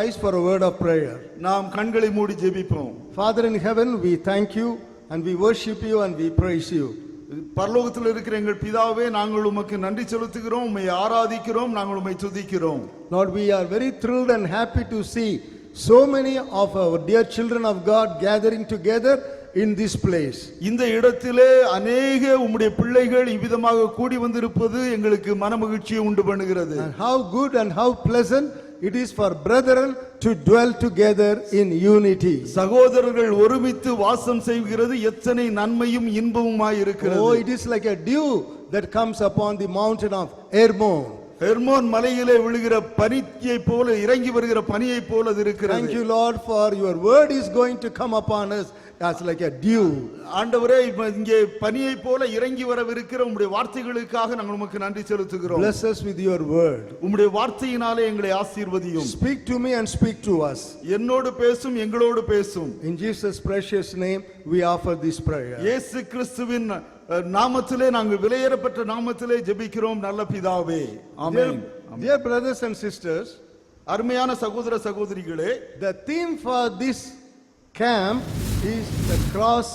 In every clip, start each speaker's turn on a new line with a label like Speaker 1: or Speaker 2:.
Speaker 1: eyes for a word of prayer.
Speaker 2: நாம் கண்களை மூடி ஜெபிப்போம்.
Speaker 1: Father in heaven, we thank you and we worship you and we praise you.
Speaker 2: பரலோகத்தில் இருக்கிற எங்கள் பிதாவே, நாங்கள் உமக்கு நன்றி செலுத்துகிறோம், உம்மை ஆராதிக்கிறோம், நாங்கள் உம்மை துதிக்கிறோம்.
Speaker 1: Lord, we are very thrilled and happy to see so many of our dear children of God gathering together in this place.
Speaker 2: இந்த இடத்திலே अनेक உம்முடைய பிள்ளைகள் இவ்விதமாக கூடி வந்திருப்பது எங்களுக்கு மனமகிழ்ச்சியை உண்டு பண்ணுகிறது.
Speaker 1: And how good and how pleasant it is for brethren to dwell together in unity.
Speaker 2: சகோதரர்கள் ஒருமித்து வாசம் செய்கிறது எத்தனை நன்மையும் இன்பமுமாய் இருக்கிறது.
Speaker 1: Oh, it is like a dew that comes upon the mountain of Hermon.
Speaker 2: Hermon மலையிலே விழுகிற பனியை போல, இறங்கி வருகிற பனியை போல அது இருக்கிறது.
Speaker 1: Thank you Lord for your word is going to come upon us as like a dew.
Speaker 2: ஆண்டவரே, இங்கே பனியை போல இறங்கி வரவிருக்கிற உம்முடைய வார்த்தைகளுக்காக நாங்கள் உமக்கு நன்றி செலுத்துகிறோம்.
Speaker 1: Bless us with your word.
Speaker 2: உம்முடைய வார்த்தையினாலே எங்களை ஆசீர்வதியும்.
Speaker 1: Speak to me and speak to us.
Speaker 2: என்னோடு பேசும், எங்களோடு பேசும்.
Speaker 1: In Jesus precious name we offer this prayer.
Speaker 2: இயேசு கிறிஸ்துவின் நாமத்திலே, நாங்கள் விலையேறப்பட்ட நாமத்திலே ஜெபிக்கிறோம் நல்ல பிதாவே. ஆமென்.
Speaker 1: Dear brothers and sisters,
Speaker 2: அருமையான சகோதர சகோதரிகளே,
Speaker 1: the theme for this camp is the cross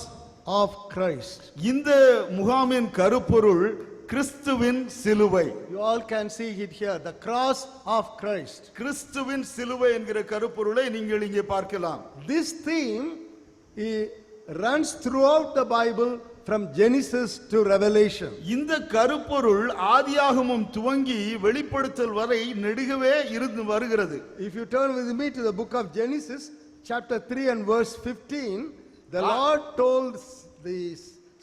Speaker 1: of Christ.
Speaker 2: இந்த முகாமின் கருப்பொருள் கிறிஸ்துவின் சிலுவை.
Speaker 1: You all can see it here, the cross of Christ.
Speaker 2: கிறிஸ்துவின் சிலுவை என்கிற கருப்பொருளை நீங்கள் இங்கே பார்க்கலாம்.
Speaker 1: This theme runs throughout the Bible from Genesis to Revelation.
Speaker 2: இந்த கருப்பொருள் ஆதியாகமம் துவங்கி வெளிப்படுத்தல் வரை நெடுகவே இருந்து வருகிறது.
Speaker 1: If you turn with me to the book of Genesis chapter 3 and verse 15, the Lord told the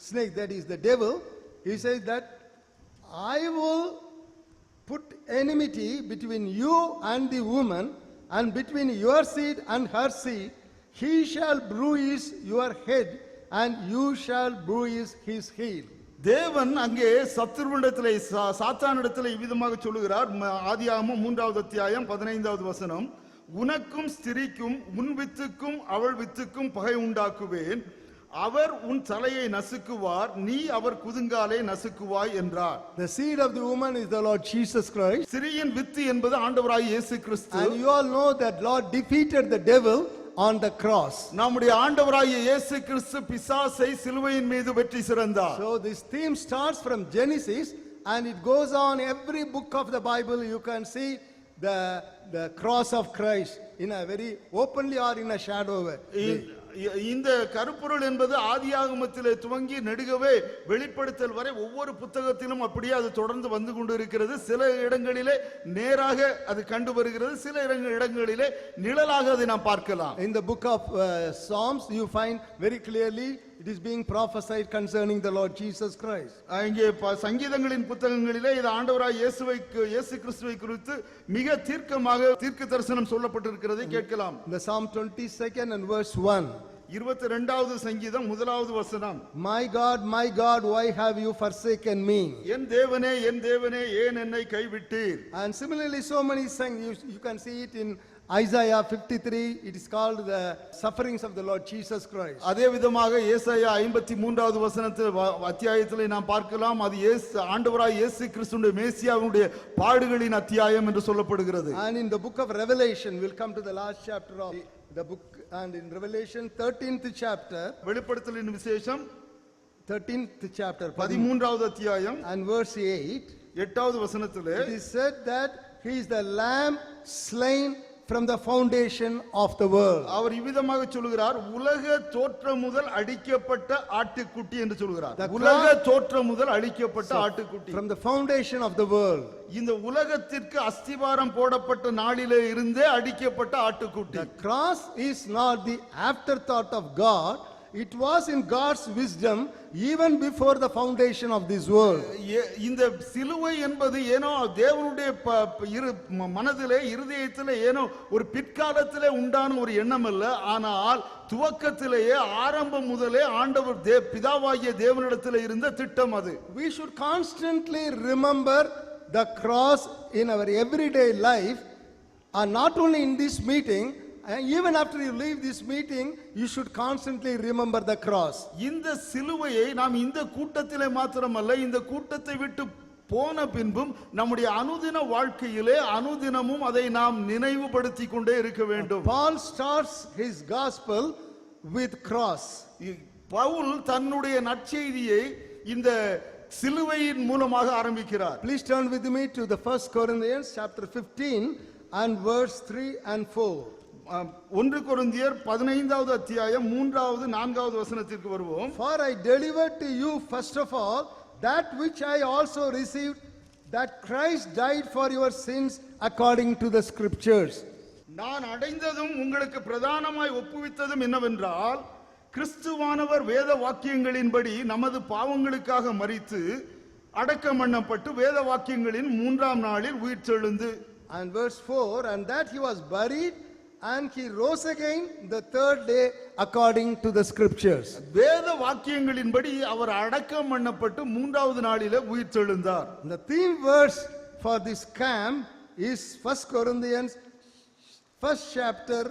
Speaker 1: snake, that is the devil, he says that I will put enmity between you and the woman and between your seed and her seed. He shall bruise your head and you shall bruise his heel.
Speaker 2: தேவன் அங்கே சத்துருவிடத்திலே, சாத்தானிடத்திலே இவ்விதமாக சொல்லுகிறார். ஆதியாகமம் 3வது அத்தியாயம் 15வது வசனம், உனக்கும் ஸ்திரீக்கும் உன் வித்துக்கும் அவள் வித்துக்கும் பகை உண்டாக்குவேன், அவர் உன் தலையை நசுக்குவார், நீ அவர் குதுங்காலை நசுக்குவாய் என்றார்.
Speaker 1: The seed of the woman is the Lord Jesus Christ.
Speaker 2: ஸ்திரீயின் வித்து என்பது ஆண்டவராகிய இயேசு கிறிஸ்து.
Speaker 1: And you all know that Lord defeated the devil on the cross.
Speaker 2: நம்முடைய ஆண்டவராகிய இயேசு கிறிஸ்து பிசாசை சிலுவையின் மீது வெற்றி சிறந்தார்.
Speaker 1: So this theme starts from Genesis and it goes on every book of the Bible. You can see the cross of Christ in a very openly or in a shadow way.
Speaker 2: இந்த கருப்பொருள் என்பது ஆதியாகமத்திலே துவங்கி நெடுகவே வெளிப்படுத்தல் வரை ஒவ்வொரு புத்தகத்திலும் அப்படியே அது தொடர்ந்து வந்து கொண்டு இருக்கிறது. சில இடங்களிலே நேராக அது கண்டு வருகிறது, சில இடங்களிலே நிழலாக அதை நாம் பார்க்கலாம்.
Speaker 1: In the book of Psalms you find very clearly it is being prophesied concerning the Lord Jesus Christ.
Speaker 2: இங்கே சங்கீதங்களின் புத்தகங்களிலே இது ஆண்டவராகிய இயேசு கிறிஸ்துவை குறித்து மிக தீர்க்கமாக தீர்க்க தரிசனம் சொல்லப்பட்டிருக்கிறதை கேட்கலாம்.
Speaker 1: The Psalm 22nd and verse 1,
Speaker 2: 22வது சங்கீதம் 1வது வசனம்,
Speaker 1: My God, why have you forsaken me?
Speaker 2: என் தேவனே, என் தேவனே, ஏன் என்னை கைவிட்டீர்?
Speaker 1: And similarly so many songs you can see it in Isaiah 53. It is called the sufferings of the Lord Jesus Christ.
Speaker 2: அதே விதமாக ஏசாயா 53வது வசனத்தில் அத்தியாயத்திலே நாம் பார்க்கலாம். அது ஆண்டவராகிய இயேசு கிறிஸ்துவின் மேசியாவுடைய பாடுகளின் அத்தியாயம் என்று சொல்லப்படுகிறது.
Speaker 1: And in the book of Revelation, we'll come to the last chapter of the book, and in Revelation 13th chapter,
Speaker 2: வெளிப்படுத்தலின் விசேஷம்
Speaker 1: 13th chapter
Speaker 2: 13வது அத்தியாயம்
Speaker 1: and verse 8,
Speaker 2: 8வது வசனத்திலே
Speaker 1: it is said that he is the lamb slain from the foundation of the world.
Speaker 2: அவர் இவ்விதமாக சொல்கிறார், உலக தோற்றம் முதல் அடிக்கப்பட்ட ஆட்டுக்குட்டி என்று சொல்கிறார். உலக தோற்றம் முதல் அடிக்கப்பட்ட ஆட்டுக்குட்டி.
Speaker 1: From the foundation of the world.
Speaker 2: இந்த உலகத்திற்கு அஸ்திவாரம் போடப்பட்ட நாளிலே இருந்தே அடிக்கப்பட்ட ஆட்டுக்குட்டி.
Speaker 1: The cross is not the afterthought of God. It was in God's wisdom even before the foundation of this world.
Speaker 2: இந்த சிலுவை என்பது ஏனோ தேவனுடைய மனதிலே, இருதயத்திலே ஏனோ ஒரு பிற்காலத்திலே உண்டான ஒரு எண்ணம் அல்ல, ஆனால் துவக்கத்திலேயே ஆரம்பம் முதலே ஆண்டவர் பிதாவாகிய தேவனிடத்திலே இருந்த திட்டம் அது.
Speaker 1: We should constantly remember the cross in our everyday life, and not only in this meeting. Even after you leave this meeting, you should constantly remember the cross.
Speaker 2: இந்த சிலுவையை நாம் இந்த கூட்டத்திலே மாத்திரமல்ல, இந்த கூட்டத்தை விட்டு போன பின்பும் நம்முடைய அனுதின வாழ்க்கையிலே அனுதினமும் அதை நாம் நினைவுபடுத்தி கொண்டே இருக்க வேண்டும்.
Speaker 1: Paul starts his gospel with cross.
Speaker 2: Pavul தன்னுடைய நற்செய்தியை இந்த சிலுவையின் மூலமாக ஆரம்பிக்கிறார்.
Speaker 1: Please turn with me to the 1 Corinthians chapter 15 and verse 3 and 4.
Speaker 2: 1 கொரிந்தியர் 15வது அத்தியாயம் 3வது 4வது வசனத்திற்கு வருவோம்.
Speaker 1: For I delivered to you first of all that which I also received, that Christ died for your sins according to the scriptures.
Speaker 2: நான் அடைந்ததும் உங்களுக்கு பிரதானமாய் ஒப்புவித்ததும் என்னவென்றால், கிறிஸ்துவானவர் வேத வாக்கியங்களின்படி நமது பாவங்களுக்காக மரித்து அடக்கம் பண்ணப்பட்டு வேத வாக்கியங்களின் 3ஆம் நாளில் உயிர்த்தெழுந்து.
Speaker 1: And verse 4, and that he was buried and he rose again the third day according to the scriptures.
Speaker 2: வேத வாக்கியங்களின்படி அவர் அடக்கம் பண்ணப்பட்டு 3வது நாளிலே உயிர்த்தெழுந்தார்.
Speaker 1: The theme verse for this camp is 1 Corinthians 1st chapter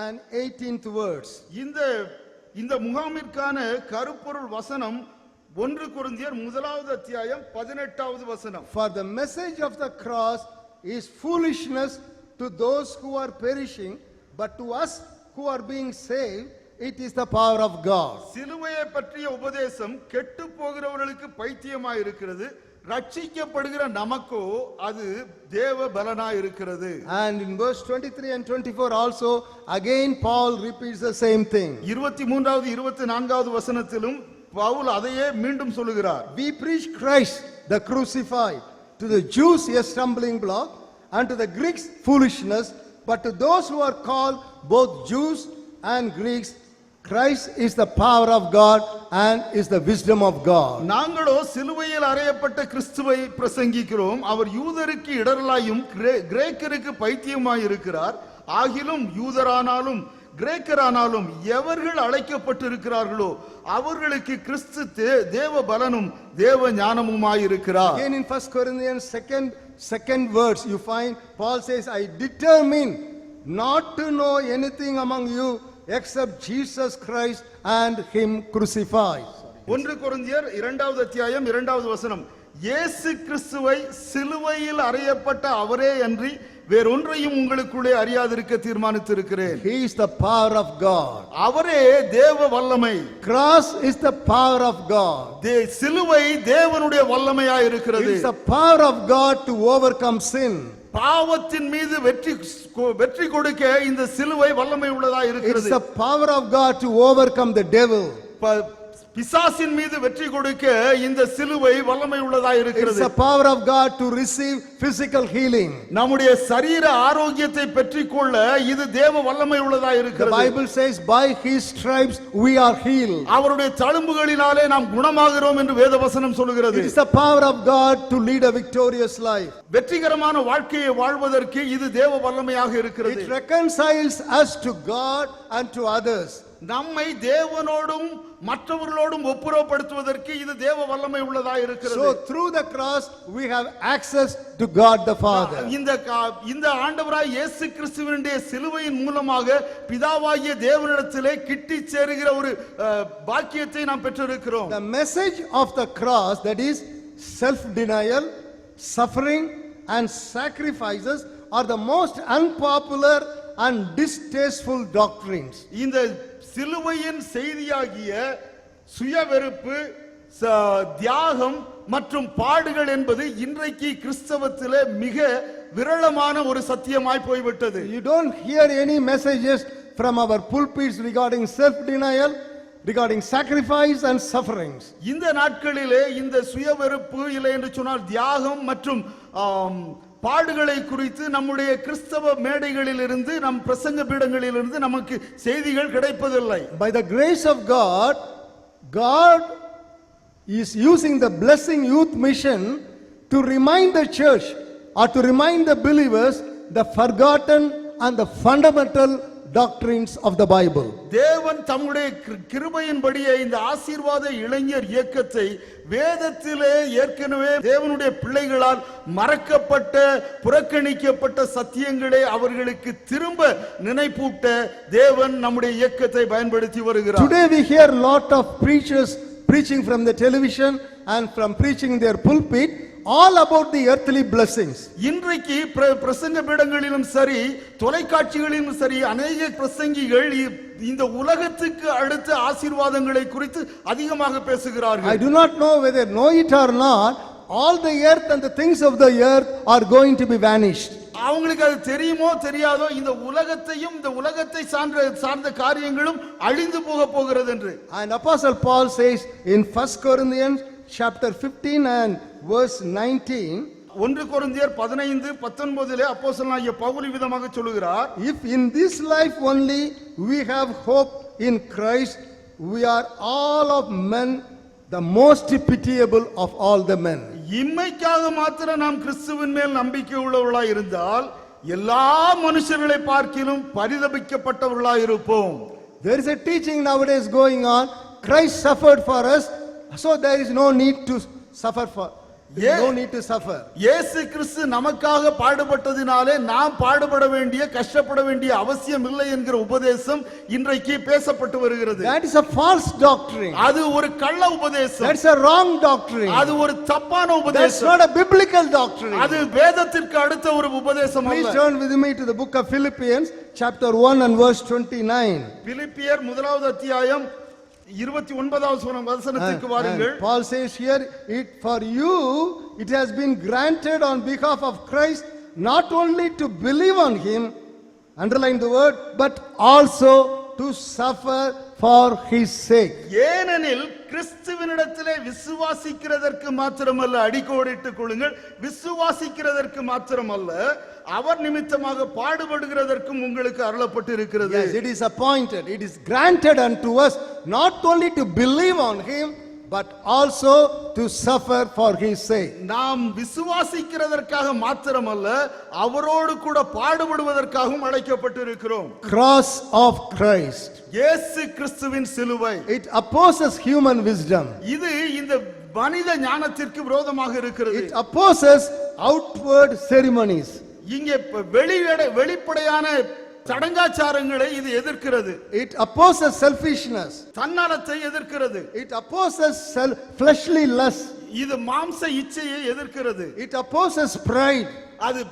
Speaker 1: and 18th verse.
Speaker 2: இந்த முகாமிற்கான கருப்பொருள் வசனம் 1 கொரிந்தியர் 1வது அத்தியாயம் 18வது வசனம்.
Speaker 1: For the message of the cross is foolishness to those who are perishing, but to us who are being saved it is the power of God.
Speaker 2: சிலுவையை பற்றிய உபதேசம் கெட்டு போகிறவர்களுக்கு பைத்தியமாய் இருக்கிறது, ரட்சிக்கப்படுகிற நமக்கோ அது தேவ பலனாய் இருக்கிறது.
Speaker 1: And in verse 23 and 24 also again Paul repeats the same thing.
Speaker 2: 23வது 24வது வசனத்திலும் Pavul அதையே மீண்டும் சொல்லுகிறார்.
Speaker 1: We preach Christ the crucified, to the Jews a stumbling block and to the Greeks foolishness, but to those who are called both Jews and Greeks Christ is the power of God and is the wisdom of God.
Speaker 2: நாங்களோ சிலுவையில் அறையப்பட்ட கிறிஸ்துவை பிரசங்கிக்கிறோம். அவர் யூதருக்கு இடரலாயும் கிரேக்கருக்கு பைத்தியமாய் இருக்கிறார். ஆகிலும் யூதரானாலும் கிரேக்கரானாலும் எவர்கள் அழைக்கப்பட்டிருக்கிறார்களோ அவர்களுக்கு கிறிஸ்து தேவ பலனும் தேவ ஞானமுமாய் இருக்கிறார்.
Speaker 1: Again in 1 Corinthians second verse you find Paul says, I determine not to know anything among you except Jesus Christ and him crucified.
Speaker 2: 1 கொரிந்தியர் 2வது அத்தியாயம் 2வது வசனம். இயேசு கிறிஸ்துவை சிலுவையில் அறையப்பட்ட அவரே அன்றி வேறொன்றையும் உங்களுக்குள்ளே அறியாதிருக்க தீர்மானித்திருக்கிறேன்.
Speaker 1: He is the power of God.
Speaker 2: அவரே தேவ வல்லமை.
Speaker 1: Cross is the power of God.
Speaker 2: சிலுவை தேவனுடைய வல்லமையாய் இருக்கிறது.
Speaker 1: It is the power of God to overcome sin.
Speaker 2: பாவத்தின் மீது வெற்றி கொடுக்க இந்த சிலுவை வல்லமை உள்ளதா இருக்கிறது.
Speaker 1: It's the power of God to overcome the devil.
Speaker 2: பிசாசின் மீது வெற்றி கொடுக்க இந்த சிலுவை வல்லமை உள்ளதா இருக்கிறது.
Speaker 1: It's the power of God to receive physical healing.
Speaker 2: நம்முடைய சரீர ஆரோக்கியத்தை பெற்றுக்கொள்ள இது தேவ வல்லமை உள்ளதா இருக்கிறது.
Speaker 1: The Bible says by his stripes we are healed.
Speaker 2: அவருடைய தழும்புகளினாலே நாம் குணமாகிறோம் என்று வேதவசனம் சொல்கிறது.
Speaker 1: It is the power of God to lead a victorious life.
Speaker 2: வெற்றிகரமான வாழ்க்கையை வாழ்வதற்கு இது தேவ வல்லமையாக இருக்கிறது.
Speaker 1: It reconciles us to God and to others.
Speaker 2: நம்மை தேவனோடும் மற்றவர்களோடும் ஒப்புரவுபடுத்துவதற்கு இது தேவ வல்லமை உள்ளதா இருக்கிறது.
Speaker 1: So through the cross we have access to God the Father.
Speaker 2: இந்த ஆண்டவராய் இயேசு கிறிஸ்துவினுடைய சிலுவையின் மூலமாக பிதாவாகிய தேவனிடத்திலே கிட்டி சேருகிற ஒரு பாக்கியத்தை நாம் பெற்றிருக்கிறோம்.
Speaker 1: The message of the cross, that is self denial, suffering and sacrifices, are the most unpopular and distasteful doctrines.
Speaker 2: இந்த சிலுவையின் செய்தியாகிய சுயவெறுப்பு, தியாகம் மற்றும் பாடுகள் என்பது இன்றைக்கு கிறிஸ்தவத்திலே மிக விரளமான ஒரு சத்தியமாய் போய்விட்டது.
Speaker 1: You don't hear any messages from our pulpits regarding self denial, regarding sacrifice and sufferings.
Speaker 2: இந்த நாட்களிலே இந்த சுயவெறுப்பு இல்லை என்று சொன்னால் தியாகம் மற்றும் பாடுகளை குறித்து நம்முடைய கிறிஸ்தவ மேடைகளில் இருந்து நம் பிரசங்க பீடங்களில் இருந்து நமக்கு செய்திகள் கிடைப்பதில்லை.
Speaker 1: By the grace of God, God is using the Blessing Youth Mission to remind the church or to remind the believers the forgotten and the fundamental doctrines of the Bible.
Speaker 2: தேவன் தம்முடைய கிருபையின்படியே இந்த ஆசீர்வாத இளைஞர் இயக்கத்தை வேதத்திலே ஏற்கனவே தேவனுடைய பிள்ளைகளால் மறக்கப்பட்ட புறக்கணிக்கப்பட்ட சத்தியங்களை அவர்களுக்கு திரும்ப நினைப்பூட்ட தேவன் நம்முடைய இயக்கத்தை பயன்படுத்தி வருகிறார்.
Speaker 1: Today we hear lot of preachers preaching from the television and from preaching their pulpit all about the earthly blessings.
Speaker 2: இன்றைக்கு பிரசங்க பீடங்களிலும் சரி தொலைக்காட்சிகளிலும் சரி அநேக பிரசங்கிகள் இந்த உலகத்துக்கு அடுத்த ஆசீர்வாதங்களை குறித்து அதிகமாக
Speaker 1: I
Speaker 2: பேசுகிறார்கள்.
Speaker 1: do not know whether know it or not, all the earth and the things of the earth are going to be vanished.
Speaker 2: அவங்களுக்கு அது தெரியுமோ தெரியாதோ இந்த உலகத்தையும் இந்த உலகத்தை சார்ந்த காரியங்களும் அழிந்து போகிறது என்று.
Speaker 1: And Apostle Paul says in 1 Corinthians chapter 15 and verse 19,
Speaker 2: 1 கொரிந்தியர் 15:19 அப்போஸ்தலனாகிய பவுல் விதமாக சொல்லுகிறார்,
Speaker 1: if in this life only we have hope in Christ, we are all of men the most pitiable of all the men.
Speaker 2: இம்மைக்காக மாத்திரம் நாம் கிறிஸ்துவின் மேல் நம்பிக்கை உள்ளவர்களாய் இருந்தால் எல்லா மனுஷர்களை பார்க்கிலும் பரிதபிக்கப்பட்டவர்களாய் இருப்போம்.
Speaker 1: There is a teaching nowadays going on, Christ suffered for us, so there is no need to suffer for. No need to suffer.
Speaker 2: இயேசு கிறிஸ்து நமக்காக பாடுபட்டதினாலே நாம் பாடுபட வேண்டிய கஷ்டப்பட வேண்டிய அவசியம் இல்லை என்கிற உபதேசம் இன்றைக்கு பேசப்பட்டு வருகிறது.
Speaker 1: That is a false doctrine.
Speaker 2: அது ஒரு கள்ள உபதேசம்.
Speaker 1: That's a wrong doctrine.
Speaker 2: அது ஒரு தப்பான
Speaker 1: That's
Speaker 2: உபதேசம்.
Speaker 1: not a biblical doctrine.
Speaker 2: அது வேதத்திற்கு அடுத்த ஒரு உபதேசம்
Speaker 1: Please
Speaker 2: அல்ல.
Speaker 1: turn with me to the book of Philippians chapter 1 and verse 29.
Speaker 2: பிலிப்பியர் 1வது அத்தியாயம் 29வது வசனத்திற்கு வாருங்கள்.
Speaker 1: And Paul says here, it for you it has been granted on behalf of Christ not only to believe on him, underline the word, but also to suffer for his sake.
Speaker 2: ஏனெனில் கிறிஸ்துவினிடத்திலே விசுவாசிக்கிறதற்கு மாத்திரமல்ல, அடிக்கோடிட்டுக் கொள்ளுங்கள், விசுவாசிக்கிறதற்கு மாத்திரமல்ல அவர் நிமித்தமாக பாடுபடுகிறதற்கும் உங்களுக்கு அருளப்பட்டு இருக்கிறது.
Speaker 1: Yes, it is appointed, it is granted unto us not only to believe on him, but also to suffer for his sake.
Speaker 2: நாம் விசுவாசிக்கிறதற்காக மாத்திரமல்ல அவரோடு கூட பாடுபடுவதற்காகவும் அழைக்கப்பட்டு இருக்கிறோம்.
Speaker 1: Cross of Christ.
Speaker 2: இயேசு கிறிஸ்துவின் சிலுவை.
Speaker 1: It opposes human wisdom.
Speaker 2: இது இந்த மனித ஞானத்திற்கு விரோதமாக இருக்கிறது.
Speaker 1: It opposes outward ceremonies.
Speaker 2: இங்கே வெளிப்படையான சடங்காச்சாரங்களை இது எதிர்க்கிறது.
Speaker 1: It opposes selfishness.
Speaker 2: தன்னலத்தை எதிர்க்கிறது.
Speaker 1: It opposes fleshly lust.
Speaker 2: இது மாம்ச இச்சையை எதிர்க்கிறது.
Speaker 1: It opposes pride.
Speaker 2: அது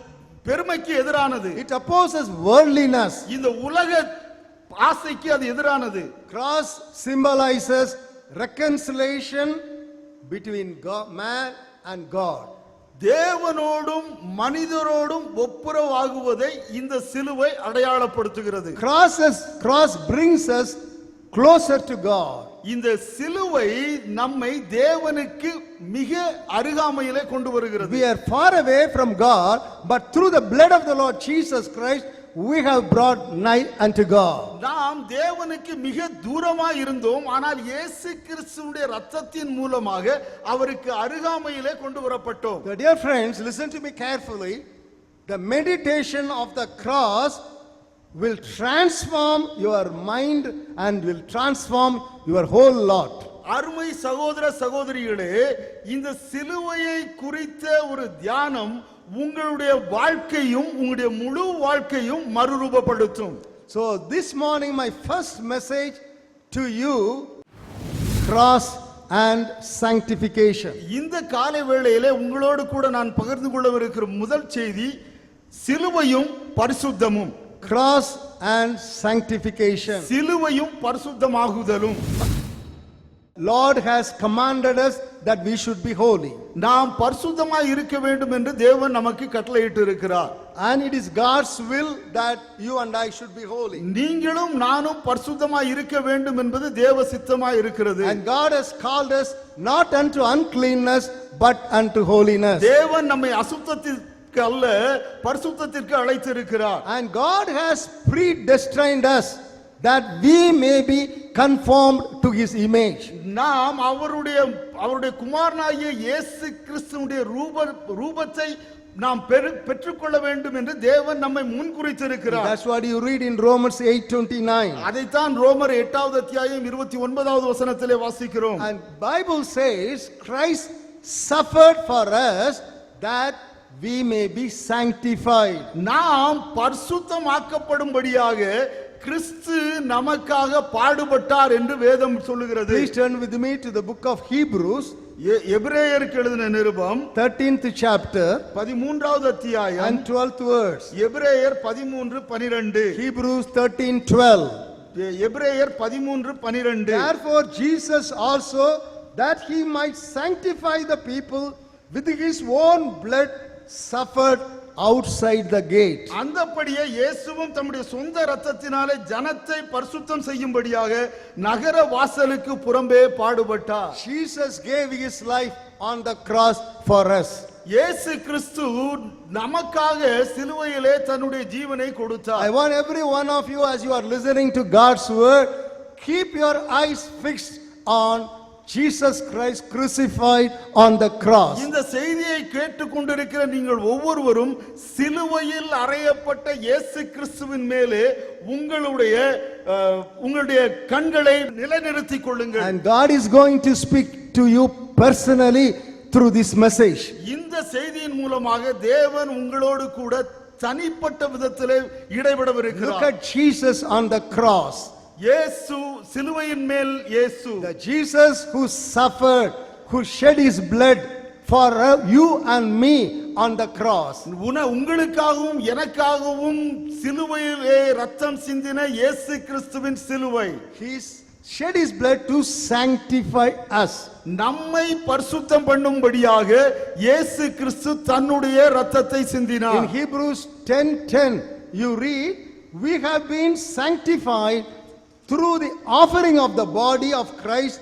Speaker 2: பெருமைக்கு எதிரானது.
Speaker 1: It opposes worldliness.
Speaker 2: இந்த உலக ஆசைக்கு அது எதிரானது.
Speaker 1: Cross symbolizes reconciliation between man and God.
Speaker 2: தேவனோடும் மனிதரோடும் ஒப்புரவாகுவதை இந்த சிலுவை அடையாளப்படுத்துகிறது.
Speaker 1: Cross brings us closer to God.
Speaker 2: இந்த சிலுவை நம்மை தேவனுக்கு மிக அருகாமையிலே கொண்டு வருகிறது.
Speaker 1: We are far away from God, but through the blood of the Lord Jesus Christ we have brought nigh unto God.
Speaker 2: நாம் தேவனுக்கு மிக தூரமாய் இருந்தோம், ஆனால் இயேசு கிறிஸ்துவுடைய இரத்தத்தின் மூலமாக அவருக்கு அருகாமையிலே கொண்டு வரப்பட்டோம்.
Speaker 1: Dear friends, listen to me carefully. The meditation of the cross will transform your mind and will transform your whole lot.
Speaker 2: அருமை சகோதர சகோதரிகளே, இந்த சிலுவையை குறித்த ஒரு தியானம் உங்களுடைய வாழ்க்கையும் உங்களுடைய முழு வாழ்க்கையும் மறுரூபப்படுத்தும்.
Speaker 1: So this morning my first message to you, cross and sanctification.
Speaker 2: இந்த காலை வேளையிலே உங்களோடு கூட நான் பகிர்ந்து கொள்ளவிருக்கிற முதல் செய்தி சிலுவையும் பரிசுத்தமும்.
Speaker 1: Cross and sanctification.
Speaker 2: சிலுவையும் பரிசுத்தமாகுதலும்.
Speaker 1: Lord has commanded us that we should be holy.
Speaker 2: நாம் பரிசுத்தமாய் இருக்க வேண்டும் என்று தேவன் நமக்கு கட்டளையிட்டு இருக்கிறார்.
Speaker 1: And it is God's will that you and I should be holy.
Speaker 2: நீங்களும் நானும் பரிசுத்தமாய் இருக்க வேண்டும் என்பது தேவ சித்தமாய் இருக்கிறது.
Speaker 1: And God has called us not unto uncleanness but unto holiness.
Speaker 2: தேவன் நம்மை அசுத்தத்திற்கு அல்ல பரிசுத்தத்திற்கு அழைத்திருக்கிறார்.
Speaker 1: And God has predestined us that we may be conformed to his image.
Speaker 2: நாம் அவருடைய குமாரனாகிய இயேசு கிறிஸ்துவுடைய ரூபத்தை நாம் பெற்றுக்கொள்ள வேண்டும் என்று தேவன் நம்மை முன்குறித்திருக்கிறார்.
Speaker 1: That's what you read in Romans 8:29.
Speaker 2: அதைத்தான் ரோமர் 8வது அத்தியாயம் 29வது வசனத்திலே வாசிக்கிறோம்.
Speaker 1: And Bible says Christ suffered for us that we may be sanctified.
Speaker 2: நாம் பரிசுத்தமாக்கப்படும்படியாக கிறிஸ்து நமக்காக பாடுபட்டார் என்று வேதம் சொல்லுகிறது.
Speaker 1: Please turn with me to the book of Hebrews,
Speaker 2: எபிரேயருக்கு எழுதின நிருபம்
Speaker 1: 13th chapter
Speaker 2: 13வது அத்தியாயம்
Speaker 1: and 12th verse.
Speaker 2: எபிரேயர் 13:12.
Speaker 1: Hebrews 13:12.
Speaker 2: எபிரேயர் 13:12.
Speaker 1: Therefore Jesus also, that he might sanctify the people with his own blood, suffered outside the gate.
Speaker 2: அந்தபடியே இயேசுவும் தம்முடைய சொந்த இரத்தத்தினாலே ஜனத்தை பரிசுத்தம் செய்யும்படியாக நகர வாசலுக்கு புறம்பே பாடுபட்டார்.
Speaker 1: Jesus gave his life on the cross for us.
Speaker 2: இயேசு கிறிஸ்து நமக்காக சிலுவையிலே தன்னுடைய ஜீவனை கொடுத்தார்.
Speaker 1: I want every one of you, as you are listening to God's word, keep your eyes fixed on Jesus Christ crucified on the cross.
Speaker 2: இந்த செய்தியை கேட்டுக்கொண்டிருக்கிற நீங்கள் ஒவ்வொருவரும் சிலுவையில் அறையப்பட்ட இயேசு கிறிஸ்துவின் மேலே உங்களுடைய கண்களை நிலைநிறுத்திக் கொள்ளுங்கள்.
Speaker 1: And God is going to speak to you personally through this message.
Speaker 2: இந்த செய்தியின் மூலமாக தேவன் உங்களோடு கூட தனிப்பட்ட விதத்திலே இடைபடவிருக்கிறார்.
Speaker 1: Look at Jesus on the cross.
Speaker 2: இயேசு சிலுவையின் மேல் இயேசு,
Speaker 1: The Jesus who suffered, who shed his blood for you and me on the cross.
Speaker 2: உங்களுக்காகவும் எனக்காகவும் சிலுவையிலே ரத்தம் சிந்தின இயேசு கிறிஸ்துவின் சிலுவை.
Speaker 1: He shed his blood to sanctify us.
Speaker 2: நம்மை பரிசுத்தம் பண்ணும்படியாக இயேசு கிறிஸ்து தன்னுடைய ரத்தத்தை சிந்தினார்.
Speaker 1: In Hebrews 10:10 you read, we have been sanctified through the offering of the body of Christ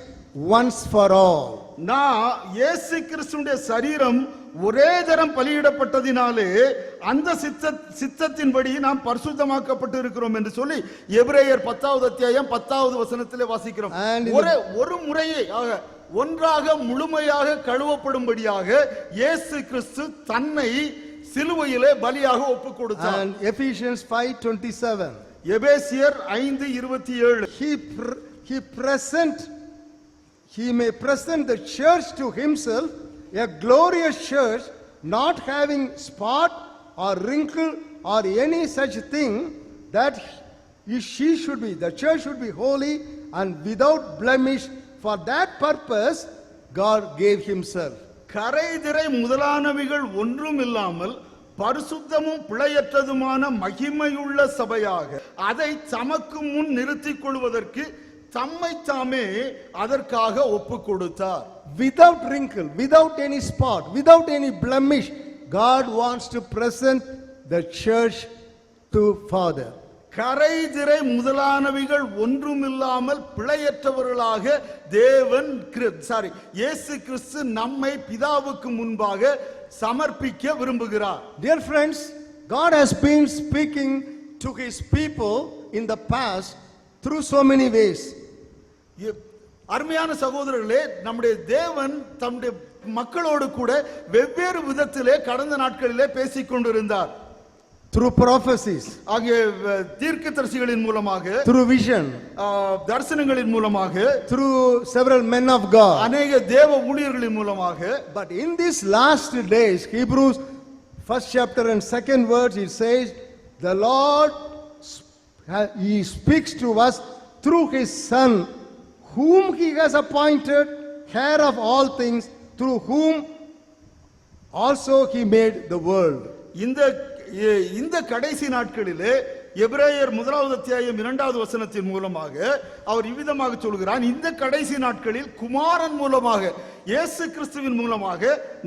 Speaker 1: once for all.
Speaker 2: நான் இயேசு கிறிஸ்துவின் சரீரம் ஒரே தரம் பலியிடப்பட்டதினாலே அந்த சித்தத்தின்படி நாம் பரிசுத்தமாக்கப்பட்டு இருக்கிறோம் என்று சொல்லி எபிரேயர் 10வது அத்தியாயம் 10வது வசனத்திலே வாசிக்கிறோம். ஒரு முறையே ஒன்றாக முழுமையாக கழுவப்படும்படியாக இயேசு கிறிஸ்து தன்னை சிலுவையிலே பலியாக ஒப்புக் கொடுத்தார்.
Speaker 1: And Ephesians 5:27.
Speaker 2: எபேசியர் 5:27.
Speaker 1: He may present the church to himself, a glorious church, not having spot or wrinkle or any such thing, that she should be, the church should be holy and without blemish. For that purpose God gave himself.
Speaker 2: கரைதிரை முதலானவைகள் ஒன்றும் இல்லாமல் பரிசுத்தமும் பிழையற்றதுமான மகிமையுள்ள சபையாக அதை தமக்கு முன் நிறுத்திக் கொள்வதற்கு தம்மை தாமே அதற்காக ஒப்புக் கொடுத்தார்.
Speaker 1: Without wrinkle, without any spot, without any blemish, God wants to present the church to Father.
Speaker 2: கரைதிரை முதலானவைகள் ஒன்றுமில்லாமல் பிழையற்றவர்களாக தேவன் இயேசு கிறிஸ்து நம்மை பிதாவுக்கு முன்பாக சமர்ப்பிக்க விரும்புகிறார்.
Speaker 1: Dear friends, God has been speaking to his people in the past through so many ways.
Speaker 2: அருமையான சகோதரர்களே, நம்முடைய தேவன் தம்முடைய மக்களோடு கூட வெவ்வேறு விதத்திலே கடந்த நாட்களிலே பேசிக் கொண்டிருந்தார்.
Speaker 1: Through prophecies,
Speaker 2: ஆகிய தீர்க்கதரிசிகளின் மூலமாக,
Speaker 1: through vision,
Speaker 2: தரிசனங்களின் மூலமாக,
Speaker 1: through several men of God,
Speaker 2: அநேக தேவ ஊழியர்களின் மூலமாக.
Speaker 1: But in these last days, Hebrews 1st chapter and 2nd verse, it says, the Lord, he speaks to us through his Son, whom he has appointed heir of all things, through whom also he made the world.
Speaker 2: இந்த கடைசி நாட்களிலே எபிரேயர் 1வது அத்தியாயம் 2வது வசனத்தின் மூலமாக அவர் இவ்விதமாக சொல்கிறார், இந்த கடைசி நாட்களில் குமாரன் மூலமாக இயேசு கிறிஸ்துவின் மூலமாக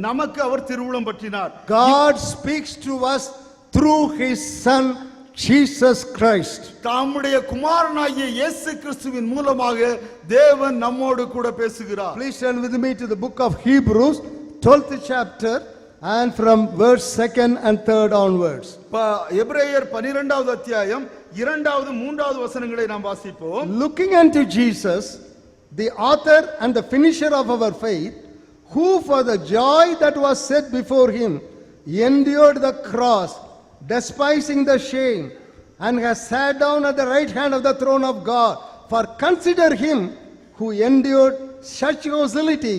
Speaker 2: நமக்கு அவர் திருவுளம் பற்றினார்.
Speaker 1: God speaks to us through his Son Jesus Christ.
Speaker 2: தம்முடைய குமாரனாகிய இயேசு கிறிஸ்துவின் மூலமாக தேவன் நம்மோடு கூட பேசுகிறார்.
Speaker 1: Please turn with me to the book of Hebrews 12th chapter and from verse 2nd and 3rd onwards.
Speaker 2: எபிரேயர் 12வது அத்தியாயம் 2வது 3வது வசனங்களை நாம் வாசிப்போம்.
Speaker 1: Looking unto Jesus, the author and the finisher of our faith, who for the joy that was set before him endured the cross, despising the shame, and has sat down at the right hand of the throne of God. For consider him who endured such hostility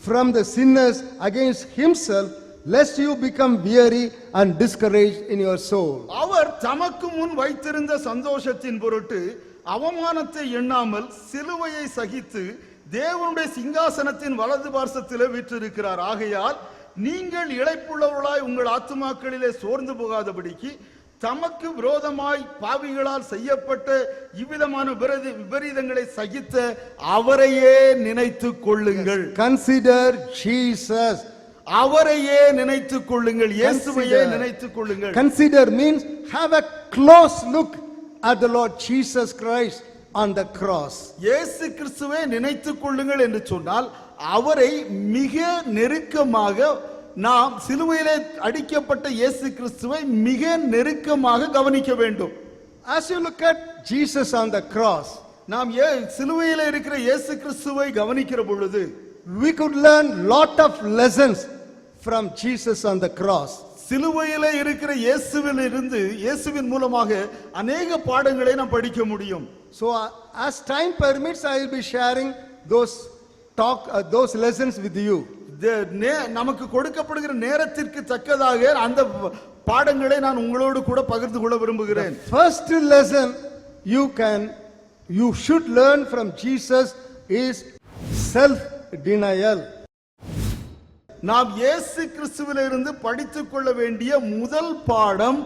Speaker 1: from the sinners against himself, lest you become weary and discouraged in your soul.
Speaker 2: அவர் தமக்கு முன் வைத்திருந்த சந்தோஷத்தின் பொருட்டு அவமானத்தை எண்ணாமல் சிலுவையை சகித்து தேவனுடைய சிங்காசனத்தின் வலது பார்சத்திலே வீற்றிருக்கிறார். ஆகையால் நீங்கள் இளைப்புள்ளவர்களாய் உங்கள் ஆத்துமாக்களிலே சோர்ந்து போகாதபடிக்கு தமக்கு விரோதமாய் பாவிகளால் செய்யப்பட்ட இவ்விதமான விபரீதங்களை சகித்த அவரையே நினைத்துக் கொள்ளுங்கள்.
Speaker 1: Consider Jesus.
Speaker 2: அவரையே நினைத்துக் கொள்ளுங்கள், இயேசுவையே நினைத்துக் கொள்ளுங்கள்.
Speaker 1: Consider means have a close look at the Lord Jesus Christ on the cross.
Speaker 2: இயேசு கிறிஸ்துவை நினைத்துக் கொள்ளுங்கள் என்று சொன்னால் அவரை மிக நெருக்கமாக நாம் சிலுவையிலே அடிக்கப்பட்ட இயேசு கிறிஸ்துவை மிக நெருக்கமாக கவனிக்க வேண்டும்.
Speaker 1: As you look at Jesus on the cross,
Speaker 2: நாம் சிலுவையிலே இருக்கிற இயேசு கிறிஸ்துவை கவனிக்கிற பொழுது
Speaker 1: we could learn lot of lessons from Jesus on the cross.
Speaker 2: சிலுவையிலே இருக்கிற இயேசுவில் இருந்து இயேசுவின் மூலமாக அநேக பாடங்களை நாம் படிக்க முடியும்.
Speaker 1: So as time permits, I will be sharing those lessons with you.
Speaker 2: நமக்கு கொடுக்கப்படுகிற நேரத்திற்கு தக்கதாக அந்த பாடங்களை நான் உங்களோடு கூட பகிர்ந்து கொள்ள விரும்புகிறேன்.
Speaker 1: First lesson you should learn from Jesus is self denial.
Speaker 2: நாம் இயேசு கிறிஸ்துவிலிருந்து படித்துக் கொள்ள வேண்டிய முதல் பாடம்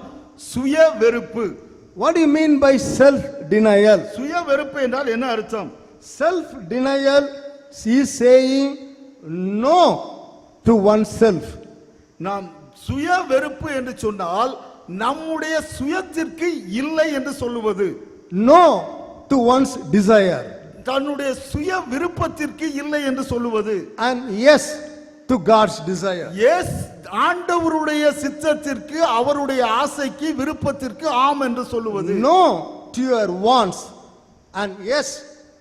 Speaker 2: சுய வெறுப்பு.
Speaker 1: What do you mean by self denial?
Speaker 2: சுய வெறுப்பு என்றால் என்ன அர்த்தம்?
Speaker 1: Self denial is saying no to oneself.
Speaker 2: நாம் சுய வெறுப்பு என்று சொன்னால் நம்முடைய சுயத்திற்கு இல்லை என்று சொல்லுவது.
Speaker 1: No to one's desire.
Speaker 2: தன்னுடைய சுய விருப்பத்திற்கு இல்லை என்று சொல்லுவது.
Speaker 1: And yes to God's desire.
Speaker 2: Yes, ஆண்டவருடைய சித்தத்திற்கு அவருடைய ஆசைக்கு விருப்பத்திற்கு ஆம் என்று சொல்லுவது.
Speaker 1: No to your wants and yes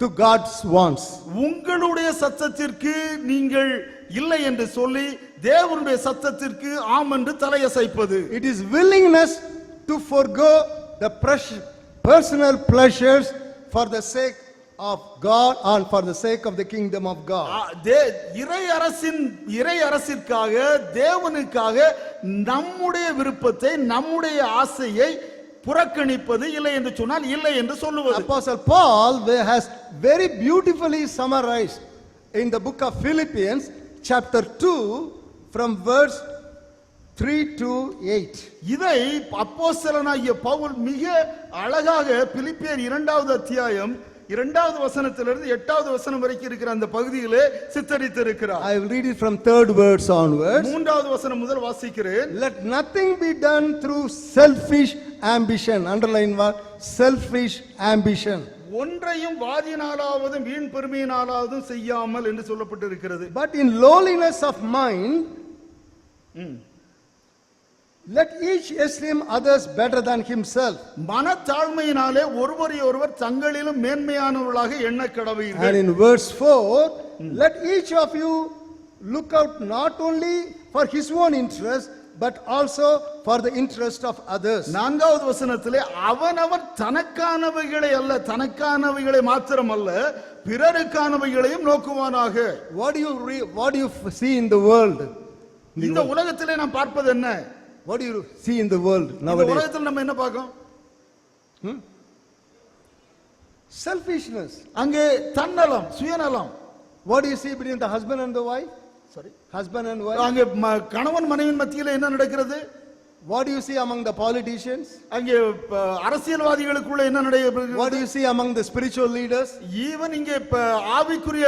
Speaker 1: to God's wants.
Speaker 2: உங்களுடைய சத்தத்திற்கு நீங்கள் இல்லை என்று சொல்லி தேவனுடைய சத்தத்திற்கு ஆம் என்று தலையசைப்பது.
Speaker 1: It is willingness to forgo the personal pleasures for the sake of God and for the sake of the kingdom of God.
Speaker 2: இறை அரசிற்காக தேவனுக்காக நம்முடைய விருப்பத்தை நம்முடைய ஆசையை புறக்கணிப்பது இல்லை என்று சொன்னால் இல்லை என்று சொல்லுவது.
Speaker 1: Apostle Paul has very beautifully summarized in the book of Philippians chapter 2 from verse 3 to 8.
Speaker 2: இதை அப்போஸ்தலனாகிய பவுல் மிக அழகாக பிலிப்பியர் 2வது அத்தியாயம் 2வது வசனத்திலிருந்து 8வது வசனம் வரைக்கும் இருக்கிற அந்த பகுதியிலே சித்தரித்திருக்கிறார்.
Speaker 1: I will read it from 3rd verse onwards.
Speaker 2: 3வது வசனம் முதல் வாசிக்கிறேன்.
Speaker 1: Let nothing be done through selfish ambition. Underline what? Selfish ambition.
Speaker 2: ஒன்றையும் வாதியினாலாவது வீண் பெருமையினாலாவது செய்யாமல் என்று சொல்லப்பட்டிருக்கிறது.
Speaker 1: But in lowliness of mind, let each esteem others better than himself.
Speaker 2: மனத்தாழ்மையினாலே ஒருவரையொருவர் தங்களிலும் மேன்மையானவர்களாக எண்ண கடவீர்கள்.
Speaker 1: And in verse 4, let each of you look out not only for his own interest but also for the interest of others.
Speaker 2: 4வது வசனத்திலே அவனவன் தனக்கானவைகளை அல்ல தனக்கானவைகளை மாத்திரமல்ல பிறருக்கானவைகளையும் நோக்குவானாக.
Speaker 1: What do you see in the world?
Speaker 2: இந்த உலகத்திலே நாம் பார்ப்பது என்ன?
Speaker 1: What do you see in the world
Speaker 2: இந்த
Speaker 1: nowadays?
Speaker 2: உலகத்தில் நம்ம என்ன பார்க்கிறோம்?
Speaker 1: Selfishness.
Speaker 2: அங்கே தன்னலம், சுயநலம்.
Speaker 1: What do you see between the husband and the wife?
Speaker 2: Sorry.
Speaker 1: Husband and wife.
Speaker 2: அங்கே கணவன் மனைவியின் மத்தியிலே என்ன நடக்கிறது?
Speaker 1: What do you see among the politicians?
Speaker 2: அங்கே அரசியல்வாதிகளுக்குள்ள என்ன நடக்கிறது?
Speaker 1: What do you see among the spiritual leaders?
Speaker 2: Even இங்கே ஆவிக்குரிய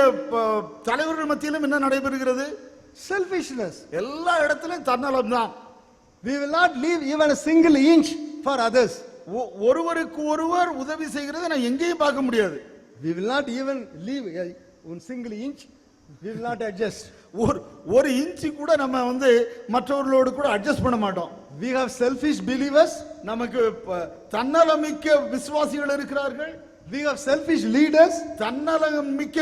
Speaker 2: தலைவர்கள் மத்தியிலும் என்ன நடைபெறுகிறது?
Speaker 1: Selfishness.
Speaker 2: எல்லா இடத்திலும் தன்னலம் தான்.
Speaker 1: We will not leave even a single inch for others.
Speaker 2: ஒருவருக்கு ஒருவர் உதவி செய்கிறது நான் எங்கேயும் பார்க்க முடியாது.
Speaker 1: We will not even leave one single inch. We will not adjust.
Speaker 2: ஒரு இன்ச் கூட நம்ம மற்றவர்களோடு கூட அட்ஜஸ்ட் பண்ண மாட்டோம்.
Speaker 1: We have selfish believers.
Speaker 2: நமக்கு தன்னலமிக்க விசுவாசிகள் இருக்கிறார்கள்.
Speaker 1: We have selfish leaders.
Speaker 2: தன்னலமிக்க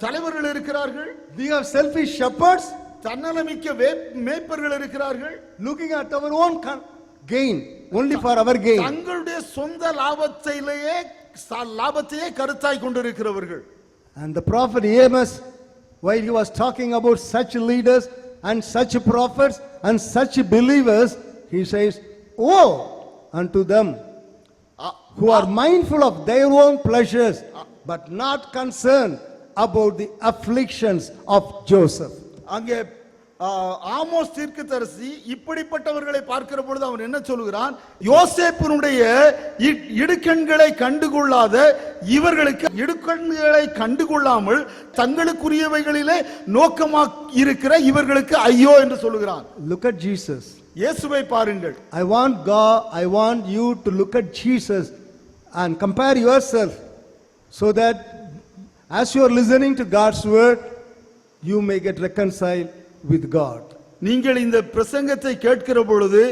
Speaker 2: தலைவர்கள் இருக்கிறார்கள்.
Speaker 1: We have selfish shepherds.
Speaker 2: தன்னலமிக்க மேய்ப்பர்கள் இருக்கிறார்கள்.
Speaker 1: Looking at our own gain, only for our gain.
Speaker 2: தங்களுடைய சொந்த லாபத்தையே கருத்தாய் கொண்டிருக்கிறவர்கள்.
Speaker 1: And the prophet Amos, while he was talking about such leaders and such prophets and such believers, he says, woe unto them who are mindful of their own pleasures, but not concerned about the afflictions of Joseph.
Speaker 2: அங்கே Amos தீர்க்கதரிசி இப்படிப்பட்டவர்களை பார்க்கிற பொழுது அவன் என்ன சொல்கிறான்? யோசேப்பினுடைய இடுக்கண்களை கண்டுகொள்ளாத இவர்களுக்கு இடுக்கண்களை கண்டுகொள்ளாமல் தங்களுக்குரியவைகளிலே நோக்கமாக இருக்கிற இவர்களுக்கு ஐயோ என்று சொல்கிறான்.
Speaker 1: Look at Jesus.
Speaker 2: இயேசுவை பாருங்கள்.
Speaker 1: I want you to look at Jesus and compare yourself, so that as you are listening to God's word, you may get reconciled with God.
Speaker 2: நீங்கள் இந்த பிரசங்கத்தை கேட்கிற பொழுது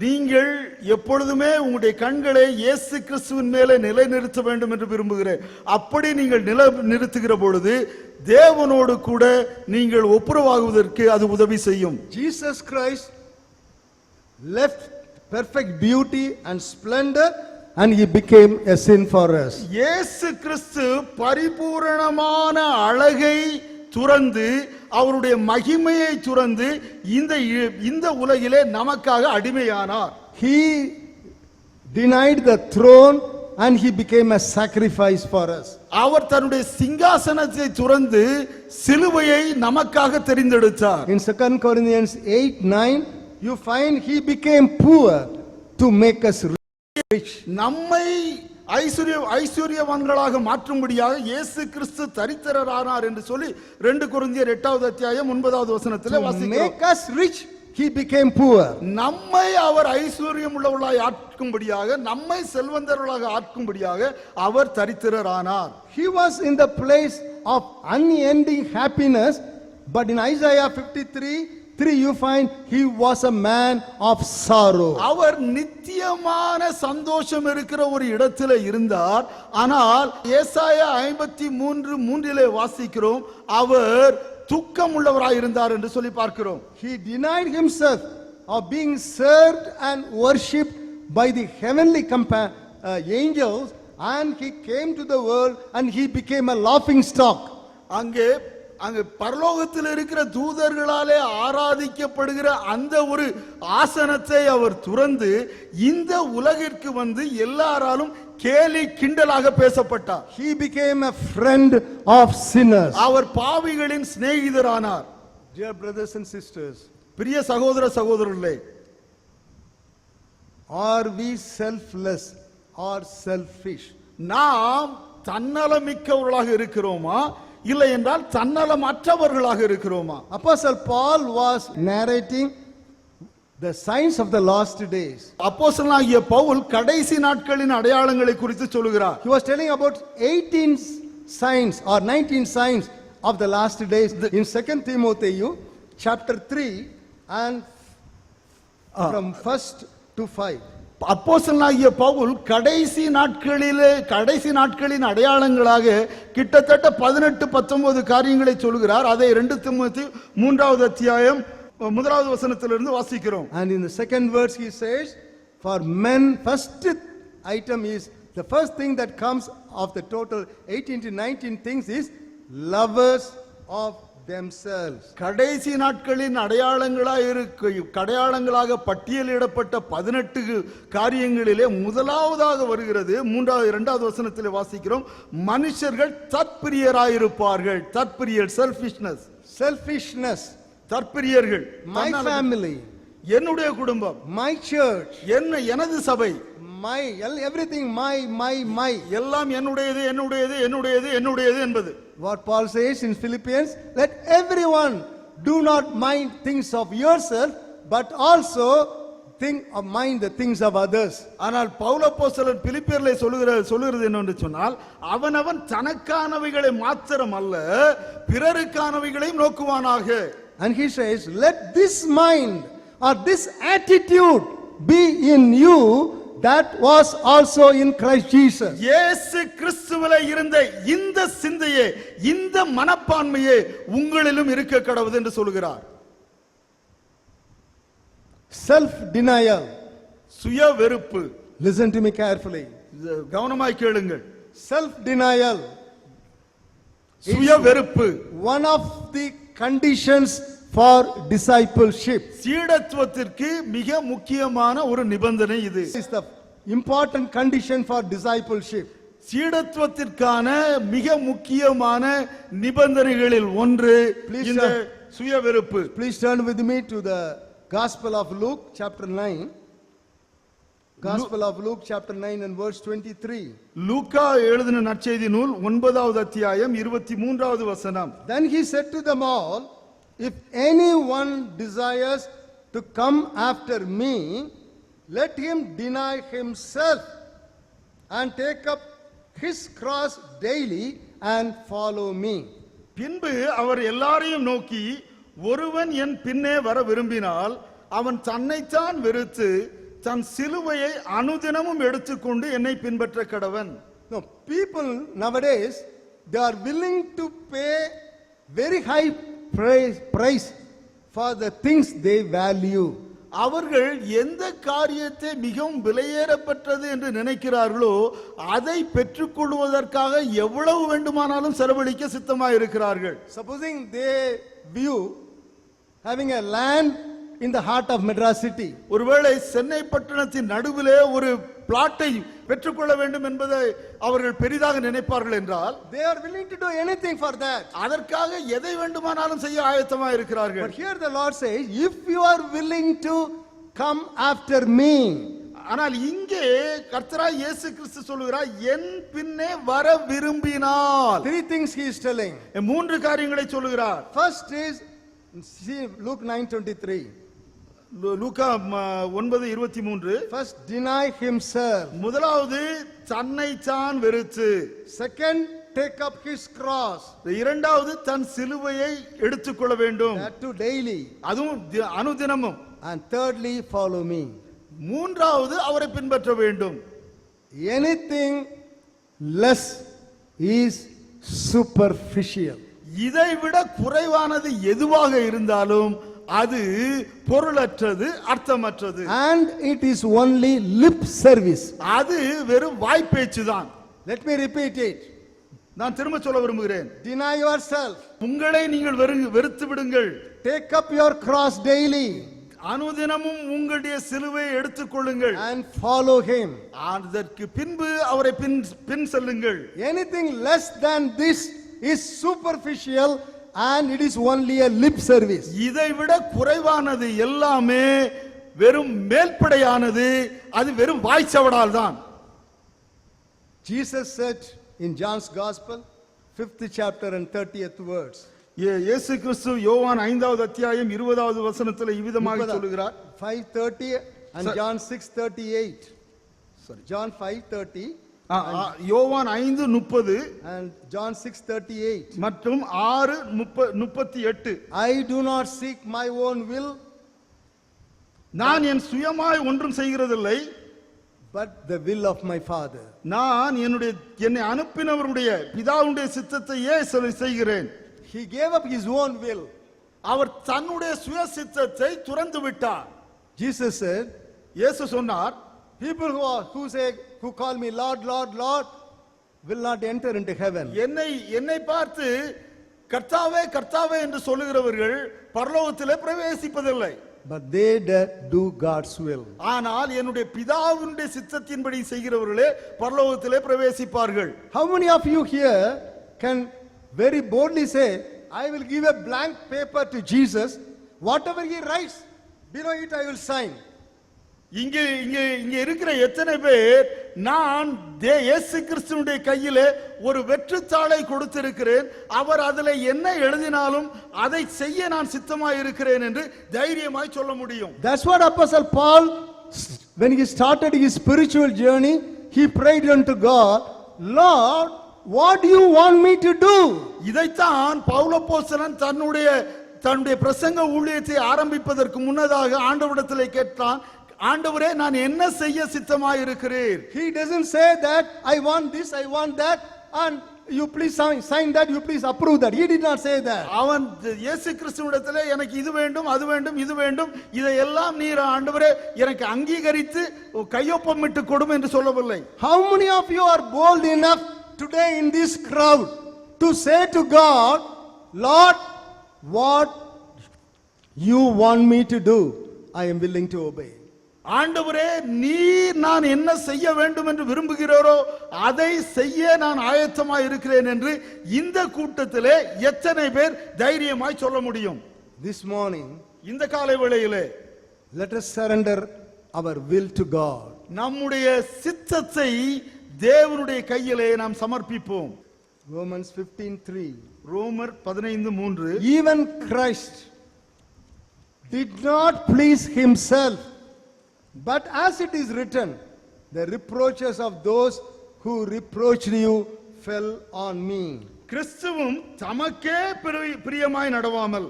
Speaker 2: நீங்கள் எப்பொழுதுமே உங்களுடைய கண்களை இயேசு கிறிஸ்துவின் மேலே நிலைநிறுத்த வேண்டும் என்று விரும்புகிறேன். அப்படி நீங்கள் நிலைநிறுத்துகிற பொழுது தேவனோடு கூட நீங்கள் ஒப்புரவாகுவதற்கு அது உதவி செய்யும்.
Speaker 1: Jesus Christ left perfect beauty and splendor and he became a sin for us.
Speaker 2: இயேசு கிறிஸ்து பரிபூரணமான அழகை துறந்து அவருடைய மகிமையை துறந்து இந்த உலகிலே நமக்காக அடிமையானார்.
Speaker 1: He denied the throne and he became a sacrifice for us.
Speaker 2: அவர் தன்னுடைய சிங்காசனத்தை துறந்து சிலுவையை நமக்காக தெரிந்தெடுத்தார்.
Speaker 1: In 2 Corinthians 8:9 you find he became poor to make us rich.
Speaker 2: நம்மை ஐஸ்வர்யவான்களாக மாற்றும்படியாக இயேசு கிறிஸ்து தரித்திரரானார் என்று சொல்லி 2 கொரிந்தியர் 8வது அத்தியாயம் 9வது வசனத்திலே வாசிக்கிறோம்.
Speaker 1: Make us rich, he became poor.
Speaker 2: நம்மை அவர் ஐஸ்வர்யம் உள்ளவர்களாய் ஆக்கும்படியாக, நம்மை செல்வந்தர்களாக ஆக்கும்படியாக அவர் தரித்திரரானார்.
Speaker 1: He was in the place of unending happiness, but in Isaiah 53:3 you find he was a man of sorrow.
Speaker 2: அவர் நித்தியமான சந்தோஷம் இருக்கிற ஒரு இடத்திலே இருந்தார். ஆனால் ஏசாயா 53:3 வாசிக்கிறோம், அவர் துக்கம் உள்ளவராய் இருந்தார் என்று சொல்லி பார்க்கிறோம்.
Speaker 1: He denied himself of being served and worshipped by the heavenly angels, and he came to the world and he became a laughing stock.
Speaker 2: அங்கே பரலோகத்தில் இருக்கிற தூதர்களாலே ஆராதிக்கப்படுகிற அந்த ஒரு ஆசனத்தை அவர் துறந்து இந்த உலகிற்கு வந்து எல்லாராலும் கேலி கிண்டலாக பேசப்பட்டார்.
Speaker 1: He became a friend of sinners.
Speaker 2: Our பாவிகளின் சிநேகிதரானார்.
Speaker 1: Dear brothers and sisters,
Speaker 2: பிரிய சகோதர சகோதரர்களே,
Speaker 1: are we selfless or selfish?
Speaker 2: நாம் தன்னலமிக்கவர்களாக இருக்கிறோமா இல்லை என்றால் தன்னலமற்றவர்களாக இருக்கிறோமா?
Speaker 1: Apostle Paul was narrating the signs of the last days.
Speaker 2: அப்போஸ்தலனாகிய பவுல் கடைசி நாட்களின் அடையாளங்களை குறித்து சொல்கிறார்.
Speaker 1: He was telling about 18 signs or 19 signs of the last days in 2 Timothy chapter 3 and from 1st to 5.
Speaker 2: அப்போஸ்தலனாகிய பவுல் கடைசி நாட்களின் அடையாளங்களாக கிட்டத்தட்ட 18-19 காரியங்களை சொல்கிறார். அதை 2 தீமோத்தேயு 3வது அத்தியாயம் 1வது வசனத்திலிருந்து வாசிக்கிறோம்.
Speaker 1: And in the second verse he says, for men, first item is, the first thing that comes of the total 18 to 19 things is lovers of themselves.
Speaker 2: கடைசி நாட்களின் அடையாளங்களாக பட்டியலிடப்பட்ட 18 காரியங்களிலே முதலாவதாக வருகிறது 2வது வசனத்திலே வாசிக்கிறோம், மனுஷர்கள் தற்பிரியராயிருப்பார்கள். தற்பிரியர்,
Speaker 1: Selfishness.
Speaker 2: தற்பிரியர்கள்.
Speaker 1: My family,
Speaker 2: என்னுடைய குடும்பம்,
Speaker 1: my church,
Speaker 2: எனது சபை,
Speaker 1: my everything, my
Speaker 2: எல்லாம் என்னுடையது என்பது.
Speaker 1: What Paul says in Philippians, let everyone do not mind things of yourself, but also mind the things of others.
Speaker 2: ஆனால் பவுல் அப்போஸ்தலன் பிலிப்பியரிலே சொல்லுகிறது என்னவென்று சொன்னால், அவனவன் தனக்கானவைகளை மாத்திரம் அல்ல பிறருக்கானவைகளையும் நோக்குவானாக.
Speaker 1: And he says, let this mind or this attitude be in you that was also in Christ Jesus.
Speaker 2: இயேசு கிறிஸ்துவிலே இருந்த இந்த சிந்தையே, இந்த மனப்பான்மையே உங்களிலும் இருக்க கடவுது என்று சொல்கிறார்.
Speaker 1: Self denial.
Speaker 2: சுய வெறுப்பு.
Speaker 1: Listen to me carefully.
Speaker 2: கவனமாய் கேளுங்கள்.
Speaker 1: Self denial.
Speaker 2: சுய வெறுப்பு
Speaker 1: one of the conditions for discipleship.
Speaker 2: சீடத்துவத்திற்கு மிக முக்கியமான ஒரு நிபந்தனை இது.
Speaker 1: This is the important condition for discipleship.
Speaker 2: சீடத்துவத்திற்கான மிக முக்கியமான நிபந்தனைகளில் ஒன்று
Speaker 1: Please,
Speaker 2: இந்த
Speaker 1: sir.
Speaker 2: சுயவெறுப்பு.
Speaker 1: Please turn with me to the Gospel of Luke chapter 9. Gospel of Luke chapter 9 and verse 23.
Speaker 2: லூக்கா எழுதின நற்செய்தி நூல் 9வது அத்தியாயம் 23வது வசனம்.
Speaker 1: Then he said to them all, if anyone desires to come after me, let him deny himself and take up his cross daily and follow me.
Speaker 2: பின்பு அவர் எல்லாரையும் நோக்கி, ஒருவன் என் பின்னே வர விரும்பினால் அவன் தன்னைத்தான் வெறுத்து தன் சிலுவையை அனுதினமும் எடுத்துக்கொண்டு என்னை பின்பற்ற கடவன்.
Speaker 1: No, people nowadays, they are willing to pay very high price for the things they value.
Speaker 2: அவர்கள் எந்த காரியத்தை மிகவும் விலையேறப்பட்டது என்று நினைக்கிறார்களோ அதை பெற்றுக்கொள்வதற்காக எவ்வளவு வேண்டுமானாலும் செலவழிக்க சித்தமாக இருக்கிறார்கள்.
Speaker 1: Supposing they view having a land in the heart of Madras city.
Speaker 2: ஒருவேளை சென்னை பட்டணத்தின் நடுவிலே ஒரு பிளாட்டை பெற்றுக்கொள்ள வேண்டும் என்பதை அவர்கள் பெரிதாக நினைப்பார்கள் என்றால்
Speaker 1: They are willing to do anything for that.
Speaker 2: அதற்காக எதை வேண்டுமானாலும் செய்ய ஆயத்தமாக இருக்கிறார்கள்.
Speaker 1: But here the Lord says, if you are willing to come after me.
Speaker 2: ஆனால் இங்கே கர்த்தராய் இயேசு கிறிஸ்து சொல்கிறார், என் பின்னே வர விரும்பினால்.
Speaker 1: Three things he is telling.
Speaker 2: மூன்று காரியங்களை சொல்கிறார்.
Speaker 1: First is, see Luke 9:23.
Speaker 2: Luca 9:23.
Speaker 1: First, deny himself.
Speaker 2: முதலாவது தன்னைத்தான் வெறுத்து.
Speaker 1: Second, take up his cross.
Speaker 2: இரண்டாவது தன் சிலுவையை எடுத்துக்கொள்ள வேண்டும்.
Speaker 1: That too daily.
Speaker 2: அதுவும் அனுதினமும்.
Speaker 1: And thirdly, follow me.
Speaker 2: மூன்றாவது அவரை பின்பற்ற வேண்டும்.
Speaker 1: Anything less is superficial.
Speaker 2: இதை விட குறைவானது எதுவாக இருந்தாலும் அது பொருளற்றது, அர்த்தமற்றது.
Speaker 1: And it is only lip service.
Speaker 2: அது வெறும் வாய்ப்பேச்சு தான்.
Speaker 1: Let me repeat it.
Speaker 2: நான் திரும்ப சொல்ல விரும்புகிறேன்.
Speaker 1: Deny yourself.
Speaker 2: உங்களை நீங்கள் வெறுத்து விடுங்கள்.
Speaker 1: Take up your cross daily.
Speaker 2: அனுதினமும் உங்களுடைய சிலுவையை எடுத்துக்கொள்ளுங்கள்.
Speaker 1: And follow him.
Speaker 2: அதற்கு பின்பு அவரை பின் செல்லுங்கள்.
Speaker 1: Anything less than this is superficial and it is only a lip service.
Speaker 2: இதை விட குறைவானது எல்லாமே வெறும் மேல்படையானது, அது வெறும் வாய்ச்சவடால் தான்.
Speaker 1: Jesus said in John's Gospel, 5th chapter and 30th verse.
Speaker 2: இயேசு கிறிஸ்து யோவான் 5வது அத்தியாயம் 20வது வசனத்தில் இவ்விதமாக சொல்கிறார்.
Speaker 1: 5:30 and John 6:38. Sorry, John 5:30.
Speaker 2: யோவான் 5:30
Speaker 1: and John 6:38
Speaker 2: மற்றும் 6:38.
Speaker 1: I do not seek my own will,
Speaker 2: நான் என் சுயமாய் ஒன்றும் செய்கிறதில்லை,
Speaker 1: but the will of my Father.
Speaker 2: நான் என்னை அனுப்பினவருடைய பிதாவுடைய சித்தத்தையே செய்கிறேன்.
Speaker 1: He gave up his own will.
Speaker 2: அவர் தன்னுடைய சுய சித்தத்தை துறந்து விட்டார்.
Speaker 1: Jesus said,
Speaker 2: இயேசு சொன்னார்,
Speaker 1: people who call me Lord, Lord, Lord will not enter into heaven.
Speaker 2: என்னை பார்த்து கர்த்தாவே கர்த்தாவே என்று சொல்லுகிறவர்கள் பரலோகத்திலே பிரவேசிப்பதில்லை.
Speaker 1: But they that do God's will.
Speaker 2: ஆனால் என்னுடைய பிதாவினுடைய சித்தத்தின்படி செய்கிறவர்களே பரலோகத்திலே பிரவேசிப்பார்கள்.
Speaker 1: How many of you here can very boldly say, I will give a blank paper to Jesus, whatever he writes, below it I will sign.
Speaker 2: இங்கே இருக்கிற எத்தனை பேர் நான் இயேசு கிறிஸ்துவினுடைய கையிலே ஒரு வெற்றுத்தாளை கொடுத்திருக்கிறேன், அவர் அதில் என்ன எழுதினாலும் அதை செய்ய நான் சித்தமாய் இருக்கிறேன் என்று தைரியமாய் சொல்ல முடியும்.
Speaker 1: That's what Apostle Paul, when he started his spiritual journey, he prayed unto God, Lord, what do you want me to do?
Speaker 2: இதைத்தான் பவுலப்போஸ்தலன் தன்னுடைய பிரசங்க ஊழியத்தை ஆரம்பிப்பதற்கு முன்னதாக ஆண்டவரிடத்திலே கேட்டான், ஆண்டவரே நான் என்ன செய்ய சித்தமாய் இருக்கிறீர்?
Speaker 1: He doesn't say that I want this, I want that, and you please sign that, you please approve that. He did not say that.
Speaker 2: அவன் இயேசு கிறிஸ்துவிடத்திலே எனக்கு இது வேண்டும், அது வேண்டும், இது வேண்டும், இதையெல்லாம் நீர் ஆண்டவரே எனக்கு அங்கீகரித்து கையொப்பமிட்டு கொடும் என்று சொல்லவில்லை.
Speaker 1: How many of you are bold enough today in this crowd to say to God, Lord, what you want me to do, I am willing to obey.
Speaker 2: ஆண்டவரே நீர் நான் என்ன செய்ய வேண்டும் என்று விரும்புகிறோரோ அதை செய்ய நான் ஆயத்தமாய் இருக்கிறேன் என்று இந்த கூட்டத்திலே எத்தனை பேர் தைரியமாய் சொல்ல முடியும்?
Speaker 1: This morning,
Speaker 2: இந்த காலை வேளையிலே
Speaker 1: let us surrender our will to God.
Speaker 2: நம்முடைய சித்தத்தை தேவனுடைய கையிலே நாம் சமர்ப்பிப்போம்.
Speaker 1: Romans 15:3.
Speaker 2: ரோமர் 15:3.
Speaker 1: Even Christ did not please himself, but as it is written, the reproaches of those who reproached you fell on me.
Speaker 2: கிறிஸ்துவும் தமக்கே பிரியமாய் நடவாமல்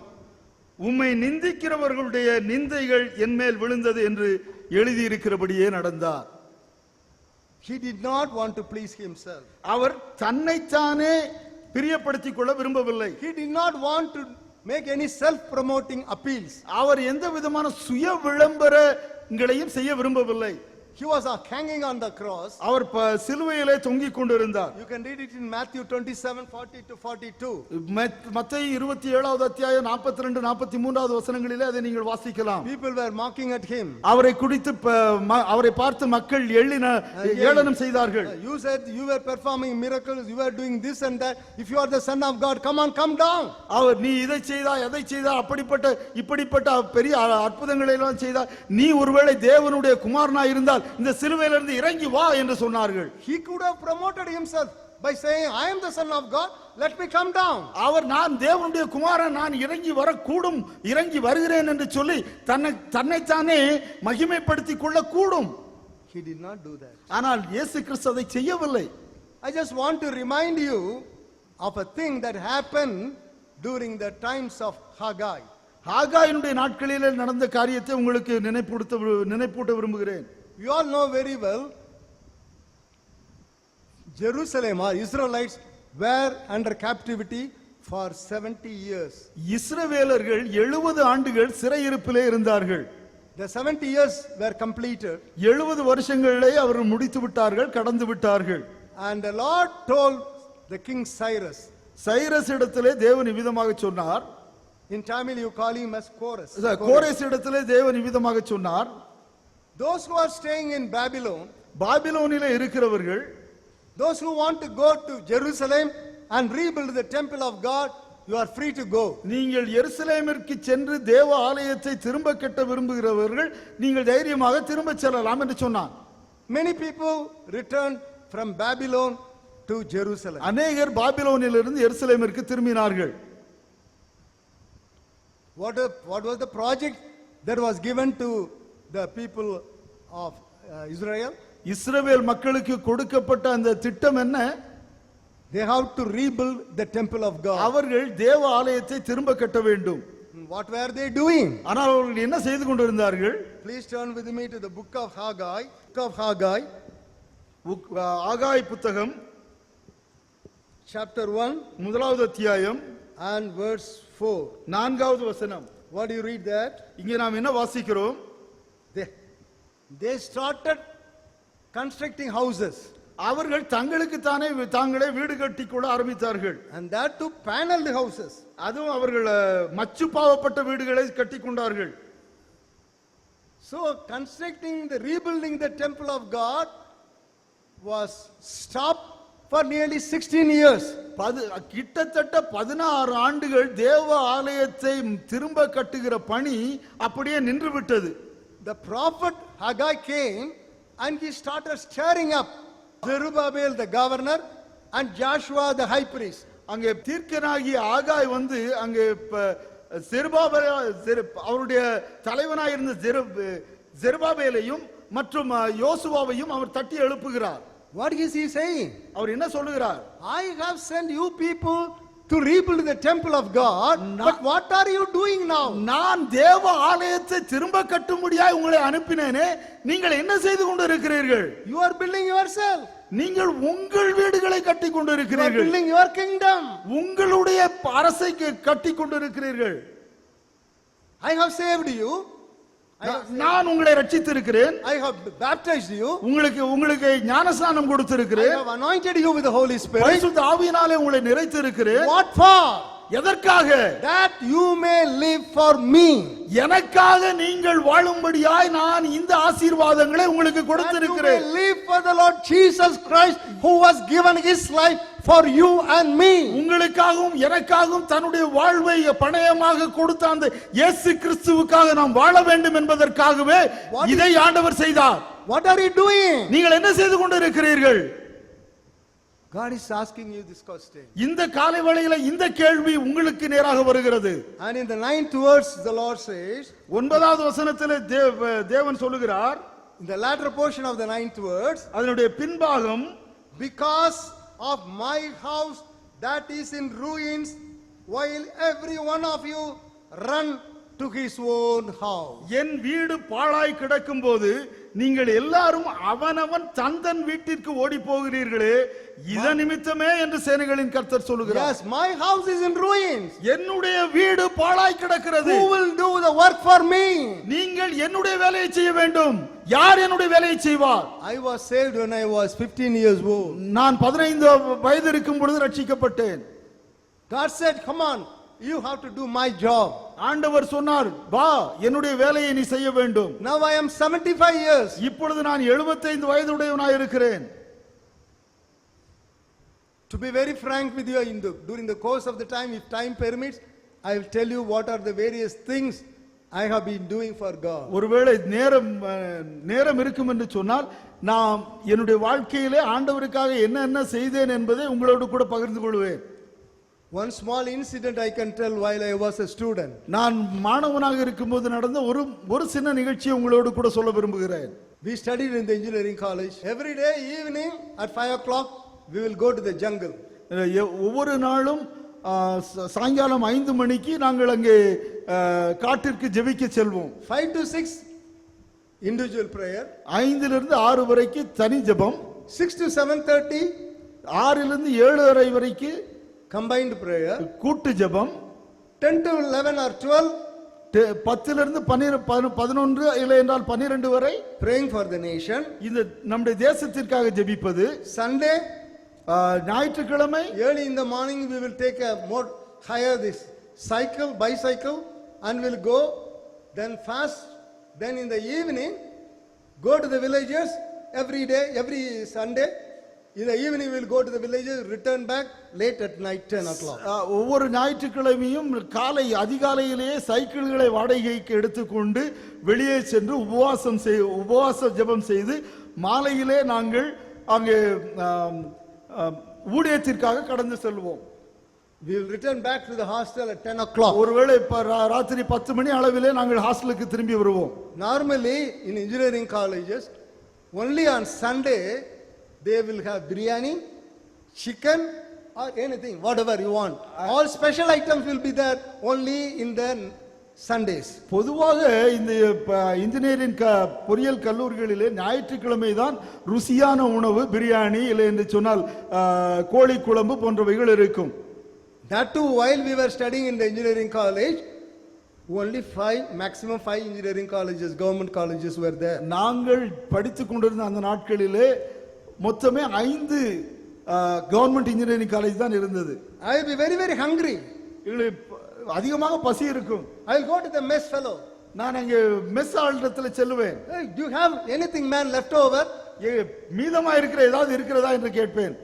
Speaker 2: உம்மை நிந்திக்கிறவர்களுடைய நிந்தைகள் என்மேல் விழுந்தது என்று எழுதியிருக்கிறபடியே நடந்தார்.
Speaker 1: He did not want to please himself.
Speaker 2: அவர் தன்னைத்தானே பிரியப்படுத்திக் கொள்ள விரும்பவில்லை.
Speaker 1: He did not want to make any self-promoting appeals.
Speaker 2: அவர் எந்த விதமான சுய விளம்பரங்களையும் செய்ய விரும்பவில்லை.
Speaker 1: He was hanging on the cross.
Speaker 2: அவர் சிலுவையிலே தொங்கிக் கொண்டிருந்தார்.
Speaker 1: You can read it in Matthew 27:40-42.
Speaker 2: மத்தேயு 27வது அத்தியாயம் 42 43வது வசனங்களிலே அதை நீங்கள் வாசிக்கலாம்.
Speaker 1: People were mocking at him.
Speaker 2: அவரை குறித்து அவரை பார்த்து மக்கள் ஏளனம் செய்தார்கள்.
Speaker 1: You said you were performing miracles, you were doing this and that. If you are the son of God, come on, come down.
Speaker 2: அவர் நீ இதை செய்தாய் அதை செய்தாய் அப்படிப்பட்ட இப்படிப்பட்ட பெரிய அற்புதங்களை எல்லாம் செய்தாய், நீ ஒருவேளை தேவனுடைய குமாரனாய் இருந்தால் இந்த சிலுவையிலிருந்து இறங்கி வா என்று சொன்னார்கள்.
Speaker 1: He could have promoted himself by saying, I am the son of God, let me come down.
Speaker 2: அவர் நான் தேவனுடைய குமாரன், நான் இறங்கி வரக்கூடும், இறங்கி வருகிறேன் என்று சொல்லி தன்னைத்தானே மகிமைப்படுத்திக் கொள்ள கூடும்.
Speaker 1: He did not do that.
Speaker 2: ஆனால் இயேசு கிறிஸ்து அதை செய்யவில்லை.
Speaker 1: I just want to remind you of a thing that happened during the times of Haggai.
Speaker 2: ஆகாயினுடைய நாட்களிலே நடந்த காரியத்தை உங்களுக்கு நினைப்பூட்ட விரும்புகிறேன்.
Speaker 1: You all know very well, Jerusalem or Israelites were under captivity for 70 years.
Speaker 2: இஸ்ரவேலர்கள் 70 ஆண்டுகள் சிறையிருப்பிலே இருந்தார்கள்.
Speaker 1: The 70 years were completed.
Speaker 2: 70 வருஷங்களிலே அவர்கள் முடித்து விட்டார்கள், கடந்து விட்டார்கள்.
Speaker 1: And the Lord told the king Cyrus.
Speaker 2: Cyrus இடத்திலே தேவன் இவ்விதமாக சொன்னார்.
Speaker 1: In Tamil you call him as Chorus.
Speaker 2: கோரேஸ் இடத்திலே தேவன் இவ்விதமாக சொன்னார்.
Speaker 1: Those who are staying in Babylon,
Speaker 2: பாபிலோனிலே இருக்கிறவர்கள்,
Speaker 1: those who want to go to Jerusalem and rebuild the temple of God, you are free to go.
Speaker 2: நீங்கள் எருசலேமிற்கு சென்று தேவ ஆலயத்தை திரும்ப கட்ட விரும்புகிறவர்கள் நீங்கள் தைரியமாக திரும்ப செல்லலாம் என்று சொன்னார்.
Speaker 1: Many people returned from Babylon to Jerusalem.
Speaker 2: அநேகர் பாபிலோனிலிருந்து எருசலேமிற்கு திரும்பினார்கள்.
Speaker 1: What was the project that was given to the people of Israel?
Speaker 2: இஸ்ரவேல் மக்களுக்கு கொடுக்கப்பட்ட அந்த திட்டம் என்ன?
Speaker 1: They have to rebuild the temple of God.
Speaker 2: அவர்கள் தேவ ஆலயத்தை திரும்ப கட்ட வேண்டும்.
Speaker 1: What were they doing?
Speaker 2: ஆனால் அவர்கள் என்ன செய்து கொண்டிருந்தார்கள்?
Speaker 1: Please turn with me to the book of Haggai. Book of Haggai,
Speaker 2: ஆகாய் புத்தகம்
Speaker 1: chapter 1
Speaker 2: முதலாவது அத்தியாயம்
Speaker 1: and verse 4.
Speaker 2: 4வது வசனம்.
Speaker 1: What do you read that?
Speaker 2: இங்கே நாம் என்ன வாசிக்கிறோம்?
Speaker 1: They started constructing houses.
Speaker 2: அவர்கள் தங்களுக்கு தாங்களே வீடு கட்டிக்கொள்ள ஆரம்பித்தார்கள்.
Speaker 1: And that too paneled houses.
Speaker 2: அதுவும் அவர்கள் மச்சு பாவப்பட்ட வீடுகளை கட்டி கொண்டார்கள்.
Speaker 1: So constructing rebuilding the temple of God was stopped for nearly 16 years.
Speaker 2: கிட்டத்தட்ட 16 ஆண்டுகள் தேவ ஆலயத்தை திரும்ப கட்டுகிற பணி அப்படியே நின்று விட்டது.
Speaker 1: The prophet Haggai came and he started stirring up Zerubbabel the governor and Joshua the high priest.
Speaker 2: அங்கே தீர்க்கனாகிய ஆகாய் வந்து அங்கே அவருடைய தலைவனாய் இருந்த செருபாபேலையும் மற்றும் யோசுவாவையும் அவர் தட்டி எழுப்புகிறார்.
Speaker 1: What is he saying?
Speaker 2: அவர் என்ன சொல்லுகிறார்?
Speaker 1: I have sent you people to rebuild the temple of God, but what are you doing now?
Speaker 2: நான் தேவ ஆலயத்தை திரும்ப கட்டும்படியாய் உங்களை அனுப்பினேனே, நீங்கள் என்ன செய்து கொண்டிருக்கிறீர்கள்?
Speaker 1: You are building yourself.
Speaker 2: நீங்கள் உங்கள் வீடுகளை கட்டி கொண்டிருக்கிறீர்கள்.
Speaker 1: You are building your kingdom.
Speaker 2: உங்களுடைய அரசை கட்டி கொண்டிருக்கிறீர்கள்.
Speaker 1: I have saved you.
Speaker 2: நான் உங்களை ரட்சித்திருக்கிறேன்.
Speaker 1: I have baptized you.
Speaker 2: உங்களுக்கு ஞானஸ்நானம் கொடுத்திருக்கிறேன்.
Speaker 1: I have anointed you with the Holy Spirit.
Speaker 2: பரிசுத்த ஆவியினாலே உங்களை நிறைத்திருக்கிறேன்.
Speaker 1: What for?
Speaker 2: எதற்காக?
Speaker 1: That you may live for me.
Speaker 2: எனக்காக நீங்கள் வாழும்படியாய் நான் இந்த ஆசீர்வாதங்களை உங்களுக்கு
Speaker 1: That you
Speaker 2: கொடுத்திருக்கிறேன்.
Speaker 1: may live for the Lord Jesus Christ who was given his life for you and me.
Speaker 2: உங்களுக்காகவும் எனக்காகவும் தன்னுடைய வாழ்வை பணயமாக கொடுத்த அந்த இயேசு கிறிஸ்துவுக்காக நாம் வாழ வேண்டும் என்பதற்காகவே இதை ஆண்டவர் செய்தார்.
Speaker 1: What are you doing?
Speaker 2: நீங்கள் என்ன செய்து கொண்டிருக்கிறீர்கள்?
Speaker 1: God is asking you this question.
Speaker 2: இந்த காலை வேளையில இந்த கேள்வி உங்களுக்கு நேராக வருகிறது.
Speaker 1: And in the 9th verse the Lord says,
Speaker 2: 9வது வசனத்திலே தேவன் சொல்லுகிறார்,
Speaker 1: in the latter portion of the 9th verse,
Speaker 2: அதனுடைய பின்பாகம்,
Speaker 1: because of my house that is in ruins, while every one of you run to his own house.
Speaker 2: என் வீடு பாழாய் கிடக்கும் போது நீங்கள் எல்லாரும் அவனவன் தன் வீட்டிற்கு ஓடி போகிறீர்களே, இத நிமித்தமே என்று சேனைகளின் கர்த்தர் சொல்லுகிறார்.
Speaker 1: Yes, my house is in ruins.
Speaker 2: என்னுடைய வீடு பாழாய் கிடக்கிறது.
Speaker 1: Who will do the work for me?
Speaker 2: நீங்கள் என்னுடைய வேலையை செய்ய வேண்டும். யார் என்னுடைய வேலையை செய்வார்?
Speaker 1: I was saved when I was 15 years old.
Speaker 2: நான் 15 வயது இருக்கும் பொழுது ரட்சிக்கப்பட்டேன்.
Speaker 1: God said, come on, you have to do my job.
Speaker 2: ஆண்டவர் சொன்னார், வா என்னுடைய வேலையை நீ செய்ய வேண்டும்.
Speaker 1: Now I am 75 years.
Speaker 2: இப்பொழுது நான் 75 வயதுடையவனாய் இருக்கிறேன்.
Speaker 1: To be very frank with you, during the course of the time, if time permits, I will tell you what are the various things I have been doing for God.
Speaker 2: ஒருவேளை நேரம் இருக்கும் என்று சொன்னால் நான் என்னுடைய வாழ்க்கையிலே ஆண்டவருக்காக என்ன செய்தேன் என்பதை உங்களோடு கூட பகிர்ந்து கொள்வேன்.
Speaker 1: One small incident I can tell while I was a student.
Speaker 2: நான் மாணவனாக இருக்கும்போது நடந்த ஒரு சின்ன நிகழ்ச்சியை உங்களோடு கூட சொல்ல விரும்புகிறேன்.
Speaker 1: We studied in the engineering college. Every day evening at 5 o'clock we will go to the jungle.
Speaker 2: ஒவ்வொரு நாளும் சாயங்காலம் 5 மணிக்கு நாங்கள் அங்கே காட்டிற்கு ஜெபிக்க செல்வோம்.
Speaker 1: 5 to 6 individual prayer.
Speaker 2: 5 லிருந்து 6 வரைக்கும் தனி ஜெபம்.
Speaker 1: 6 to 7:30
Speaker 2: 6 லிருந்து 7:30 வரைக்கும்
Speaker 1: combined prayer.
Speaker 2: கூட்டு ஜெபம்.
Speaker 1: 10 to 11 or 12
Speaker 2: 10 லிருந்து 11 இல்லை என்றால் 12 வரை
Speaker 1: praying for the nation.
Speaker 2: இந்த நம்முடைய தேசத்திற்காக ஜெபிப்பது.
Speaker 1: Sunday
Speaker 2: ஞாயிற்றுக்கிழமை
Speaker 1: early in the morning we will take a more higher this bicycle and we'll go, then fast, then in the evening go to the villages every day, every Sunday. In the evening we will go to the villages, return back late at night 10 o'clock.
Speaker 2: ஒவ்வொரு ஞாயிற்றுக்கிழமையும் காலை அதிகாலையிலேயே சைக்கிள்களை வாடகைக்கு எடுத்துக்கொண்டு வெளியே சென்று உபவாச ஜெபம் செய்து மாலையிலே நாங்கள் அங்கே ஊழியத்திற்காக கடந்து செல்வோம்.
Speaker 1: We will return back to the hostel at 10 o'clock.
Speaker 2: ஒருவேளை ராத்திரி 10 மணி அளவிலே நாங்கள் ஹாஸ்டலுக்கு திரும்பி வருவோம்.
Speaker 1: Normally in engineering colleges only on Sunday they will have biryani, chicken or anything, whatever you want. All special items will be there only in the Sundays.
Speaker 2: பொதுவாக இந்த engineering பொறியியல் கல்லூரிகளிலே ஞாயிற்றுக்கிழமை தான் ருசியான உணவு பிரியாணி இல்லை என்று சொன்னால் கோழி குழம்பு போன்றவைகள் இருக்கும்.
Speaker 1: That too while we were studying in the engineering college, only maximum 5 engineering colleges, government colleges were there.
Speaker 2: நாங்கள் படித்துக் கொண்டிருந்த அந்த நாட்களிலே மொத்தமே 5 கவர்மெண்ட் இன்ஜினியரிங் காலேஜ் தான் இருந்தது.
Speaker 1: I will be very very hungry.
Speaker 2: அதிகமாக பசி இருக்கும்.
Speaker 1: I will go to the mess fellow.
Speaker 2: நான் அங்கே மெஸ் ஆல்டத்துல செல்லுவேன்.
Speaker 1: Hey, do you have anything man left over?
Speaker 2: மீதமா இருக்கிற ஏதாவது இருக்கிறதா என்று கேட்பேன்.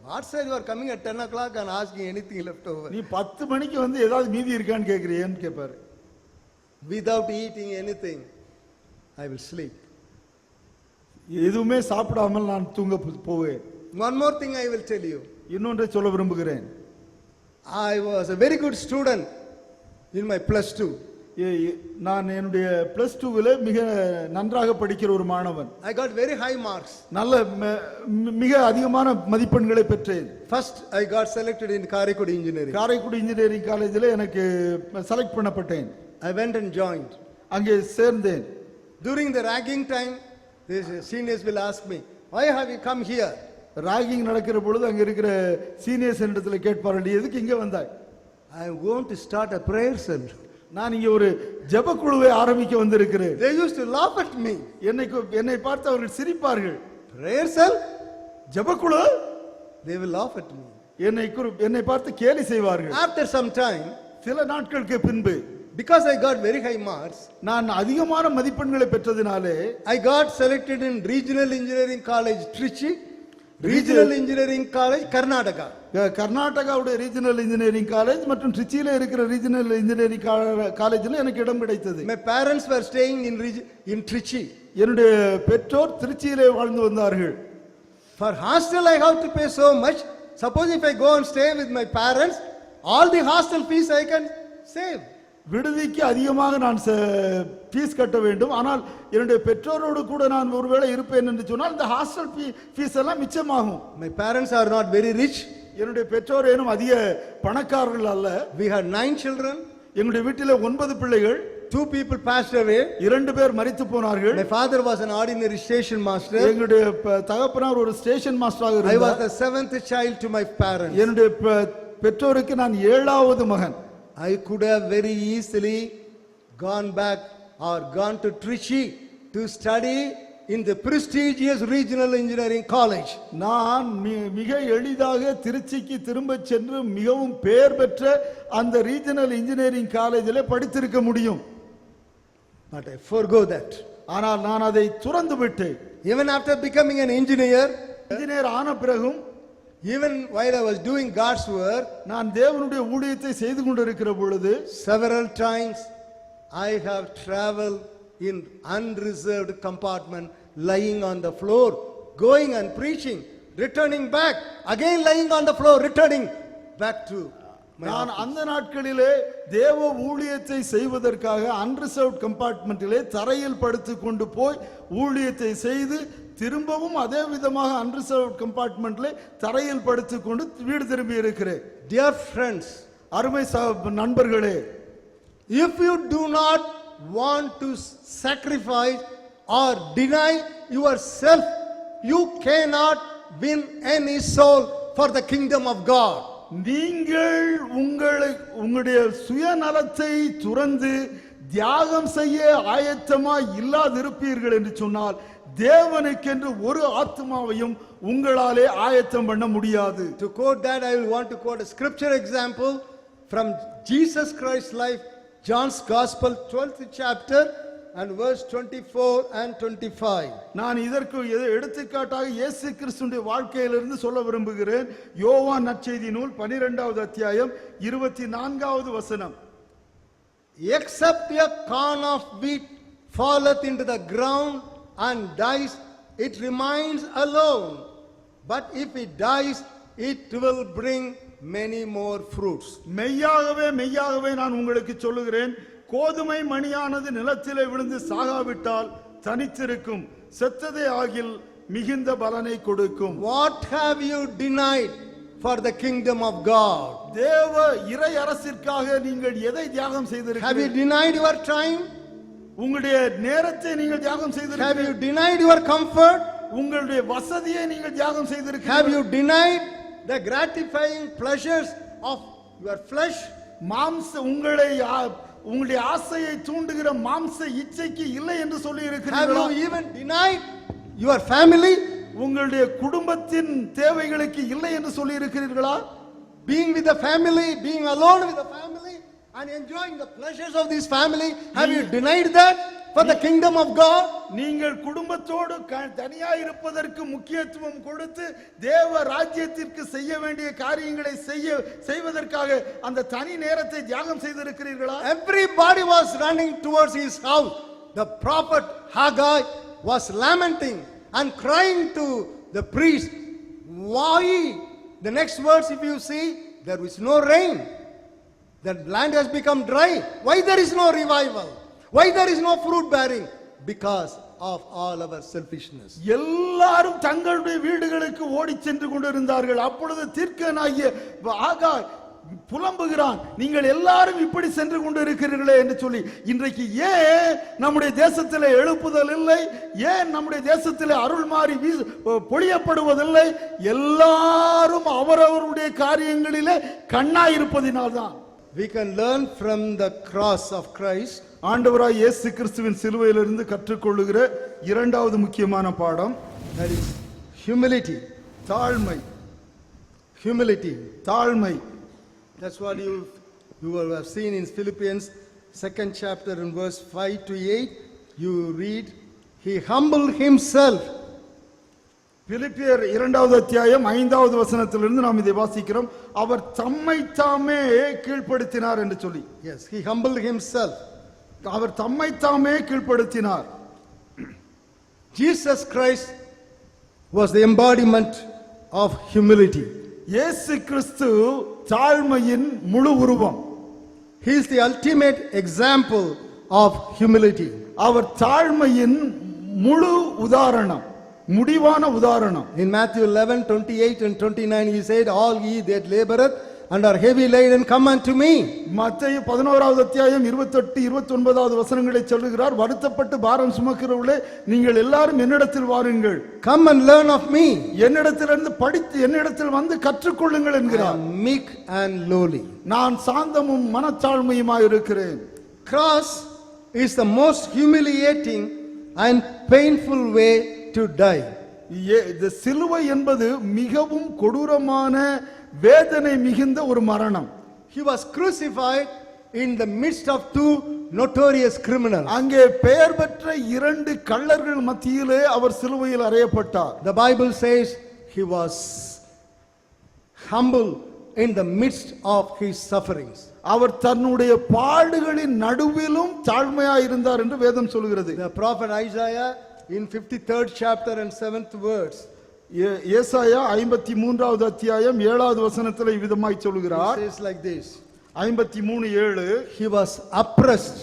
Speaker 1: What sir, you are coming at 10 o'clock and asking anything left over?
Speaker 2: நீ 10 மணிக்கு வந்து ஏதாவது மீதி இருக்கான்னு கேக்குறியேன்னு கேட்பாரு.
Speaker 1: Without eating anything I will sleep.
Speaker 2: எதுவுமே சாப்பிடாமல் நான் தூங்க போவேன்.
Speaker 1: One more thing I will tell you.
Speaker 2: இன்னொன்றை சொல்ல விரும்புகிறேன்.
Speaker 1: I was a very good student in my +2.
Speaker 2: நான் என்னுடைய +2ல மிக நன்றாக படிக்கிற ஒரு மாணவன்.
Speaker 1: I got very high marks.
Speaker 2: நல்ல மிக அதிகமான மதிப்பெண்களை பெற்றேன்.
Speaker 1: First I got selected in Karaikudi Engineering.
Speaker 2: Karaikudi engineering காலேஜில் எனக்கு select பண்ணப்பட்டேன்.
Speaker 1: I went and joined.
Speaker 2: அங்கே சேர்ந்தேன்.
Speaker 1: During the ragging time, the seniors will ask me, why have you come here?
Speaker 2: Ragging நடக்கிற பொழுது அங்க இருக்கிற சீனியர்ஸ் இடத்துல கேட்பார்கள், எதுக்கு இங்க வந்தாய்?
Speaker 1: I want to start a prayer cell.
Speaker 2: நான் இங்க ஒரு ஜெபக்குழுவை ஆரம்பிக்க வந்திருக்கிறேன்.
Speaker 1: They used to laugh at me.
Speaker 2: என்னை பார்த்து அவர்கள் சிரிப்பார்கள்.
Speaker 1: Prayer cell?
Speaker 2: ஜெபக்குழு?
Speaker 1: They will laugh at me.
Speaker 2: என்னை பார்த்து கேலி செய்வார்கள்.
Speaker 1: After some time,
Speaker 2: சில நாட்களுக்கு பின்பு,
Speaker 1: because I got very high marks,
Speaker 2: நான் அதிகமான மதிப்பெண்களை பெற்றதினாலே
Speaker 1: I got selected in Regional Engineering College, Trichy, Regional Engineering College, Karnataka.
Speaker 2: கர்நாடகாவுடைய ரீஜனல் இன்ஜினியரிங் காலேஜ் மற்றும் ட்ரிச்சியில இருக்கிற ரீஜனல் இன்ஜினியரிங் காலேஜில் எனக்கு இடம் கிடைத்தது.
Speaker 1: My parents were staying in Trichy.
Speaker 2: என்னுடைய பெற்றோர் திருச்சியிலே வாழ்ந்து வந்தார்கள்.
Speaker 1: For hostel I have to pay so much. Suppose if I go and stay with my parents, all the hostel fees I can save.
Speaker 2: விடுதிக்கு அதிகமாக நான் ஃபீஸ் கட்ட வேண்டும். ஆனால் என்னுடைய பெற்றோரோடு கூட நான் ஒருவேளை இருப்பேன் என்று சொன்னால் இந்த ஹாஸ்டல் ஃபீஸ் எல்லாம் மிச்சமாகும்.
Speaker 1: My parents are not very rich.
Speaker 2: என்னுடைய பெற்றோர் ஏனும் அதிக பணக்காரர்கள் அல்ல.
Speaker 1: We had 9 children.
Speaker 2: எங்களுடைய வீட்டிலே 9 பிள்ளைகள்.
Speaker 1: 2 people passed away.
Speaker 2: 2 பேர் மரித்து போனார்கள்.
Speaker 1: My father was an ordinary station master.
Speaker 2: எங்களுடைய தகப்பனார் ஒரு ஸ்டேஷன் மாஸ்டராக இருந்தார்.
Speaker 1: I was the 7th child to my parents.
Speaker 2: என்னுடைய பெற்றோருக்கு நான் 7வது மகன்.
Speaker 1: I could have very easily gone back or gone to Trichy to study in the prestigious Regional Engineering College.
Speaker 2: நான் மிக எளிதாக திருச்சிக்கு திரும்ப சென்று மிகவும் பெயர் பெற்ற அந்த ரீஜனல் இன்ஜினியரிங் காலேஜிலே படித்திருக்க முடியும்.
Speaker 1: But I forgo that.
Speaker 2: ஆனால் நான் அதை துறந்து விட்டேன்.
Speaker 1: Even after becoming an engineer,
Speaker 2: engineer ஆன பிறகும்,
Speaker 1: even while I was doing God's work,
Speaker 2: நான் தேவனுடைய ஊழியத்தை செய்து கொண்டிருக்கிற பொழுது
Speaker 1: several times I have traveled in unreserved compartment, lying on the floor, going and preaching, returning back, again lying on the floor, returning back to my
Speaker 2: நான்
Speaker 1: office.
Speaker 2: அந்த நாட்களிலே தேவ ஊழியத்தை செய்வதற்காக அன்ரிசர்வ்ட் கம்பார்ட்மெண்டிலே தரையில் படுத்து கொண்டு போய் ஊழியத்தை செய்து திரும்பவும் அதே விதமாக அன்ரிசர்வ்ட் கம்பார்ட்மெண்ட்ல தரையில் படுத்து கொண்டு வீடு திரும்பி இருக்கிறேன்.
Speaker 1: Dear friends,
Speaker 2: அருமை நண்பர்களே,
Speaker 1: if you do not want to sacrifice or deny yourself, you cannot win any soul for the kingdom of God.
Speaker 2: நீங்கள் உங்களுடைய சுயநலத்தை துறந்து தியாகம் செய்ய ஆயத்தமாய் இல்லாதிருப்பீர்கள் என்று சொன்னால் தேவனுக்கென்று ஒரு ஆத்மாவையும் உங்களாலே ஆயத்தம் பண்ண முடியாது.
Speaker 1: To quote that, I will want to quote a scripture example from Jesus Christ's life, John's Gospel, 12th chapter and verse 24 and 25.
Speaker 2: நான் இதற்கு எடுத்துக்காட்டாக இயேசு கிறிஸ்துவின் வாழ்க்கையிலிருந்து சொல்ல விரும்புகிறேன். யோவான் நற்செய்தி நூல் 12வது அத்தியாயம் 24வது வசனம்.
Speaker 1: Except a corn of wheat falleth into the ground and dies, it remains alone. But if it dies, it will bring many more fruits.
Speaker 2: மெய்யாகவே நான் உங்களுக்கு சொல்லுகிறேன், கோதுமை மணியானது நிலத்திலே விழுந்து சாகாவிட்டால் தனித்திருக்கும், செத்ததே ஆகில் மிகுந்த பலனை கொடுக்கும்.
Speaker 1: What have you denied for the kingdom of God?
Speaker 2: தேவ இறை அரசிற்காக நீங்கள் எதை தியாகம் செய்திருக்கிறீர்கள்?
Speaker 1: Have you denied your time?
Speaker 2: உங்களுடைய நேரத்தை நீங்கள் தியாகம்
Speaker 1: Have
Speaker 2: செய்திருக்கிறீர்கள்.
Speaker 1: you denied your comfort?
Speaker 2: உங்களுடைய வசதியை நீங்கள் தியாகம்
Speaker 1: Have
Speaker 2: செய்திருக்கிறீர்கள்.
Speaker 1: you denied the gratifying pleasures of your flesh?
Speaker 2: உங்களுடைய ஆசையை தூண்டுகிற மாம்ச இச்சைக்கு இல்லை என்று சொல்லி
Speaker 1: Have
Speaker 2: இருக்கிறீர்களா?
Speaker 1: you even denied your family?
Speaker 2: உங்களுடைய குடும்பத்தின் தேவைகளுக்கு இல்லை என்று சொல்லி இருக்கிறீர்களா?
Speaker 1: Being with the family, being alone with the family and enjoying the pleasures of this family, have you denied that for the kingdom of God?
Speaker 2: நீங்கள் குடும்பத்தோடு தனியாக இருப்பதற்கு முக்கியத்துவம் கொடுத்து தேவ ராஜ்யத்திற்கு செய்ய வேண்டிய காரியங்களை செய்வதற்காக அந்த தனி நேரத்தை தியாகம் செய்திருக்கிறீர்களா?
Speaker 1: Everybody was running towards his house. The prophet Haggai was lamenting and crying to the priest. Why? The next verse, if you see, there is no rain. The land has become dry. Why there is no revival? Why there is no fruit bearing? Because of all our selfishness.
Speaker 2: எல்லாரும் தங்களுடைய வீடுகளுக்கு ஓடி சென்று கொண்டிருந்தார்கள். அப்பொழுது தீர்க்கனாகிய ஆகாய் புலம்புகிறான், நீங்கள் எல்லாரும் இப்படி சென்று கொண்டு இருக்கிறீர்களே என்று சொல்லி. இன்றைக்கு ஏன் நம்முடைய தேசத்திலே எழுப்புதல் இல்லை? ஏன் நம்முடைய தேசத்திலே அருள் மாறி பொழியப்படுவதில்லை? எல்லாரும் அவரவருடைய காரியங்களிலே கண்ணாயிருப்பதினால்தான்.
Speaker 1: We can learn from the cross of Christ.
Speaker 2: ஆண்டவராய் இயேசு கிறிஸ்துவின் சிலுவையிலிருந்து கற்றுக்கொள்ளுகிற இரண்டாவது முக்கியமான பாடம்,
Speaker 1: that is humility.
Speaker 2: தாழ்மை.
Speaker 1: Humility.
Speaker 2: தாழ்மை.
Speaker 1: That's what you will have seen in Philippians 2nd chapter in verse 5 to 8. You read, he humbled himself.
Speaker 2: பிலிப்பியர் 2வது அத்தியாயம் 5வது வசனத்திலிருந்து நாம் இதை வாசிக்கிறோம். அவர் தம்மை தாமே கீழ்ப்படுத்தினார் என்று சொல்லி.
Speaker 1: Yes, he humbled himself.
Speaker 2: அவர் தம்மை தாமே கீழ்ப்படுத்தினார்.
Speaker 1: Jesus Christ was the embodiment of humility.
Speaker 2: இயேசு கிறிஸ்து தாழ்மையின் முழு உருவம்.
Speaker 1: He is the ultimate example of humility.
Speaker 2: அவர் தாழ்மையின் முழு உதாரணம், முடிவான உதாரணம்.
Speaker 1: In Matthew 11:28 and 29 he said, all ye that laboreth and are heavy laden come unto me.
Speaker 2: மத்தேயு 11வது அத்தியாயம் 28 29வது வசனங்களை சொல்லுகிறார், வருத்தப்பட்டு பாரம் சுமக்கிறவர்களே நீங்கள் எல்லாரும் என்னிடத்தில் வாருங்கள்.
Speaker 1: Come and learn of me.
Speaker 2: என்னிடத்திலிருந்து படித்து என்னிடத்தில் வந்து கற்றுக்கொள்ளுங்கள்
Speaker 1: I
Speaker 2: என்கிறார்.
Speaker 1: am meek and lowly.
Speaker 2: நான் சாந்தமும் மனத்தாழ்மையுமாய் இருக்கிறேன்.
Speaker 1: Cross is the most humiliating and painful way to die.
Speaker 2: இந்த சிலுவை என்பது மிகவும் கொடூரமான வேதனை மிகுந்த ஒரு மரணம்.
Speaker 1: He was crucified in the midst of two notorious criminals.
Speaker 2: அங்கே பெயர் பெற்ற இரண்டு கள்ளர்கள் மத்தியிலே அவர் சிலுவையில் அறையப்பட்டார்.
Speaker 1: The Bible says he was humble in the midst of his sufferings.
Speaker 2: அவர் தன்னுடைய பாடுகளின் நடுவிலும் தாழ்மையாய் இருந்தார் என்று வேதம் சொல்கிறது.
Speaker 1: The prophet Isaiah in 53rd chapter and 7th verse,
Speaker 2: ஏசாயா 53வது அத்தியாயம் 7வது வசனத்திலே விதமாய் சொல்கிறார்.
Speaker 1: he says like this,
Speaker 2: 53:7
Speaker 1: he was oppressed,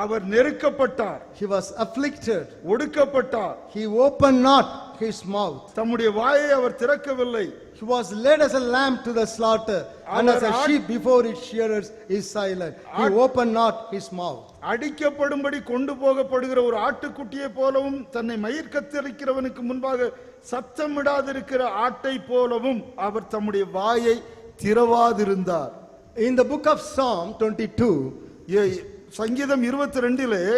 Speaker 2: our நெருக்கப்பட்டார்,
Speaker 1: he was afflicted,
Speaker 2: ஒடுக்கப்பட்டார்,
Speaker 1: he opened not his mouth,
Speaker 2: தம்முடைய வாயை அவர் திறக்கவில்லை.
Speaker 1: he was led as a lamb to the slaughter, and as a sheep before its shearers is silent, he opened not his mouth.
Speaker 2: அடிக்கப்படும்படி கொண்டு போகப்படுகிற ஒரு ஆட்டுக்குட்டியை போலவும் தன்னை மயிர் கத்தரிக்கிறவனுக்கு முன்பாக சத்தமிடாதிருக்கிற ஆட்டை போலவும் அவர் தம்முடைய வாயை திறவாதிருந்தார்.
Speaker 1: In the book of Psalm 22,
Speaker 2: சங்கீதம் 22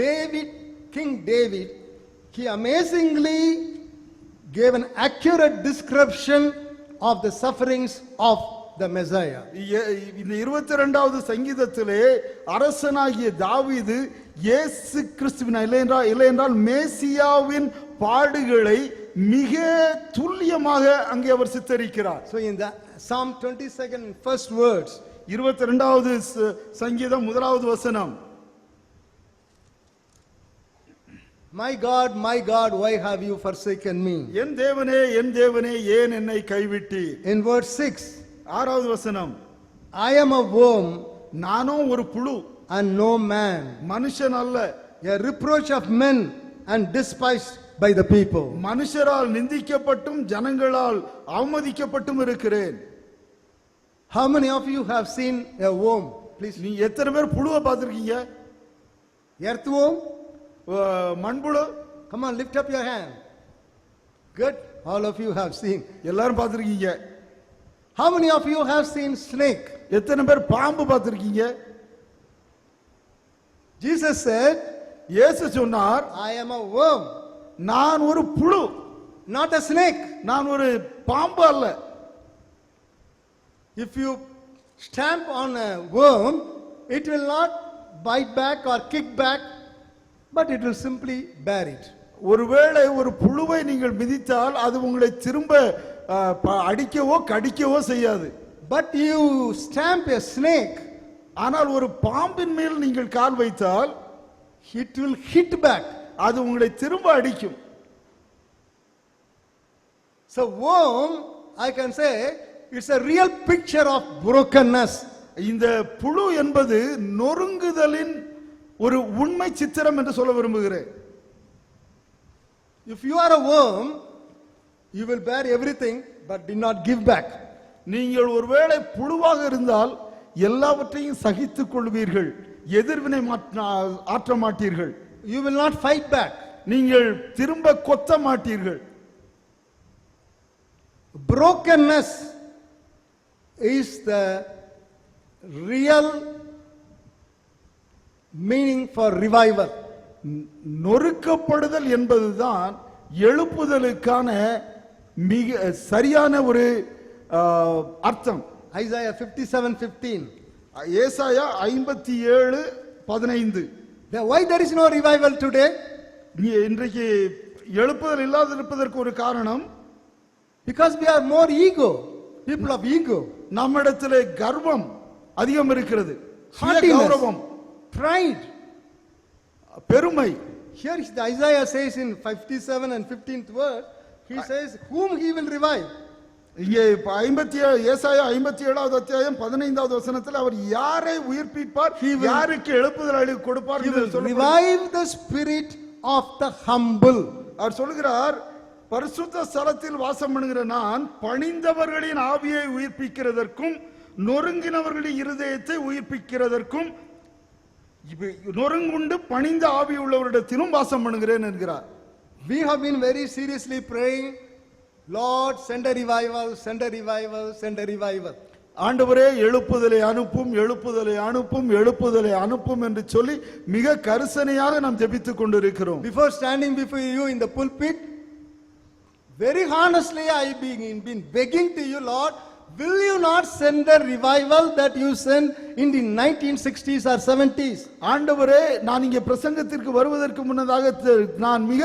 Speaker 1: David, King David, he amazingly gave an accurate description of the sufferings of the Messiah.
Speaker 2: இந்த 22வது சங்கீதத்திலே அரசனாகிய தாவீது இயேசு கிறிஸ்துவின் இல்லையென்றால் மேசியாவின் பாடுகளை மிக துல்லியமாக அங்கே அவர் சித்தரிக்கிறார்.
Speaker 1: So in the Psalm 22nd first words,
Speaker 2: 22வது சங்கீதம் 1வது வசனம்,
Speaker 1: my God, why have you forsaken me?
Speaker 2: என் தேவனே ஏன் என்னை கைவிட்டீர்.
Speaker 1: In verse 6,
Speaker 2: 6வது வசனம்,
Speaker 1: I am a worm
Speaker 2: நானோ ஒரு புழு,
Speaker 1: and no man,
Speaker 2: மனுஷன் அல்ல,
Speaker 1: a reproach of men and despised by the people.
Speaker 2: மனுஷரால் நிந்திக்கப்பட்டும் ஜனங்களால் அவமதிக்கப்பட்டும் இருக்கிறேன்.
Speaker 1: How many of you have seen a worm? Please.
Speaker 2: நீ எத்தனை பேர் புழுவை பார்த்திருக்கீங்க?
Speaker 1: Earthworm?
Speaker 2: மண்புழு?
Speaker 1: Come on, lift up your hand. Good. All of you have seen.
Speaker 2: எல்லாரும் பார்த்திருக்கீங்க.
Speaker 1: How many of you have seen snake?
Speaker 2: எத்தனை பேர் பாம்பு பார்த்திருக்கீங்க?
Speaker 1: Jesus said,
Speaker 2: இயேசு சொன்னார்,
Speaker 1: I am a worm,
Speaker 2: நான் ஒரு புழு,
Speaker 1: not a snake.
Speaker 2: நான் ஒரு பாம்பு அல்ல.
Speaker 1: If you stamp on a worm, it will not bite back or kick back, but it will simply bear it.
Speaker 2: ஒருவேளை ஒரு புழுவை நீங்கள் மிதித்தால் அது உங்களை திரும்ப அடிக்கவோ கடிக்கவோ செய்யாது.
Speaker 1: But you stamp a snake,
Speaker 2: ஆனால் ஒரு பாம்பின் மேல் நீங்கள் கால் வைத்தால்
Speaker 1: it will hit back.
Speaker 2: அது உங்களை திரும்ப அடிக்கும்.
Speaker 1: So worm, I can say, it's a real picture of brokenness.
Speaker 2: இந்த புழு என்பது நொறுங்குதலின் ஒரு உண்மை சித்திரம் என்று சொல்ல விரும்புகிறேன்.
Speaker 1: If you are a worm, you will bear everything but did not give back.
Speaker 2: நீங்கள் ஒருவேளை புழுவாக இருந்தால் எல்லாவற்றையும் சகித்துக் கொள்வீர்கள், எதிர்வினை ஆற்ற மாட்டீர்கள்.
Speaker 1: You will not fight back.
Speaker 2: நீங்கள் திரும்ப கொத்த மாட்டீர்கள்.
Speaker 1: Brokenness is the real meaning for revival.
Speaker 2: நொறுக்கப்படுதல் என்பதுதான் எழுப்புதலுக்கான மிக சரியான ஒரு அர்த்தம்.
Speaker 1: Isaiah 57:15.
Speaker 2: ஏசாயா 57:15.
Speaker 1: Why there is no revival today?
Speaker 2: இன்றைக்கு எழுப்புதல் இல்லாதிருப்பதற்கு ஒரு காரணம்,
Speaker 1: Because we are more ego, people of ego,
Speaker 2: நம்மிடத்திலே கர்வம் அதிகம் இருக்கிறது, சுய
Speaker 1: haughtiness,
Speaker 2: கௌரவம்,
Speaker 1: pride.
Speaker 2: பெருமை.
Speaker 1: Here Isaiah says in 57 and 15th verse, he says whom he will revive.
Speaker 2: இங்கே ஏசாயா 57வது அத்தியாயம் 15வது வசனத்தில் அவர் யாரை உயிர்ப்பிப்பார், யாருக்கு எழுப்புதல் கொடுப்பார்
Speaker 1: He will revive the spirit of the humble.
Speaker 2: அவர் சொல்கிறார், பரிசுத்த ஸ்தலத்தில் வாசம் பண்ணுகிற நான் பணிந்தவர்களின் ஆவியை உயிர்ப்பிக்கிறதற்கும் நொறுங்கினவர்களின் இருதயத்தை உயிர்ப்பிக்கிறதற்கும் நொறுங்குண்டு பணிந்த ஆவி உள்ளவரிடத்திலும் வாசம் பண்ணுகிறேன் என்கிறார்.
Speaker 1: We have been very seriously praying, Lord, send a revival, send a revival, send a revival.
Speaker 2: ஆண்டவரே எழுப்புதலை அனுப்பும், எழுப்புதலை அனுப்பும், எழுப்புதலை அனுப்பும் என்று சொல்லி மிக கரிசனையாக நாம் ஜெபித்துக் கொண்டிருக்கிறோம்.
Speaker 1: Before standing before you in the pulpit, very honestly I been begging to you, Lord, will you not send the revival that you sent in the 1960s or 70s?
Speaker 2: ஆண்டவரே, நான் இங்கே பிரசங்கத்திற்கு வருவதற்கு முன்னதாக நான் மிக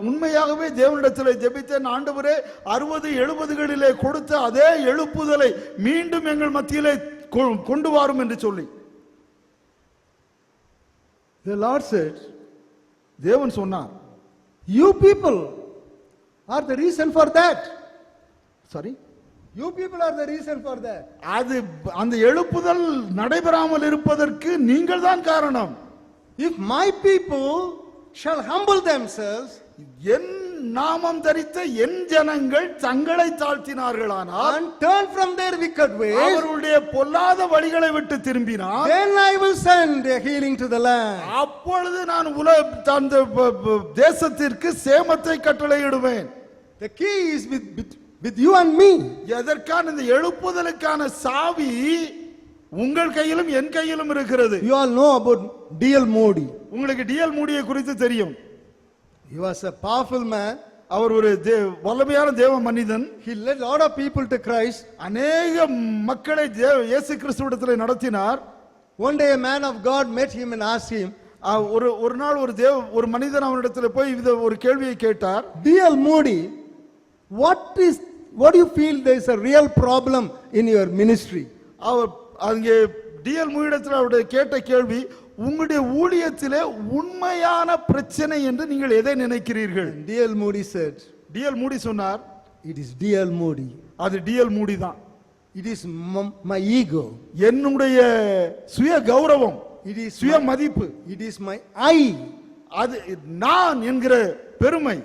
Speaker 2: உண்மையாகவே தேவனிடத்தில் ஜெபித்தேன். ஆண்டவரே, 60-70களிலே கொடுத்த அதே எழுப்புதலை மீண்டும் எங்கள் மத்தியிலே கொண்டு வாரும் என்று சொல்லி.
Speaker 1: The Lord said,
Speaker 2: தேவன் சொன்னார்,
Speaker 1: you people are the reason for that.
Speaker 2: சரி,
Speaker 1: You people are the reason for that.
Speaker 2: அது அந்த எழுப்புதல் நடைபெறாமல் இருப்பதற்கு நீங்கள் தான் காரணம்.
Speaker 1: If my people shall humble themselves,
Speaker 2: என் நாமம் தரித்த என் ஜனங்கள் தங்களை தாழ்த்தினார்களானால்,
Speaker 1: and turn from their wicked ways,
Speaker 2: அவர்களுடைய பொல்லாத வழிகளை விட்டு திரும்பினார்,
Speaker 1: then I will send a healing to the land.
Speaker 2: அப்பொழுது நான் அந்த தேசத்திற்கு சேமத்தை கட்டளையிடுவேன்.
Speaker 1: The key is with you and me.
Speaker 2: எதற்கான இந்த எழுப்புதலுக்கான சாவி உங்கள் கையிலும் என் கையிலும் இருக்கிறது.
Speaker 1: You all know about D.L. Moody.
Speaker 2: உங்களுக்கு D.L. மூடியை குறித்து தெரியும்.
Speaker 1: He was a powerful man.
Speaker 2: அவர் ஒரு வல்லமையான தேவ மனிதன்.
Speaker 1: He led a lot of people to Christ.
Speaker 2: அநேக மக்களை இயேசு கிறிஸ்துவிடத்தில் நடத்தினார்.
Speaker 1: One day a man of God met him and asked him,
Speaker 2: ஒரு நாள் ஒரு மனிதன் அவனிடத்தில் போய் ஒரு கேள்வியை கேட்டார்.
Speaker 1: D.L. Moody, what do you feel there is a real problem in your ministry?
Speaker 2: அவர் அங்கே D.L. மூடியிடத்தில் அவருடைய கேட்ட கேள்வி, உங்களுடைய ஊழியத்திலே உண்மையான பிரச்சனை என்று நீங்கள் எதை நினைக்கிறீர்கள்?
Speaker 1: D.L. Moody said,
Speaker 2: D.L. மூடி சொன்னார்,
Speaker 1: it is D.L. Moody.
Speaker 2: அது D.L. மூடி தான்.
Speaker 1: It is my ego.
Speaker 2: என்னுடைய சுய கௌரவம்,
Speaker 1: It is
Speaker 2: சுய மதிப்பு,
Speaker 1: it is my I.
Speaker 2: அது நான் என்கிற பெருமை.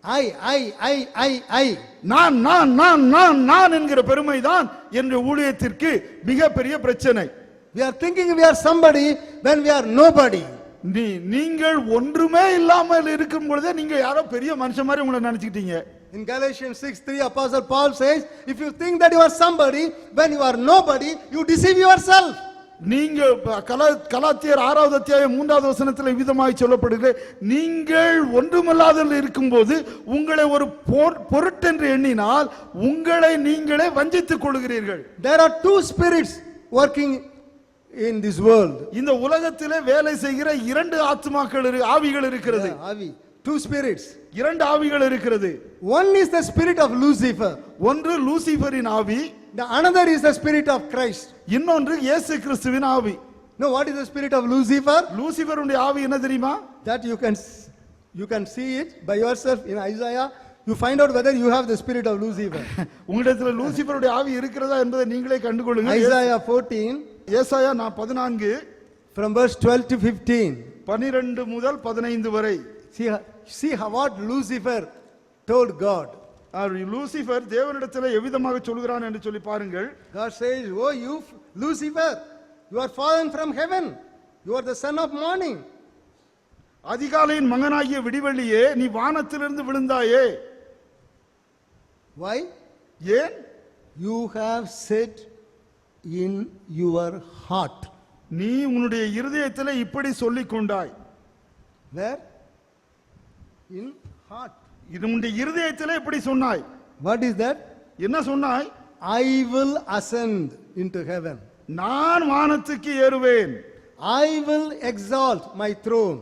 Speaker 1: I.
Speaker 2: நான் நான் நான் நான் நான் என்கிற பெருமை தான் என்ற ஊழியத்திற்கு மிகப்பெரிய பிரச்சனை.
Speaker 1: We are thinking we are somebody when we are nobody.
Speaker 2: நீங்கள் ஒன்றுமே இல்லாமல் இருக்கும் பொழுதே நீங்க யாரோ பெரிய மனுஷன் மாதிரி உங்களை நினைச்சிட்டீங்க.
Speaker 1: In Galatians 6:3 Apostle Paul says, if you think that you are somebody when you are nobody, you deceive yourself.
Speaker 2: நீங்க கலாத்தியர் 6வது அத்தியாயம் 3வது வசனத்தில் விதமாய் சொல்லப்படுகிறது, நீங்கள் ஒன்றுமில்லாதல் இருக்கும்போது உங்களை ஒரு பொருட்டென்று எண்ணினால் உங்களை நீங்களே வஞ்சித்துக் கொள்கிறீர்கள்.
Speaker 1: There are two spirits working in this world.
Speaker 2: இந்த உலகத்திலே வேலை செய்கிற இரண்டு ஆவிகள் இருக்கிறது.
Speaker 1: Two spirits.
Speaker 2: இரண்டு ஆவிகள் இருக்கிறது.
Speaker 1: One is the spirit of Lucifer.
Speaker 2: ஒன்று லூசிபரின் ஆவி.
Speaker 1: The another is the spirit of Christ.
Speaker 2: இன்னொன்று இயேசு கிறிஸ்துவின் ஆவி.
Speaker 1: No, what is the spirit of Lucifer?
Speaker 2: லூசிபருடைய ஆவி என்ன தெரியுமா?
Speaker 1: That you can see it by yourself in Isaiah. You find out whether you have the spirit of Lucifer.
Speaker 2: உங்களிடத்தில் லூசிபருடைய ஆவி இருக்கிறதா என்பதை நீங்களே கண்டுகொள்ளுங்கள்.
Speaker 1: Isaiah 14.
Speaker 2: ஏசாயா 14
Speaker 1: from verse 12 to 15.
Speaker 2: 12 முதல் 15 வரை.
Speaker 1: See what Lucifer told God.
Speaker 2: Lucifer தேவனிடத்தில் எவ்விதமாக சொல்கிறான் என்று சொல்லி பாருங்கள்.
Speaker 1: God says, oh you Lucifer, you are fallen from heaven, you are the son of morning.
Speaker 2: அதிகாலையின் மகனாகிய விடிவெள்ளியே, நீ வானத்திலிருந்து விழுந்தாயே.
Speaker 1: Why?
Speaker 2: ஏன்?
Speaker 1: You have said in your heart.
Speaker 2: நீ உன்னுடைய இருதயத்திலே இப்படி சொல்லிக் கொண்டாய்.
Speaker 1: Where? In heart.
Speaker 2: இது உன்னுடைய இருதயத்திலே இப்படி சொன்னாய்.
Speaker 1: What is that?
Speaker 2: என்ன சொன்னாய்?
Speaker 1: I will ascend into heaven.
Speaker 2: நான் வானத்துக்கு ஏறுவேன்,
Speaker 1: I will exalt my throne.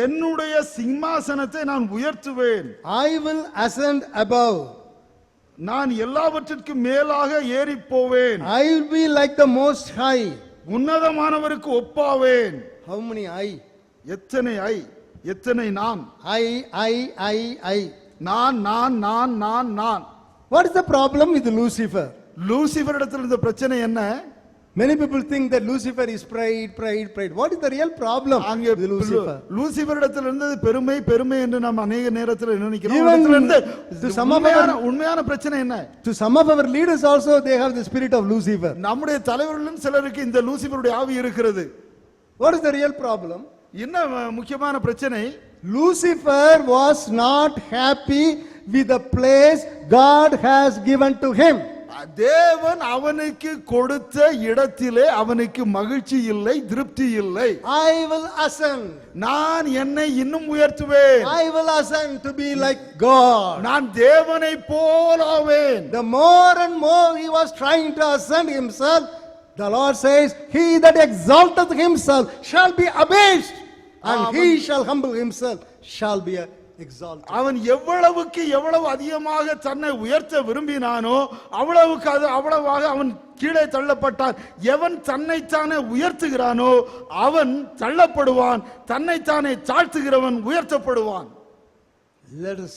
Speaker 2: என்னுடைய சிம்மாசனத்தை நான் உயர்த்துவேன்,
Speaker 1: I will ascend above.
Speaker 2: நான் எல்லாவற்றிற்கும் மேலாக ஏறி போவேன்,
Speaker 1: I will be like the Most High.
Speaker 2: உன்னதமானவருக்கு ஒப்பாவேன்.
Speaker 1: How many I?
Speaker 2: எத்தனை ஐ, எத்தனை நான்,
Speaker 1: I.
Speaker 2: நான் நான் நான் நான் நான்.
Speaker 1: What is the problem with Lucifer?
Speaker 2: Lucifer இடத்துல இருந்த பிரச்சனை என்ன?
Speaker 1: Many people think that Lucifer is pride. What is the real problem
Speaker 2: அங்கே
Speaker 1: with Lucifer?
Speaker 2: லூசிபர் இடத்துல இருந்தது பெருமை பெருமை என்று நாம் அநேக நேரத்தில் நினைக்கிறோம்.
Speaker 1: Even
Speaker 2: இடத்துல இருந்து
Speaker 1: to some of our-
Speaker 2: உண்மையான பிரச்சனை என்ன?
Speaker 1: To some of our leaders also, they have the spirit of Lucifer.
Speaker 2: நம்முடைய தலைவர்களும் சிலருக்கு இந்த லூசிபருடைய ஆவி இருக்கிறது.
Speaker 1: What is the real problem?
Speaker 2: என்ன முக்கியமான பிரச்சனை?
Speaker 1: Lucifer was not happy with the place God has given to him.
Speaker 2: தேவன் அவனுக்கு கொடுத்த இடத்திலே அவனுக்கு மகிழ்ச்சி இல்லை, திருப்தி இல்லை.
Speaker 1: I will ascend.
Speaker 2: நான் என்னை இன்னும் உயர்த்துவேன்,
Speaker 1: I will ascend to be like God.
Speaker 2: நான் தேவனை போலாவேன்.
Speaker 1: The more and more he was trying to ascend himself, the Lord says, he that exalteth himself shall be abased, and he shall humble himself shall be exalted.
Speaker 2: அவன் எவ்வளவுக்கு எவ்வளவு அதிகமாக தன்னை உயர்த்த விரும்பினானோ அவ்வளவுக்கு அவ்வளவாக அவன் கீழே தள்ளப்பட்டான். எவன் தன்னைத்தானே உயர்த்துகிறானோ அவன் தள்ளப்படுவான், தன்னைத்தானே தாழ்த்துகிறவன் உயர்த்தப்படுவான்.
Speaker 1: Let us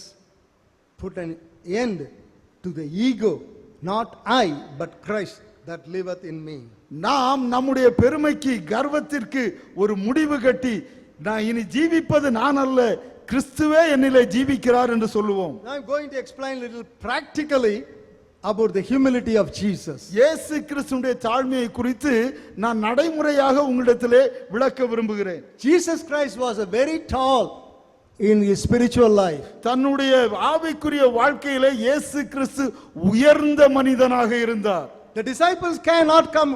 Speaker 1: put an end to the ego, not I but Christ that liveth in me.
Speaker 2: நாம் நம்முடைய பெருமைக்கு கர்வத்திற்கு ஒரு முடிவு கட்டி நான் இனி ஜீவிப்பது நான் அல்ல, கிறிஸ்துவே என்னிலே ஜீவிக்கிறார் என்று சொல்லுவோம்.
Speaker 1: I'm going to explain a little practically about the humility of Jesus.
Speaker 2: இயேசு கிறிஸ்துவினுடைய தாழ்மையை குறித்து நான் நடைமுறையாக உங்களிடத்திலே விளக்க விரும்புகிறேன்.
Speaker 1: Jesus Christ was a very tall in his spiritual life.
Speaker 2: தன்னுடைய ஆவிக்குரிய வாழ்க்கையிலே இயேசு கிறிஸ்து உயர்ந்த மனிதனாக இருந்தார்.
Speaker 1: The disciples cannot come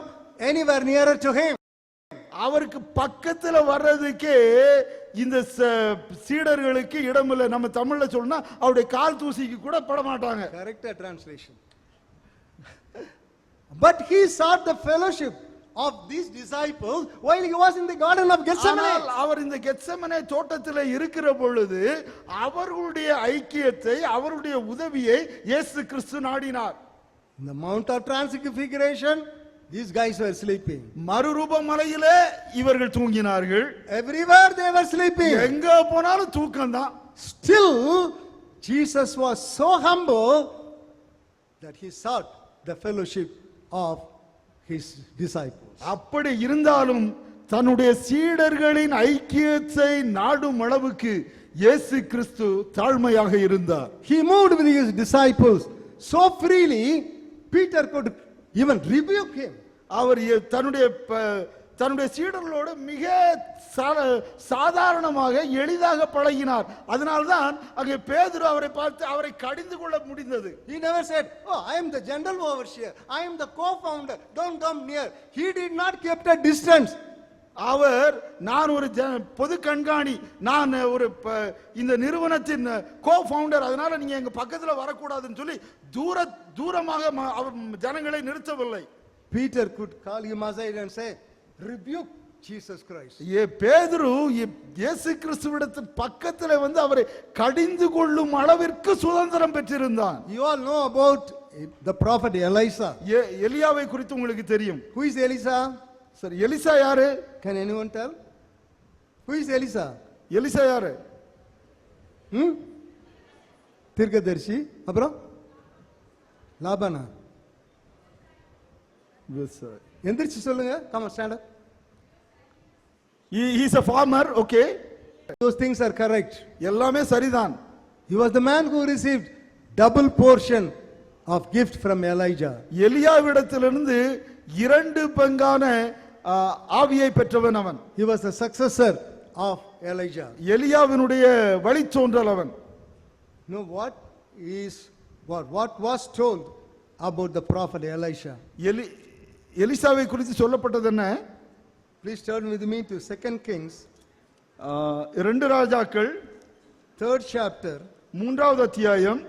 Speaker 1: anywhere nearer to him.
Speaker 2: அவருக்கு பக்கத்துல வர்றதுக்கே இந்த சீடர்களுக்கு இடமில்லை. நம்ம தமிழ்ல சொன்னா அவருடைய கால் தூசிக்கு கூட பட மாட்டாங்க.
Speaker 1: Correct translation. But he sought the fellowship of these disciples while he was in the garden of Gethsemane.
Speaker 2: அவர் இந்த கெத்செமனே தோட்டத்தில் இருக்கிற பொழுது அவர்களுடைய ஐக்கியத்தை, அவருடைய உதவியை இயேசு கிறிஸ்து நாடினார்.
Speaker 1: In the Mount of Transfiguration, these guys were sleeping.
Speaker 2: மறுரூப மலையிலே இவர்கள் தூங்கினார்கள்.
Speaker 1: Everywhere they were sleeping.
Speaker 2: எங்க போனாலும் தூக்கம்தான்.
Speaker 1: Still, Jesus was so humble that he sought the fellowship of his disciples.
Speaker 2: அப்படி இருந்தாலும் தன்னுடைய சீடர்களின் ஐக்கியத்தை நாடும் அளவுக்கு இயேசு கிறிஸ்து தாழ்மையாக இருந்தார்.
Speaker 1: He moved with his disciples so freely, Peter could even rebuke him.
Speaker 2: அவர் தன்னுடைய சீடர்களோடு மிக சாதாரணமாக எளிதாக பழகினார். அதனால்தான் அங்கே பேதுரு அவரை பார்த்து அவரை கடிந்து கொள்ள முடிந்தது.
Speaker 1: He never said, "Oh, I am the general overseer, I am the co-founder, don't come near." He did not keep a distance.
Speaker 2: அவர் நான் ஒரு பொது கண்காணி, நான் ஒரு இந்த நிறுவனத்தின் கோ-ஃபவுண்டர், அதனால நீங்க எங்க பக்கத்துல வரக்கூடாதுன்னு சொல்லி தூரமாக அவர் ஜனங்களை நிறுத்தவில்லை.
Speaker 1: Peter could call him aside and say, "Rebuke Jesus Christ."
Speaker 2: பேதுரு இயேசு கிறிஸ்துவிடத்தின் பக்கத்துல வந்து அவரை கடிந்து கொள்ளும் அளவிற்கு சுதந்திரம் பெற்றிருந்தான்.
Speaker 1: You all know about the prophet Elisha.
Speaker 2: எலியாவை குறித்து உங்களுக்கு தெரியும்.
Speaker 1: Who is Elisha?
Speaker 2: சரி, எலிசா யாரு?
Speaker 1: Can anyone tell? Who is Elisha?
Speaker 2: எலிசா யாரு?
Speaker 1: தீர்க்கதரிசி. அப்புறம் லாபானா. எந்திரிச்சு சொல்லுங்க. Come on, stand up.
Speaker 2: He is a farmer, okay?
Speaker 1: Those things are correct.
Speaker 2: எல்லாமே சரிதான்.
Speaker 1: He was the man who received double portion of gift from Elijah.
Speaker 2: எலியாவிடத்திலிருந்து 2 பங்கான ஆவியை பெற்றவன் அவன்.
Speaker 1: He was the successor of Elijah.
Speaker 2: எலியாவினுடைய வழித்தோன்றல் அவன்.
Speaker 1: Know what was told about the prophet Elisha?
Speaker 2: எலிசாவை குறித்து சொல்லப்பட்டது என்ன?
Speaker 1: Please turn with me to 2 Kings,
Speaker 2: 2 ராஜாக்கள்
Speaker 1: 3rd chapter
Speaker 2: 3வது அத்தியாயம்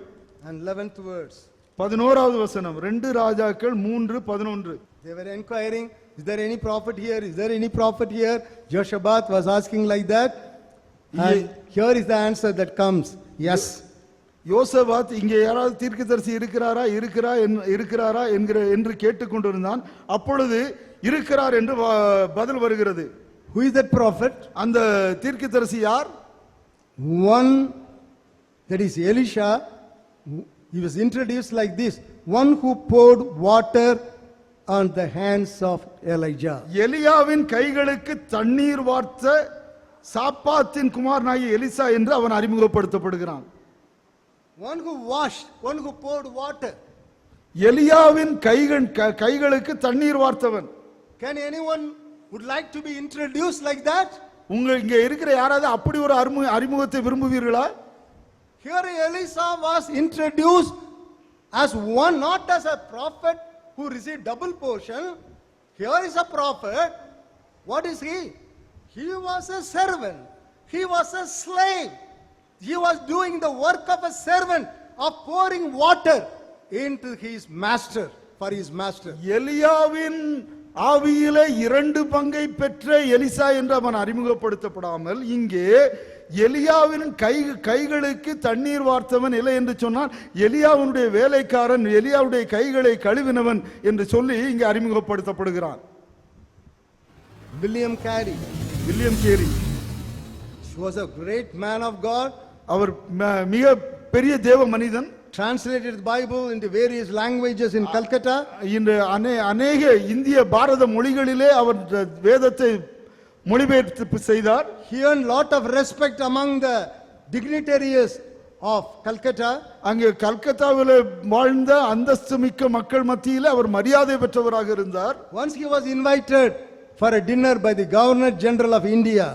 Speaker 1: and 11th verse.
Speaker 2: 11வது வசனம் 2 ராஜாக்கள் 3:11.
Speaker 1: They were inquiring, is there any prophet here? Is there any prophet here? Joshabat was asking like that. And here is the answer that comes. Yes.
Speaker 2: யோசபாத் இங்கே யாராவது தீர்க்கதரிசி இருக்கிறாரா என்று கேட்டுக்கொண்டிருந்தான். அப்பொழுது இருக்கிறார் என்று பதில் வருகிறது.
Speaker 1: Who is that prophet?
Speaker 2: அந்த தீர்க்கதரிசி யார்?
Speaker 1: One, that is Elisha. He was introduced like this: one who poured water on the hands of Elijah.
Speaker 2: எலியாவின் கைகளுக்கு தண்ணீர் வார்த்த சாப்பாத்தின் குமாரனாகிய எலிசா என்று அவன் அறிமுகப்படுத்தப்படுகிறான்.
Speaker 1: One who washed, one who poured water.
Speaker 2: எலியாவின் கைகளுக்கு தண்ணீர் வார்த்தவன்.
Speaker 1: Can anyone would like to be introduced like that?
Speaker 2: இங்க இருக்கிற யாராவது அப்படி ஒரு அறிமுகத்தை விரும்புவீர்களா?
Speaker 1: Here Elisha was introduced as one, not as a prophet who received double portion. Here is a prophet. What is he? He was a servant. He was a slave. He was doing the work of a servant of pouring water into his master, for his master.
Speaker 2: எலியாவின் ஆவியிலே 2 பங்கை பெற்ற Elisha என்று அவன் அறிமுகப்படுத்தப்படாமல் இங்கே எலியாவின் கைகளுக்கு தண்ணீர் வார்த்தவன் இல்லை என்று சொன்னால் எலியாவுடைய வேலைக்காரன், எலியாவுடைய கைகளை கழுவினவன் என்று சொல்லி இங்கே அறிமுகப்படுத்தப்படுகிறான்.
Speaker 1: William Carey. He was a great man of God.
Speaker 2: அவர் மிக பெரிய தேவ மனிதன்.
Speaker 1: Translated the Bible into various languages in Calcutta.
Speaker 2: இன்று அநேக இந்திய பாரத மொழிகளிலே அவர் வேதத்தை மொழிபெயர்ப்பு செய்தார்.
Speaker 1: He earned lot of respect among the dignitaries of Calcutta.
Speaker 2: அங்கே கல்கத்தாவில் வாழ்ந்த அந்தஸ்து மிக்க மக்கள் மத்தியில் அவர் மரியாதை பெற்றவராக இருந்தார்.
Speaker 1: Once he was invited for a dinner by the Governor General of India.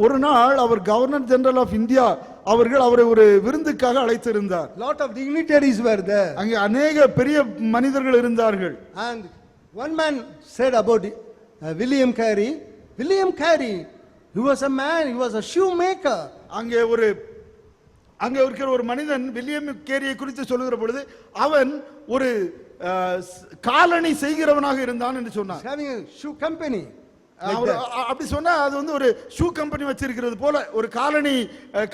Speaker 2: ஒரு நாள் அவர் கவர்னர் ஜெனரல் ஆஃப் இந்தியா அவர்கள் அவரை ஒரு விருந்துக்காக அழைத்திருந்தார்.
Speaker 1: Lot of dignitaries were there.
Speaker 2: அங்கே அநேக பெரிய மனிதர்கள் இருந்தார்கள்.
Speaker 1: And one man said about William Carey, he was a man, he was a shoemaker.
Speaker 2: அங்கே இருக்கிற ஒரு மனிதன் வில்லியம் கேரியை குறித்து சொல்லுகிற பொழுது அவன் ஒரு காலணி செய்கிறவனாக இருந்தான் என்று சொன்னார்.
Speaker 1: Having a shoe company.
Speaker 2: அப்படி சொன்னா அது ஒரு ஷூ கம்பெனி வச்சிருக்கிறது போல, ஒரு காலனி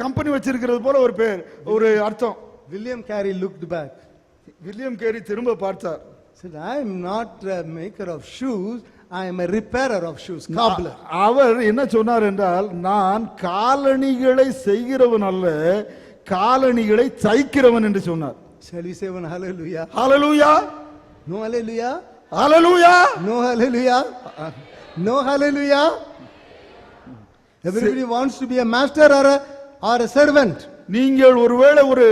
Speaker 2: கம்பெனி வச்சிருக்கிறது போல ஒரு பேர், ஒரு அர்த்தம்.
Speaker 1: William Carey looked back.
Speaker 2: William carry திரும்ப பார்த்தார்.
Speaker 1: Said, I am not a maker of shoes, I am a repairer of shoes, cobbler.
Speaker 2: அவர் என்ன சொன்னார் என்றால், நான் காலணிகளை செய்கிறவன் அல்ல, காலணிகளை தைக்கிறவன் என்று சொன்னார்.
Speaker 1: Shall we say one hallelujah?
Speaker 2: Hallelujah.
Speaker 1: No hallelujah?
Speaker 2: Hallelujah.
Speaker 1: No hallelujah? No hallelujah? Everybody wants to be a master or a servant.
Speaker 2: நீங்கள் ஒருவேளை ஒரு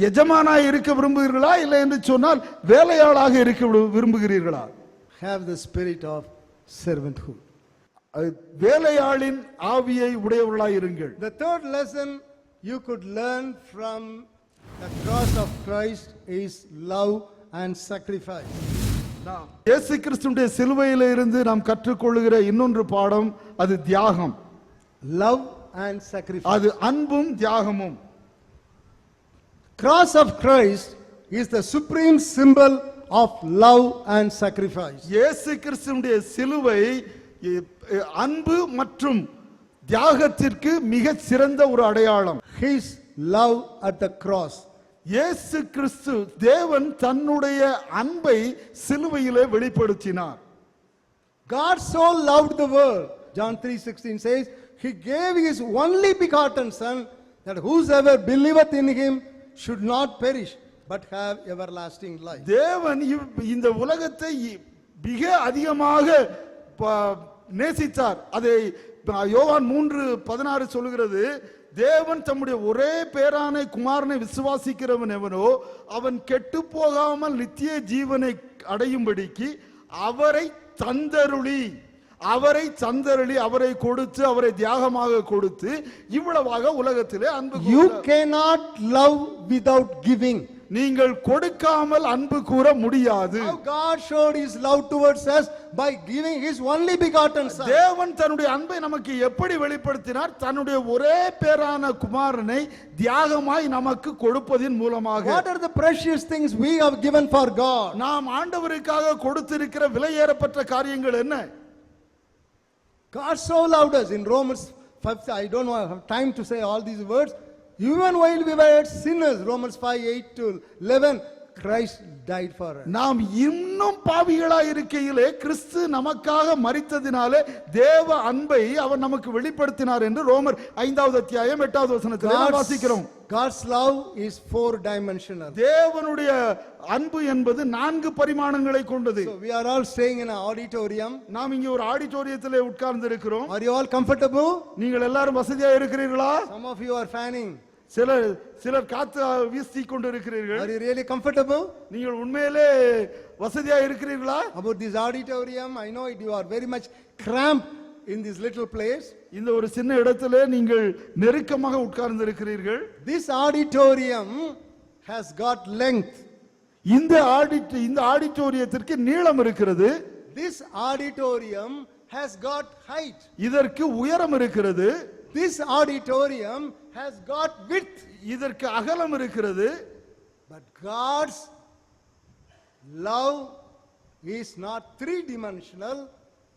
Speaker 2: எஜமானாய் இருக்க விரும்புகிறீர்களா இல்லை என்று சொன்னால் வேலையாளாக இருக்க விரும்புகிறீர்களா?
Speaker 1: Have the spirit of servanthood.
Speaker 2: வேலையாளின் ஆவியை உடையவர்களாய் இருங்கள்.
Speaker 1: The third lesson you could learn from the cross of Christ is love and sacrifice.
Speaker 2: இயேசு கிறிஸ்துவின் சிலுவையிலே இருந்து நாம் கற்றுக்கொள்ளுகிற இன்னொரு பாடம் அது தியாகம்.
Speaker 1: Love and sacrifice.
Speaker 2: அது அன்பும் தியாகமும்.
Speaker 1: Cross of Christ is the supreme symbol of love and sacrifice.
Speaker 2: இயேசு கிறிஸ்துவின் சிலுவை அன்பு மற்றும் தியாகத்திற்கு மிக சிறந்த ஒரு அடையாளம்.
Speaker 1: His love at the cross.
Speaker 2: இயேசு கிறிஸ்து தேவன் தன்னுடைய அன்பை சிலுவையிலே வெளிப்படுத்தினார்.
Speaker 1: God so loved the world, John 3:16 says, he gave his only begotten son, that whosoever believeth in him should not perish but have everlasting life.
Speaker 2: தேவன் இந்த உலகத்தை மிக அதிகமாக நேசித்தார். அதை யோவான் 3:16 சொல்லுகிறது, தேவன் தம்முடைய ஒரே பேரான குமாரனை விசுவாசிக்கிறவன் எவனோ அவன் கெட்டு போகாமல் நித்திய ஜீவனை அடையும்படிக்கு அவரை தந்தருளி அவரை கொடுத்து அவரை தியாகமாக கொடுத்து இவ்வளவாக உலகத்திலே அன்பு.
Speaker 1: You cannot love without giving.
Speaker 2: நீங்கள் கொடுக்காமல் அன்பு கூற முடியாது.
Speaker 1: How God showed his love towards us by giving his only begotten son.
Speaker 2: தேவன் தன்னுடைய அன்பை நமக்கு எப்படி வெளிப்படுத்தினார்? தன்னுடைய ஒரே பேரான குமாரனை தியாகமாய் நமக்கு கொடுப்பதின் மூலமாக.
Speaker 1: What are the precious things we have given for God?
Speaker 2: நாம் ஆண்டவருக்காக கொடுத்திருக்கிற விலையேறப்பட்ட காரியங்கள் என்ன?
Speaker 1: God so loved us in Romans 5, I don't know, I have time to say all these words. Even while we were sinners, Romans 5:8-11, Christ died for us.
Speaker 2: நாம் இன்னும் பாவிகளாய் இருக்கையிலே கிறிஸ்து நமக்காக மரித்ததினாலே தேவ அன்பை அவர் நமக்கு வெளிப்படுத்தினார் என்று ரோமர் 5வது அத்தியாயம் 8வது வசனத்திலே நாம் வாசிக்கிறோம்.
Speaker 1: God's love is 4-dimensional.
Speaker 2: தேவனுடைய அன்பு என்பது 4 பரிமாணங்களை கொண்டது.
Speaker 1: So we are all staying in an auditorium.
Speaker 2: நாம் இங்கே ஒரு ஆடிட்டோரியத்திலே உட்கார்ந்து இருக்கிறோம்.
Speaker 1: Are you all comfortable?
Speaker 2: நீங்கள் எல்லாரும் வசதியா இருக்கிறீர்களா?
Speaker 1: Some of you are fanning.
Speaker 2: சிலர் காத்து வீசிக் கொண்டு இருக்கிறீர்கள்.
Speaker 1: Are you really comfortable?
Speaker 2: நீங்கள் உண்மையிலே வசதியா இருக்கிறீர்களா?
Speaker 1: About this auditorium, I know you are very much cramped in this little place.
Speaker 2: இந்த ஒரு சின்ன இடத்திலே நீங்கள் நெருக்கமாக உட்கார்ந்து இருக்கிறீர்கள்.
Speaker 1: This auditorium has got length.
Speaker 2: இந்த ஆடிட்டோரியத்திற்கு நீளம் இருக்கிறது.
Speaker 1: This auditorium has got height.
Speaker 2: இதற்கு உயரம் இருக்கிறது.
Speaker 1: This auditorium has got width.
Speaker 2: இதற்கு அகலம் இருக்கிறது.
Speaker 1: But God's love is not 3-dimensional,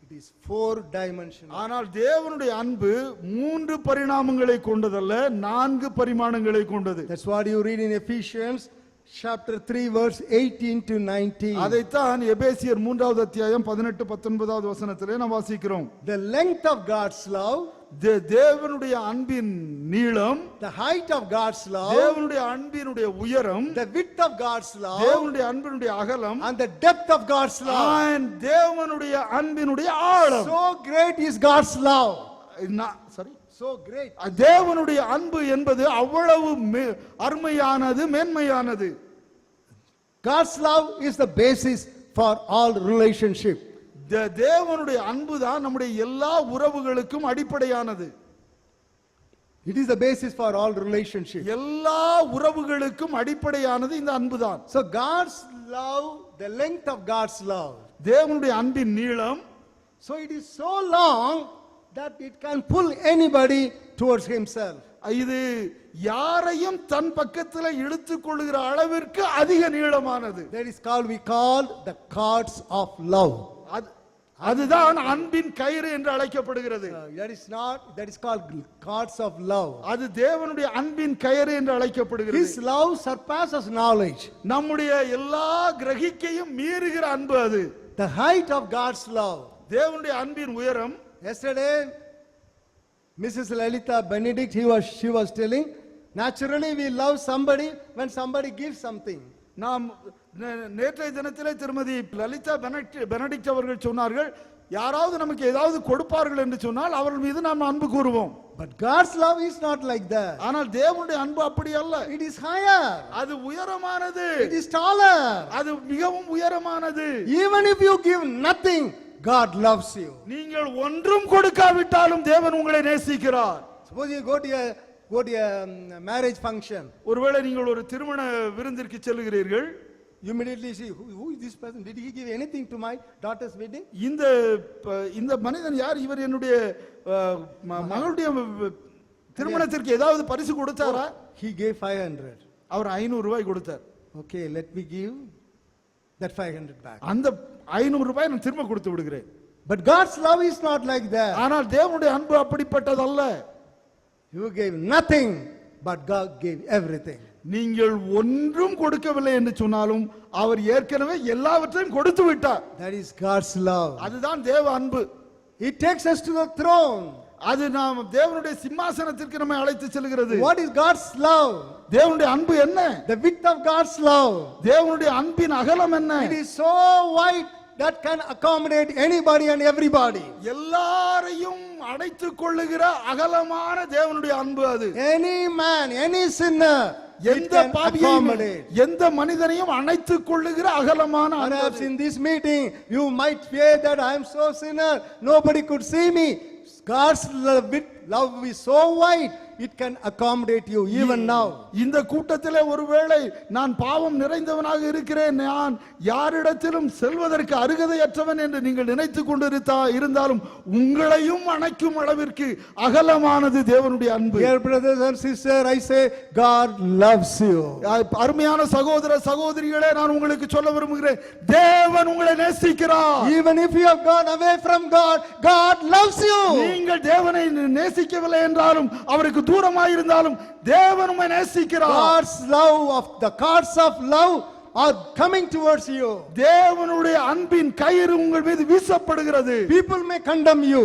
Speaker 1: it is 4-dimensional.
Speaker 2: ஆனால் தேவனுடைய அன்பு 3 பரிணாமங்களை கொண்டதல்ல, 4 பரிமாணங்களை கொண்டது.
Speaker 1: That's what you read in Ephesians chapter 3 verse 18-19.
Speaker 2: அதைத்தான் எபேசியர் 3வது அத்தியாயம் 18-19வது வசனத்திலே நாம் வாசிக்கிறோம்.
Speaker 1: The length of God's love,
Speaker 2: தேவனுடைய அன்பின் நீளம்,
Speaker 1: the height of God's love,
Speaker 2: தேவனுடைய அன்பினுடைய உயரம்,
Speaker 1: the width of God's love,
Speaker 2: தேவனுடைய அன்பினுடைய அகலம்,
Speaker 1: and the depth of God's love.
Speaker 2: and தேவனுடைய அன்பினுடைய ஆழம்.
Speaker 1: So great is God's love. So great.
Speaker 2: தேவனுடைய அன்பு என்பது அவ்வளவு அருமையானது, மேன்மையானது.
Speaker 1: God's love is the basis for all relationship.
Speaker 2: தேவனுடைய அன்பு தான் நம்முடைய எல்லா உறவுகளுக்கும் அடிப்படையானது.
Speaker 1: It is the basis for all relationship.
Speaker 2: எல்லா உறவுகளுக்கும் அடிப்படையானது இந்த அன்பு தான்.
Speaker 1: So God's love, the length of God's love,
Speaker 2: தேவனுடைய அன்பின் நீளம்,
Speaker 1: so it is so long that it can pull anybody towards himself.
Speaker 2: இது யாரையும் தன் பக்கத்தில் இழுத்துக் கொள்ளுகிற அளவிற்கு அதிக நீளமானது.
Speaker 1: That is called, we call the cords of love.
Speaker 2: அதுதான் அன்பின் கயிறு என்று அழைக்கப்படுகிறது.
Speaker 1: That is called cords of love.
Speaker 2: அது தேவனுடைய அன்பின் கயிறு என்று அழைக்கப்படுகிறது.
Speaker 1: His love surpasses knowledge.
Speaker 2: நம்முடைய எல்லா கிரகிக்கையும் மீறுகிற அன்பு அது.
Speaker 1: The height of God's love.
Speaker 2: தேவனுடைய அன்பின் உயரம்.
Speaker 1: Yesterday Mrs. Lalita Benedict, she was telling, naturally we love somebody when somebody gives something.
Speaker 2: நாம் நேற்றைய தினத்திலே திருமதி லலிதா பெனடிக்ட் அவர்கள் சொன்னார்கள், யாராவது நமக்கு ஏதாவது கொடுப்பார்கள் என்று சொன்னால் அவர்கள் மீது நாம் அன்பு கூறுவோம்.
Speaker 1: But God's love is not like that.
Speaker 2: ஆனால் தேவனுடைய அன்பு அப்படி அல்ல.
Speaker 1: It is higher.
Speaker 2: அது உயரமானது.
Speaker 1: It is taller.
Speaker 2: அது மிகவும் உயரமானது.
Speaker 1: Even if you give nothing, God loves you.
Speaker 2: நீங்கள் ஒன்றும் கொடுக்காவிட்டாலும் தேவன் உங்களை நேசிக்கிறார்.
Speaker 1: Suppose you go to a marriage function.
Speaker 2: ஒருவேளை நீங்கள் ஒரு திருமண விருந்திற்கு செல்கிறீர்கள்.
Speaker 1: You immediately see, who is this person? Did he give anything to my daughter's wedding?
Speaker 2: இந்த மனிதன் யார்? இவர் என்னுடைய மகளுடைய திருமணத்திற்கு ஏதாவது பரிசு கொடுத்தாரா?
Speaker 1: He gave 500.
Speaker 2: அவர் 500 ரூபாய் கொடுத்தார்.
Speaker 1: Okay, let me give that 500 back.
Speaker 2: அந்த 500 ரூபாய் நான் திரும்ப கொடுத்து விடுகிறேன்.
Speaker 1: But God's love is not like that.
Speaker 2: ஆனால் தேவனுடைய அன்பு அப்படிப்பட்டதல்ல.
Speaker 1: You gave nothing, but God gave everything.
Speaker 2: நீங்கள் ஒன்றும் கொடுக்கவில்லை என்று சொன்னாலும் அவர் ஏற்கனவே எல்லாவற்றையும் கொடுத்து விட்டார்.
Speaker 1: That is God's love.
Speaker 2: அதுதான் தேவ அன்பு.
Speaker 1: It takes us to the throne.
Speaker 2: அது நாம் தேவனுடைய சிம்மாசனத்திற்கு நம்மை அழைத்து செல்கிறது.
Speaker 1: What is God's love?
Speaker 2: தேவனுடைய அன்பு என்ன?
Speaker 1: The width of God's love.
Speaker 2: தேவனுடைய அன்பின் அகலம் என்ன?
Speaker 1: It is so wide that can accommodate anybody and everybody.
Speaker 2: எல்லாரையும் அடைத்துக் கொள்ளுகிற அகலமான தேவனுடைய அன்பு அது.
Speaker 1: Any man, any sinner,
Speaker 2: எந்த பாவியையும் எந்த மனிதனையும் அணைத்துக் கொள்ளுகிற அகலமான அன்பு.
Speaker 1: Perhaps in this meeting you might fear that I am so sinner, nobody could see me. God's love is so wide it can accommodate you even now.
Speaker 2: இந்த கூட்டத்திலே ஒருவேளை நான் பாவம் நிறைந்தவனாக இருக்கிறேன், நான் யாரிடத்திலும் செல்வதற்கு அருகதையற்றவன் என்று நீங்கள் நினைத்துக் இருந்தாலும் உங்களையும் அணைக்கும் அளவிற்கு அகலமானது தேவனுடைய அன்பு.
Speaker 1: Dear brothers and sisters, I say God loves you.
Speaker 2: அருமையான சகோதர சகோதரிகளே, நான் உங்களுக்கு சொல்ல விரும்புகிறேன், தேவன் உங்களை நேசிக்கிறார்.
Speaker 1: Even if you have gone away from God, God loves you.
Speaker 2: நீங்கள் தேவனை நேசிக்கவில்லை என்றாலும், அவருக்கு தூரமாக இருந்தாலும் தேவன் உம்மை நேசிக்கிறார்.
Speaker 1: God's love, of the cords of love are coming towards you.
Speaker 2: தேவனுடைய அன்பின் கயிறு உங்கள் மீது வீசப்படுகிறது.
Speaker 1: People may condemn you.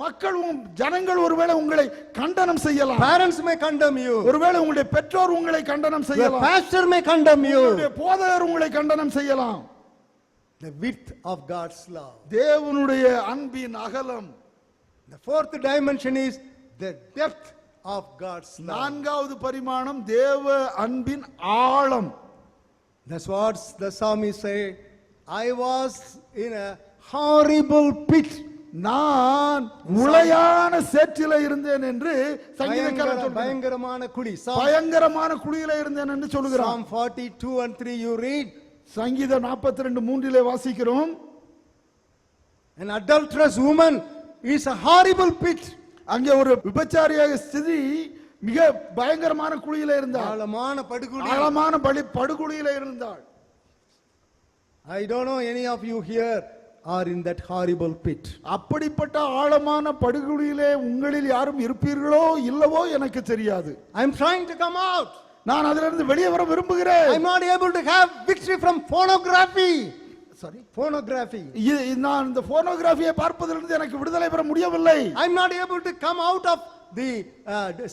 Speaker 2: மக்கள் ஜனங்கள் ஒருவேளை உங்களை கண்டனம் செய்யலாம்.
Speaker 1: Parents may condemn you.
Speaker 2: ஒருவேளை உங்களுடைய பெற்றோர் உங்களை கண்டனம்
Speaker 1: The
Speaker 2: செய்யலாம்.
Speaker 1: pastor may condemn you.
Speaker 2: உங்களுடைய போதகர் உங்களை கண்டனம் செய்யலாம்.
Speaker 1: The width of God's love.
Speaker 2: தேவனுடைய அன்பின் அகலம்.
Speaker 1: The fourth dimension is the depth of God's love.
Speaker 2: நான்காவது பரிமாணம் தேவ அன்பின் ஆழம்.
Speaker 1: That's what the psalmist say. I was in a horrible pit.
Speaker 2: நான் உளையான சேற்றிலே இருந்தேன் என்று சங்கீதக்காரன் சொல்கிறார்.
Speaker 1: பயங்கரமான குழி.
Speaker 2: பயங்கரமான குழியிலே இருந்தேன் என்று சொல்கிறார்.
Speaker 1: Psalm 42:3 you read.
Speaker 2: சங்கீதம் 42:3 வாசிக்கிறோம்.
Speaker 1: An adulterous woman is a horrible pit.
Speaker 2: அங்கே ஒரு விபச்சாரியாக ஸ்திரீ மிக பயங்கரமான குழியில இருந்தாள்.
Speaker 1: ஆழமான படுகுழி.
Speaker 2: ஆழமான படுகுழியில இருந்தாள்.
Speaker 1: I don't know any of you here are in that horrible pit.
Speaker 2: அப்படிப்பட்ட ஆழமான படுகுழியிலே உங்களில் யாரும் இருப்பீர்களோ இல்லவோ எனக்கு தெரியாது.
Speaker 1: I am trying to come out.
Speaker 2: நான் அதிலிருந்து வெளியே வர விரும்புகிறேன்.
Speaker 1: I am not able to have victory from pornography. Pornography.
Speaker 2: நான் இந்த போனோகிராஃபியை பார்ப்பதிலிருந்து எனக்கு விடுதலை பெற முடியவில்லை.
Speaker 1: I am not able to come out of the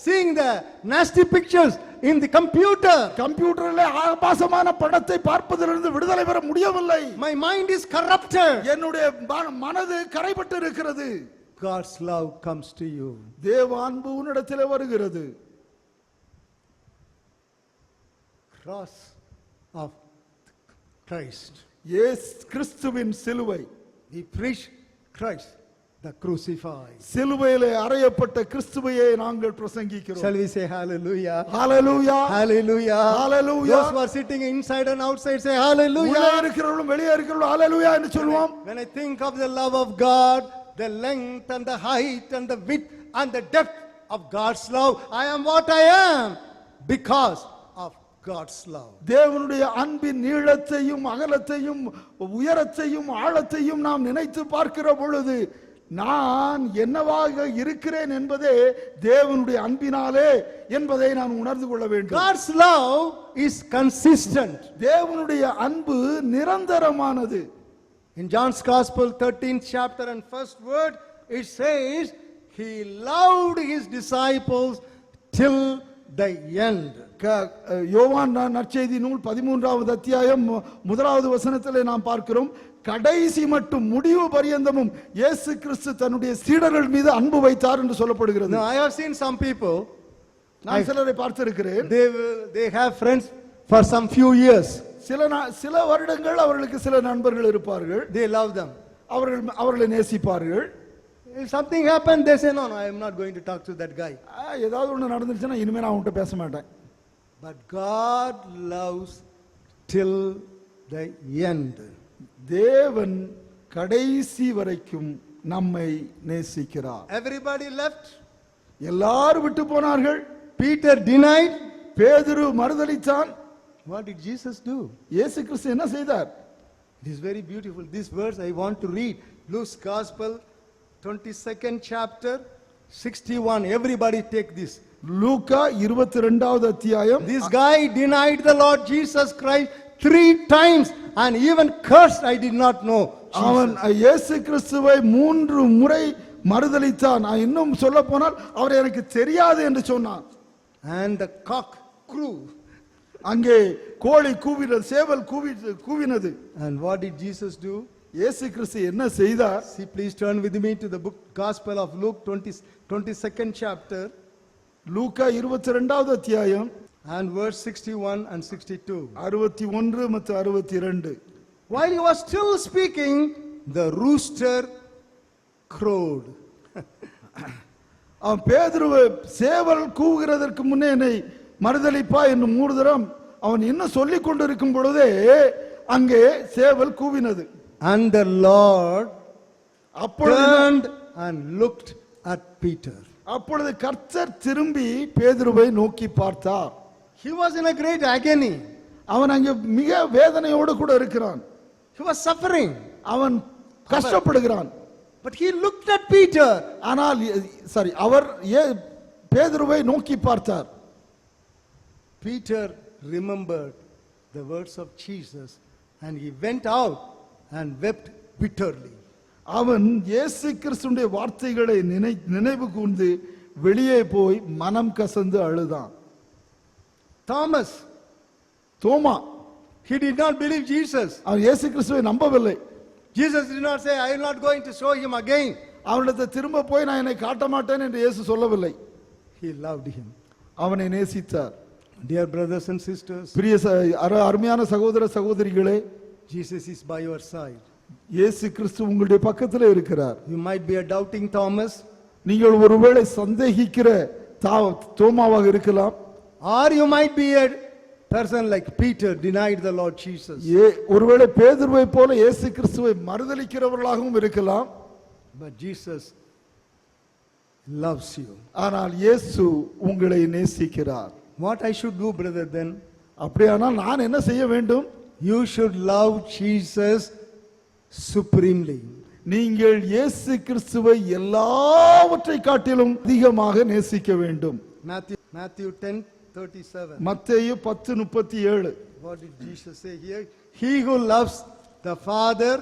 Speaker 1: seeing the nasty pictures in the computer.
Speaker 2: கம்ப்யூட்டரிலே ஆபாசமான படத்தை பார்ப்பதிலிருந்து விடுதலை பெற முடியவில்லை.
Speaker 1: My mind is corrupted.
Speaker 2: என்னுடைய மனது கரைபட்டு இருக்கிறது.
Speaker 1: God's love comes to you.
Speaker 2: தேவ அன்பு உன்னிடத்திலே வருகிறது.
Speaker 1: Cross of Christ.
Speaker 2: இயேசு கிறிஸ்துவின் சிலுவை.
Speaker 1: We preach Christ the crucified.
Speaker 2: சிலுவையிலே அறையப்பட்ட கிறிஸ்துவையே நாங்கள் பிரசங்கிக்கிறோம்.
Speaker 1: Shall we say hallelujah?
Speaker 2: Hallelujah.
Speaker 1: Hallelujah.
Speaker 2: Hallelujah.
Speaker 1: Those who are sitting inside and outside say hallelujah.
Speaker 2: உள்ளே இருக்கிறவர்களும் வெளியே இருக்கிறவர்களும் hallelujah என்று சொல்வோம்.
Speaker 1: When I think of the love of God, the length and the height and the width and the depth of God's love, I am what I am because of God's love.
Speaker 2: தேவனுடைய அன்பின் நீளத்தையும் அகலத்தையும் உயரத்தையும் ஆழத்தையும் நாம் நினைத்து பார்க்கிற பொழுது நான் என்னவாக இருக்கிறேன் என்பதே தேவனுடைய அன்பினாலே என்பதை நான் உணர்ந்து கொள்ள வேண்டும்.
Speaker 1: God's love is consistent.
Speaker 2: தேவனுடைய அன்பு நிரந்தரமானது.
Speaker 1: In John's Gospel 13th chapter and first word it says he loved his disciples till the end.
Speaker 2: யோவான் நற்செய்தி நூல் 13வது அத்தியாயம் 1வது வசனத்திலே நாம் பார்க்கிறோம், கடைசி மட்டும் முடிவு பரியந்தமும் இயேசு கிறிஸ்து தன்னுடைய சீடர்கள் மீது அன்பு வைத்தார் என்று சொல்லப்படுகிறது.
Speaker 1: Now I have seen some people,
Speaker 2: நான் சிலரை பார்த்திருக்கிறேன்,
Speaker 1: they have friends for some few years.
Speaker 2: சில வருடங்கள் அவர்களுக்கு சில நண்பர்கள் இருப்பார்கள்.
Speaker 1: They love them.
Speaker 2: அவர்களை நேசிப்பார்கள்.
Speaker 1: If something happened, they say, no, I am not going to talk to that guy.
Speaker 2: ஏதாவது ஒன்று நடந்துருச்சுன்னா இனிமே நான் அவன்கிட்ட பேச மாட்டேன்.
Speaker 1: But God loves till the end.
Speaker 2: தேவன் கடைசி வரைக்கும் நம்மை நேசிக்கிறார்.
Speaker 1: Everybody left.
Speaker 2: எல்லாரும் விட்டு போனார்கள்.
Speaker 1: Peter denied.
Speaker 2: பேதுரு மறுதலித்தான்.
Speaker 1: What did Jesus do?
Speaker 2: இயேசு கிறிஸ்து என்ன செய்தார்?
Speaker 1: It is very beautiful. This verse I want to read. Luke's Gospel 22nd chapter 61. Everybody take this.
Speaker 2: லூக்கா 22வது அத்தியாயம்.
Speaker 1: This guy denied the Lord Jesus Christ 3 times and even cursed, I did not know.
Speaker 2: அவன் இயேசு கிறிஸ்துவை 3 முறை மறுதலித்தான். இன்னும் சொல்ல போனால் அவர் எனக்கு தெரியாது என்று சொன்னான்.
Speaker 1: And the cock crew.
Speaker 2: அங்கே கோழி கூவினது, சேவல் கூவினது.
Speaker 1: And what did Jesus do?
Speaker 2: இயேசு கிறிஸ்து என்ன செய்தார்?
Speaker 1: See, please turn with me to the book Gospel of Luke 22nd chapter.
Speaker 2: லூக்கா 22வது அத்தியாயம்
Speaker 1: and verse 61 and 62.
Speaker 2: 61 மற்றும் 62.
Speaker 1: While he was still speaking, the rooster crowed.
Speaker 2: அவன் பேதுருவை சேவல் கூவுகிறதற்கு முன்னே என்னை மறுதலிப்பா என்னும் 3 தரம் அவன் இன்னும் சொல்லிக் கொண்டிருக்கும் பொழுதே அங்கே சேவல் கூவினது.
Speaker 1: And the Lord
Speaker 2: அப்பொழுது
Speaker 1: turned and looked at Peter.
Speaker 2: அப்பொழுது கர்த்தர் திரும்பி பேதுருவை நோக்கி பார்த்தார்.
Speaker 1: He was in a great agony.
Speaker 2: அவன் அங்கே மிக வேதனையோடு கூட இருக்கிறான்.
Speaker 1: He was suffering.
Speaker 2: அவன் கஷ்டப்படுகிறான்.
Speaker 1: But he looked at Peter.
Speaker 2: ஆனால் அவர் பேதுருவை நோக்கி பார்த்தார்.
Speaker 1: Peter remembered the words of Jesus and he went out and wept bitterly.
Speaker 2: அவன் இயேசு கிறிஸ்துவின் வார்த்தைகளை நினைவு கூர்ந்து வெளியே போய் மனம் கசந்து அழுதான்.
Speaker 1: Thomas,
Speaker 2: Thoma,
Speaker 1: he did not believe Jesus.
Speaker 2: அவன் இயேசு கிறிஸ்துவை நம்பவில்லை.
Speaker 1: Jesus did not say, I am not going to show him again.
Speaker 2: அவனிடத்தை திரும்ப போய் நான் என்னை காட்ட மாட்டேன் என்று இயேசு சொல்லவில்லை.
Speaker 1: He loved him.
Speaker 2: அவனை நேசித்தார்.
Speaker 1: Dear brothers and sisters,
Speaker 2: பிரிய அருமையான சகோதர சகோதரிகளே,
Speaker 1: Jesus is by your side.
Speaker 2: இயேசு கிறிஸ்து உங்களுடைய பக்கத்திலே இருக்கிறார்.
Speaker 1: You might be a doubting Thomas,
Speaker 2: நீங்கள் ஒருவேளை சந்தேகிக்கிற தோமாவாக இருக்கலாம்.
Speaker 1: or you might be a person like Peter denied the Lord Jesus.
Speaker 2: ஒருவேளை பேதுருவை போல இயேசு கிறிஸ்துவை மறுதலிக்கிறவர்களாகவும் இருக்கலாம்.
Speaker 1: But Jesus loves you.
Speaker 2: ஆனால் இயேசு உங்களை நேசிக்கிறார்.
Speaker 1: What I should do, brother, then?
Speaker 2: அப்படியானால் நான் என்ன செய்ய வேண்டும்?
Speaker 1: You should love Jesus supremely.
Speaker 2: நீங்கள் இயேசு கிறிஸ்துவை எல்லாவற்றை காட்டிலும் அதிகமாக நேசிக்க வேண்டும்.
Speaker 1: Matthew 10:37.
Speaker 2: மத்தேயு 10:37.
Speaker 1: What did Jesus say here? He who loves the father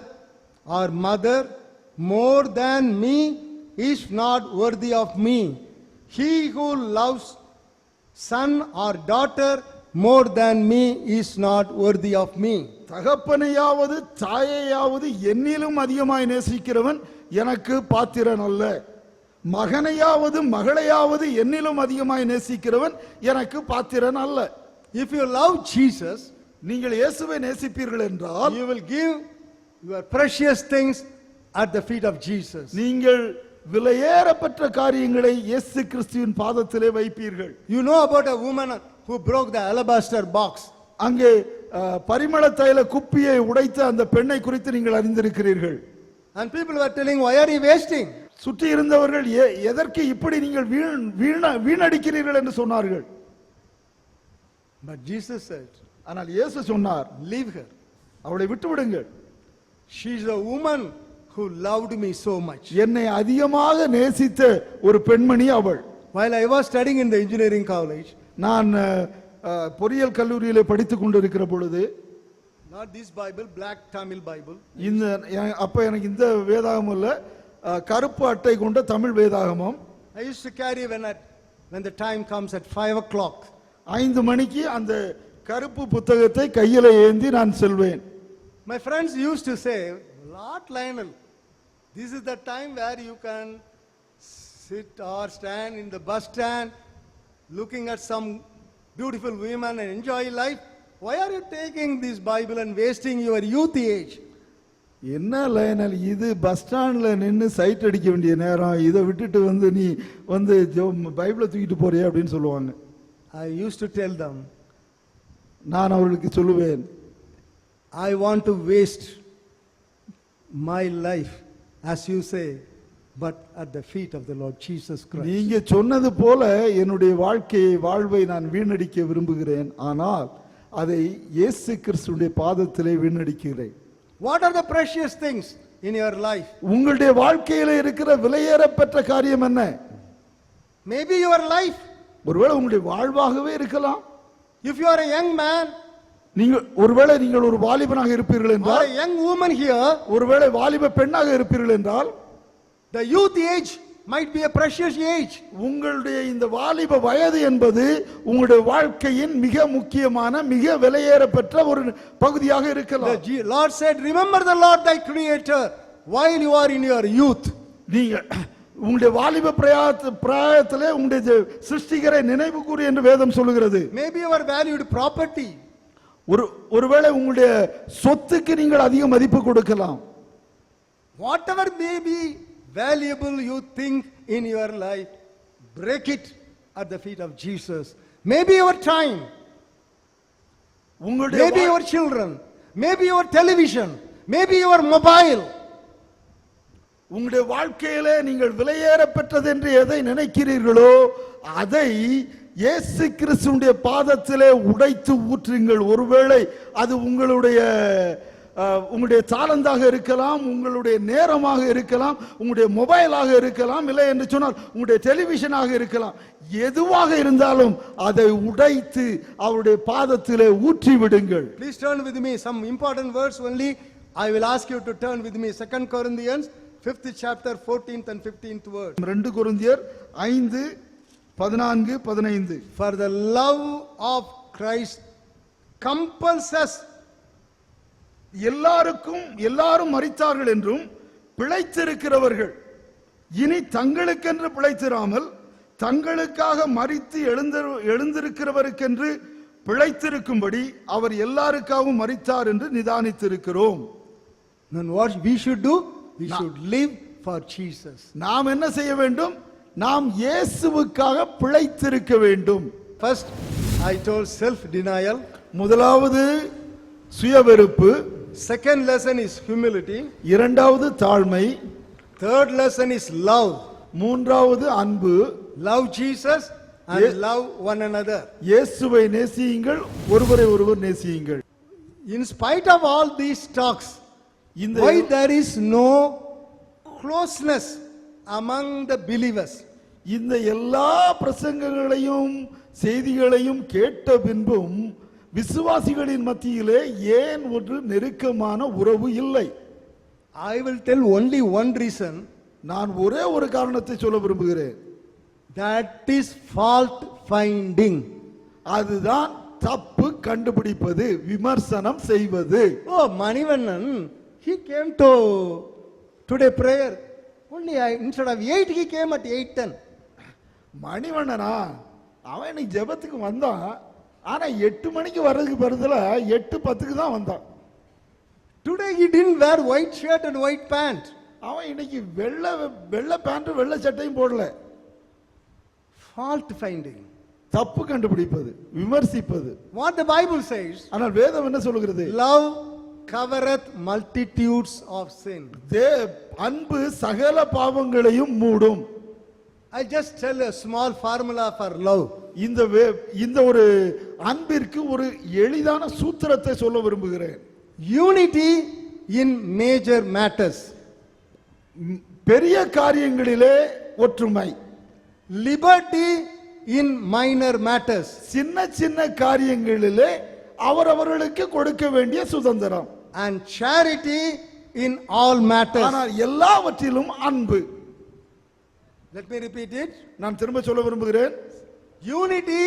Speaker 1: or mother more than me is not worthy of me. He who loves son or daughter more than me is not worthy of me.
Speaker 2: தகப்பனையாவது தாயையாவது என்னிலும் அதிகமாய் நேசிக்கிறவன் எனக்கு பாத்திரன் அல்ல. மகனையாவது மகளையாவது என்னிலும் அதிகமாய் நேசிக்கிறவன் எனக்கு பாத்திரன் அல்ல.
Speaker 1: If you love Jesus,
Speaker 2: நீங்கள் இயேசுவை நேசிப்பீர்கள் என்றால்
Speaker 1: you will give your precious things at the feet of Jesus.
Speaker 2: நீங்கள் விலையேறப்பட்ட காரியங்களை இயேசு கிறிஸ்துவின் பாதத்திலே வைப்பீர்கள்.
Speaker 1: You know about a woman who broke the alabaster box.
Speaker 2: அங்கே பரிமள தைல குப்பியை உடைத்த அந்த பெண்ணை குறித்து நீங்கள் அறிந்திருக்கிறீர்கள்.
Speaker 1: And people were telling, why are you wasting?
Speaker 2: சுற்றி இருந்தவர்கள் எதற்கு இப்படி நீங்கள் வீணடிக்கிறீர்கள் என்று சொன்னார்கள்.
Speaker 1: But Jesus said,
Speaker 2: ஆனால் இயேசு சொன்னார்,
Speaker 1: leave her.
Speaker 2: அவளை விட்டு விடுங்கள்.
Speaker 1: She is a woman who loved me so much.
Speaker 2: என்னை அதிகமாக நேசித்த ஒரு பெண்மணி அவள்.
Speaker 1: While I was studying in the engineering college,
Speaker 2: நான் பொறியியல் கல்லூரியிலே படித்துக் கொண்டிருக்கிற பொழுது,
Speaker 1: not this Bible, black Tamil Bible,
Speaker 2: இந்த அப்ப எனக்கு இந்த வேதாகமம் இல்ல, கருப்பு அட்டை கொண்ட தமிழ் வேதாகமம்.
Speaker 1: I used to carry when the time comes at 5 o'clock.
Speaker 2: 5 மணிக்கு அந்த கருப்பு புத்தகத்தை கையில ஏந்தி நான் செல்வேன்.
Speaker 1: My friends used to say, Lord Lionel, this is the time where you can sit or stand in the bus stand looking at some beautiful women and enjoy life. Why are you taking this Bible and wasting your youth age?
Speaker 2: என்ன Lionel, இது bus ஸ்டாண்ட்ல நின்று side அடிக்க வேண்டிய நேரம், இதை விட்டுட்டு வந்து நீ வந்து பைபிளை தூக்கிட்டு போறியா அப்படின்னு சொல்லுவாங்க.
Speaker 1: I used to tell them,
Speaker 2: நான் அவர்களுக்கு சொல்லுவேன்,
Speaker 1: I want to waste my life, as you say, but at the feet of the Lord Jesus Christ.
Speaker 2: நீங்க சொன்னது போல என்னுடைய வாழ்வை நான் வீணடிக்க விரும்புகிறேன், ஆனால் அதை இயேசு கிறிஸ்துவின் பாதத்திலே வீணடிக்கிறேன்.
Speaker 1: What are the precious things in your life?
Speaker 2: உங்களுடைய வாழ்க்கையில இருக்கிற விலையேறப்பெற்ற காரியம் என்ன?
Speaker 1: Maybe your life.
Speaker 2: ஒருவேளை உங்களுடைய வாழ்வாகவே இருக்கலாம்.
Speaker 1: If you are a young man,
Speaker 2: நீங்கள் ஒருவேளை நீங்கள் ஒரு வாலிபனாக இருப்பீர்கள் என்றால்,
Speaker 1: or a young woman here,
Speaker 2: ஒருவேளை வாலிப பெண்ணாக இருப்பீர்கள் என்றால்,
Speaker 1: the youth age might be a precious age.
Speaker 2: உங்களுடைய இந்த வாலிப வயது என்பது உங்களுடைய வாழ்க்கையின் மிக முக்கியமான மிக விலையேறப்பெற்ற ஒரு பகுதியாக இருக்கலாம்.
Speaker 1: The Lord said, remember the Lord thy creator while you are in your youth.
Speaker 2: நீங்க உங்களுடைய வாலிப பிராயத்திலே உங்களுடைய சிருஷ்டிகரை நினைவு கூறு என்று வேதம் சொல்லுகிறது.
Speaker 1: Maybe your valued property.
Speaker 2: ஒருவேளை உங்களுடைய சொத்துக்கு நீங்கள் அதிக மதிப்பு கொடுக்கலாம்.
Speaker 1: Whatever may be valuable you think in your life, break it at the feet of Jesus. Maybe your time,
Speaker 2: உங்களுடைய
Speaker 1: maybe your children, maybe your television, maybe your mobile.
Speaker 2: உங்களுடைய வாழ்க்கையிலே நீங்கள் விலையேற பெற்றது என்று எதை நினைக்கிறீர்களோ அதை இயேசு கிறிஸ்துவினுடைய பாதத்திலே உடைத்து ஊற்றுங்கள். ஒருவேளை அது உங்களுடைய தாளந்தாக இருக்கலாம், உங்களுடைய நேரமாக இருக்கலாம், உங்களுடைய மொபைலாக இருக்கலாம், இல்லை என்று சொன்னால் உங்களுடைய டெலிவிஷனாக இருக்கலாம். எதுவாக இருந்தாலும் அதை உடைத்து அவருடைய பாதத்திலே ஊற்றி விடுங்கள்.
Speaker 1: Please turn with me some important words only. I will ask you to turn with me 2 Corinthians 5th chapter 14th and 15th word.
Speaker 2: 2 கொரிந்தியர் 5 14 15.
Speaker 1: For the love of Christ compels us.
Speaker 2: எல்லாரும் மரித்தார்கள் என்றும் பிழைத்திருக்கிறவர்கள் இனி தங்களுக்கென்று பிழைத்திராமல் தங்களுக்காக மரித்து எழுந்திருக்கிறவருக்கென்று பிழைத்திருக்கும்படி அவர் எல்லாருக்காகவும் மரித்தார் என்று நிதானித்திருக்கிறோம்.
Speaker 1: Then what we should do? We should live for Jesus.
Speaker 2: நாம் என்ன செய்ய வேண்டும்? நாம் இயேசுவுக்காக பிழைத்திருக்க வேண்டும்.
Speaker 1: First, I told self-denial.
Speaker 2: முதலாவது சுயவெறுப்பு.
Speaker 1: Second lesson is humility.
Speaker 2: இரண்டாவது தாழ்மை.
Speaker 1: Third lesson is love.
Speaker 2: மூன்றாவது அன்பு.
Speaker 1: Love Jesus and love one another.
Speaker 2: இயேசுவை நேசியுங்கள், ஒருவரை ஒருவர் நேசியுங்கள்.
Speaker 1: In spite of all these talks, why there is no closeness among the believers?
Speaker 2: இந்த எல்லா பிரசங்கங்களையும் செய்திகளையும் கேட்ட பின்பும் விசுவாசிகளின் மத்தியிலே ஏன் ஒரு நெருக்கமான உறவு இல்லை?
Speaker 1: I will tell only one reason.
Speaker 2: நான் ஒரே ஒரு காரணத்தை சொல்ல விரும்புகிறேன்.
Speaker 1: That is fault finding.
Speaker 2: அதுதான் தப்பு கண்டுபிடிப்பது, விமர்சனம் செய்வது.
Speaker 1: Oh, Manivannan, he came to today prayer. Only instead of 8, he came at 8:10.
Speaker 2: மணிவண்ணனா அவன் இன்னைக்கு ஜெபத்துக்கு வந்தான், ஆனா 8 மணிக்கு வர்றதுக்கு பதிலா 8:10 தான் வந்தான்.
Speaker 1: Today he didn't wear white shirt and white pant.
Speaker 2: அவன் இன்னைக்கு வெள்ளை பேண்ட் வெள்ளை சட்டையும் போடல.
Speaker 1: Fault finding.
Speaker 2: தப்பு கண்டுபிடிப்பது, விமர்சிப்பது.
Speaker 1: What the Bible says?
Speaker 2: ஆனால் வேதம் என்ன சொல்கிறது?
Speaker 1: Love covereth multitudes of sin.
Speaker 2: அன்பு சகல பாவங்களையும் மூடும்.
Speaker 1: I just tell a small formula for love.
Speaker 2: இந்த ஒரு அன்பிற்கு ஒரு எளிதான சூத்திரத்தை சொல்ல விரும்புகிறேன்.
Speaker 1: Unity in major matters.
Speaker 2: பெரிய காரியங்களிலே ஒற்றுமை.
Speaker 1: Liberty in minor matters.
Speaker 2: சின்ன சின்ன காரியங்களிலே அவரவர்களுக்கு கொடுக்க வேண்டிய சுதந்திரம்.
Speaker 1: And charity in all matters.
Speaker 2: ஆனால் எல்லாவற்றிலும் அன்பு.
Speaker 1: Let me repeat it.
Speaker 2: நான் திரும்ப சொல்ல விரும்புகிறேன்.
Speaker 1: Unity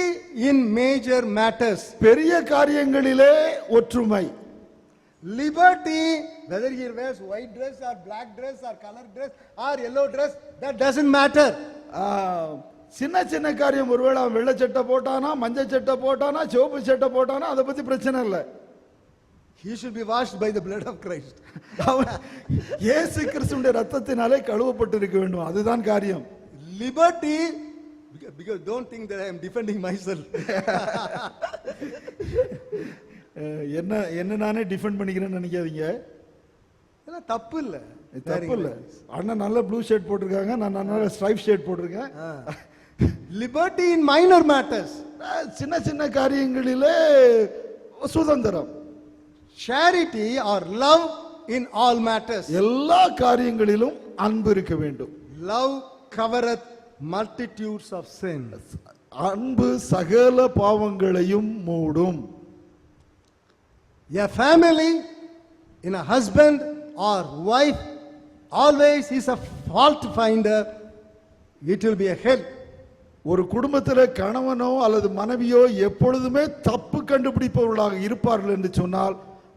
Speaker 1: in major matters.
Speaker 2: பெரிய காரியங்களிலே ஒற்றுமை.
Speaker 1: Liberty, whether he wears white dress or black dress or color dress or yellow dress, that doesn't matter.
Speaker 2: சின்ன சின்ன காரியம், ஒருவேளை அவன் வெள்ளை சட்டை போட்டானா, மஞ்சள் சட்டை போட்டானா, சிவப்பு சட்டை போட்டானா, அதை பத்தி பிரச்சனை இல்லை.
Speaker 1: He should be washed by the blood of Christ.
Speaker 2: இயேசு கிறிஸ்துவின் ரத்தத்தினாலே கழுவப்பட்டு இருக்க வேண்டும், அதுதான் காரியம்.
Speaker 1: Liberty, because don't think that I am defending myself.
Speaker 2: என்ன நானே டிஃபெண்ட் பண்ணிக்கிறேன்னு நினைக்காதீங்க.
Speaker 1: இதெல்லாம் தப்பு இல்ல,
Speaker 2: தப்பு இல்ல. அண்ணா நல்ல ப்ளூ ஷர்ட் போட்டிருக்காங்க, நான் நல்ல ஸ்ட்ரைப் ஷர்ட் போட்டிருக்கேன்.
Speaker 1: Liberty in minor matters.
Speaker 2: சின்ன சின்ன காரியங்களிலே சுதந்திரம்.
Speaker 1: Charity or love in all matters.
Speaker 2: எல்லா காரியங்களிலும் அன்பு இருக்க வேண்டும்.
Speaker 1: Love covereth multitudes of sins.
Speaker 2: அன்பு சகல பாவங்களையும் மூடும்.
Speaker 1: A family in a husband or wife always is a fault finder. It will be a hell.
Speaker 2: ஒரு குடும்பத்தில் கணவனோ அல்லது மனைவியோ எப்பொழுதுமே தப்பு கண்டுபிடிப்பவர்களாக இருப்பார்கள் என்று சொன்னால்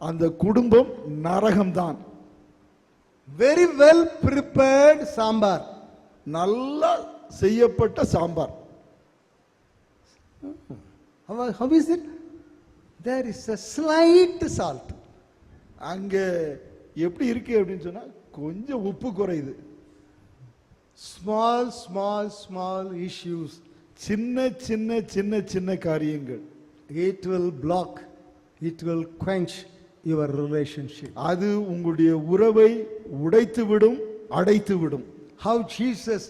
Speaker 2: அந்த குடும்பம் நரகம்தான்.
Speaker 1: Very well prepared சாம்பார்,
Speaker 2: நல்லா செய்யப்பட்ட sambar.
Speaker 1: How is it? There is a slight salt.
Speaker 2: அங்க எப்படி இருக்கு அப்படின்னு சொன்னா கொஞ்சம் உப்பு குறையுது.
Speaker 1: small issues,
Speaker 2: சின்ன சின்ன சின்ன சின்ன காரியங்கள்
Speaker 1: it will block, it will quench your relationship.
Speaker 2: அது உங்களுடைய உறவை உடைத்து விடும், அடைத்து விடும்.
Speaker 1: How Jesus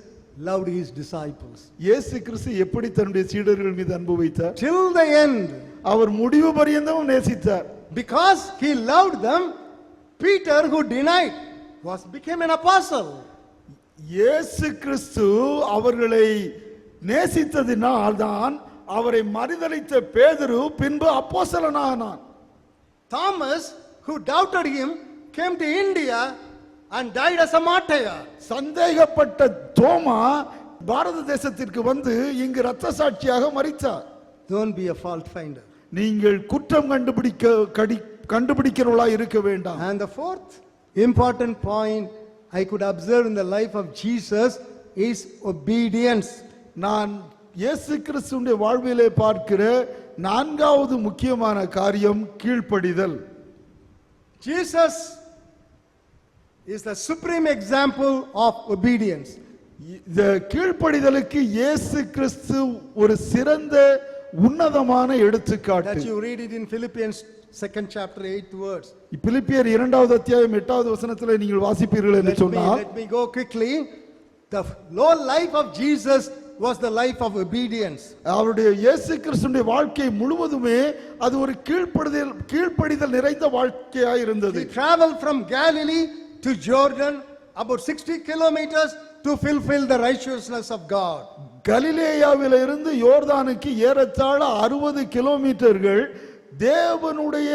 Speaker 1: loved his disciples.
Speaker 2: இயேசு கிறிஸ்து எப்படி தன்னுடைய சீடர்கள் மீது அன்பு வைத்தார்?
Speaker 1: Till the end.
Speaker 2: அவர் முடிவு பரியந்தம் நேசித்தார்.
Speaker 1: Because he loved them, Peter, who denied, became an apostle.
Speaker 2: இயேசு கிறிஸ்து அவர்களை நேசித்ததினால் தான் அவரை மறுதலித்த பேதுரு பின்பு அப்போஸ்தலனானான்.
Speaker 1: Thomas, who doubted him, came to India and died as a martyr.
Speaker 2: சந்தேகப்பட்ட தோமா பாரத தேசத்திற்கு வந்து இங்கு இரத்த சாட்சியாக மரித்தார்.
Speaker 1: Don't be a fault finder.
Speaker 2: நீங்கள் குற்றம் கண்டுபிடிக்கிறவர்களாய் இருக்க வேண்டாம்.
Speaker 1: And the fourth important point I could observe in the life of Jesus is obedience.
Speaker 2: நான் இயேசு கிறிஸ்துவின் வாழ்விலே பார்க்கிற நான்காவது முக்கியமான காரியம் கீழ்ப்படிதல்.
Speaker 1: Jesus is the supreme example of obedience.
Speaker 2: இந்த கீழ்ப்படிதலுக்கு இயேசு கிறிஸ்து ஒரு சிறந்த உன்னதமான எடுத்துக்காட்டு.
Speaker 1: That you read it in Philippians 2nd chapter 8th verse.
Speaker 2: பிலிப்பியர் 2வது அத்தியாயம் 8வது வசனத்திலே நீங்கள் வாசிப்பீர்கள் என்று சொன்னால்,
Speaker 1: let me go quickly. The whole life of Jesus was the life of obedience.
Speaker 2: அவருடைய இயேசு கிறிஸ்துவின் வாழ்க்கை முழுவதுமே அது ஒரு கீழ்ப்படிதல் நிறைந்த வாழ்க்கையாய் இருந்தது.
Speaker 1: He traveled from Galilee to Jordan about 60 kilometers to fulfill the righteousness of God.
Speaker 2: கலிலேயாவில் இருந்து யோர்தானுக்கு ஏறத்தாழ 60 கிலோமீட்டர்கள் தேவனுடைய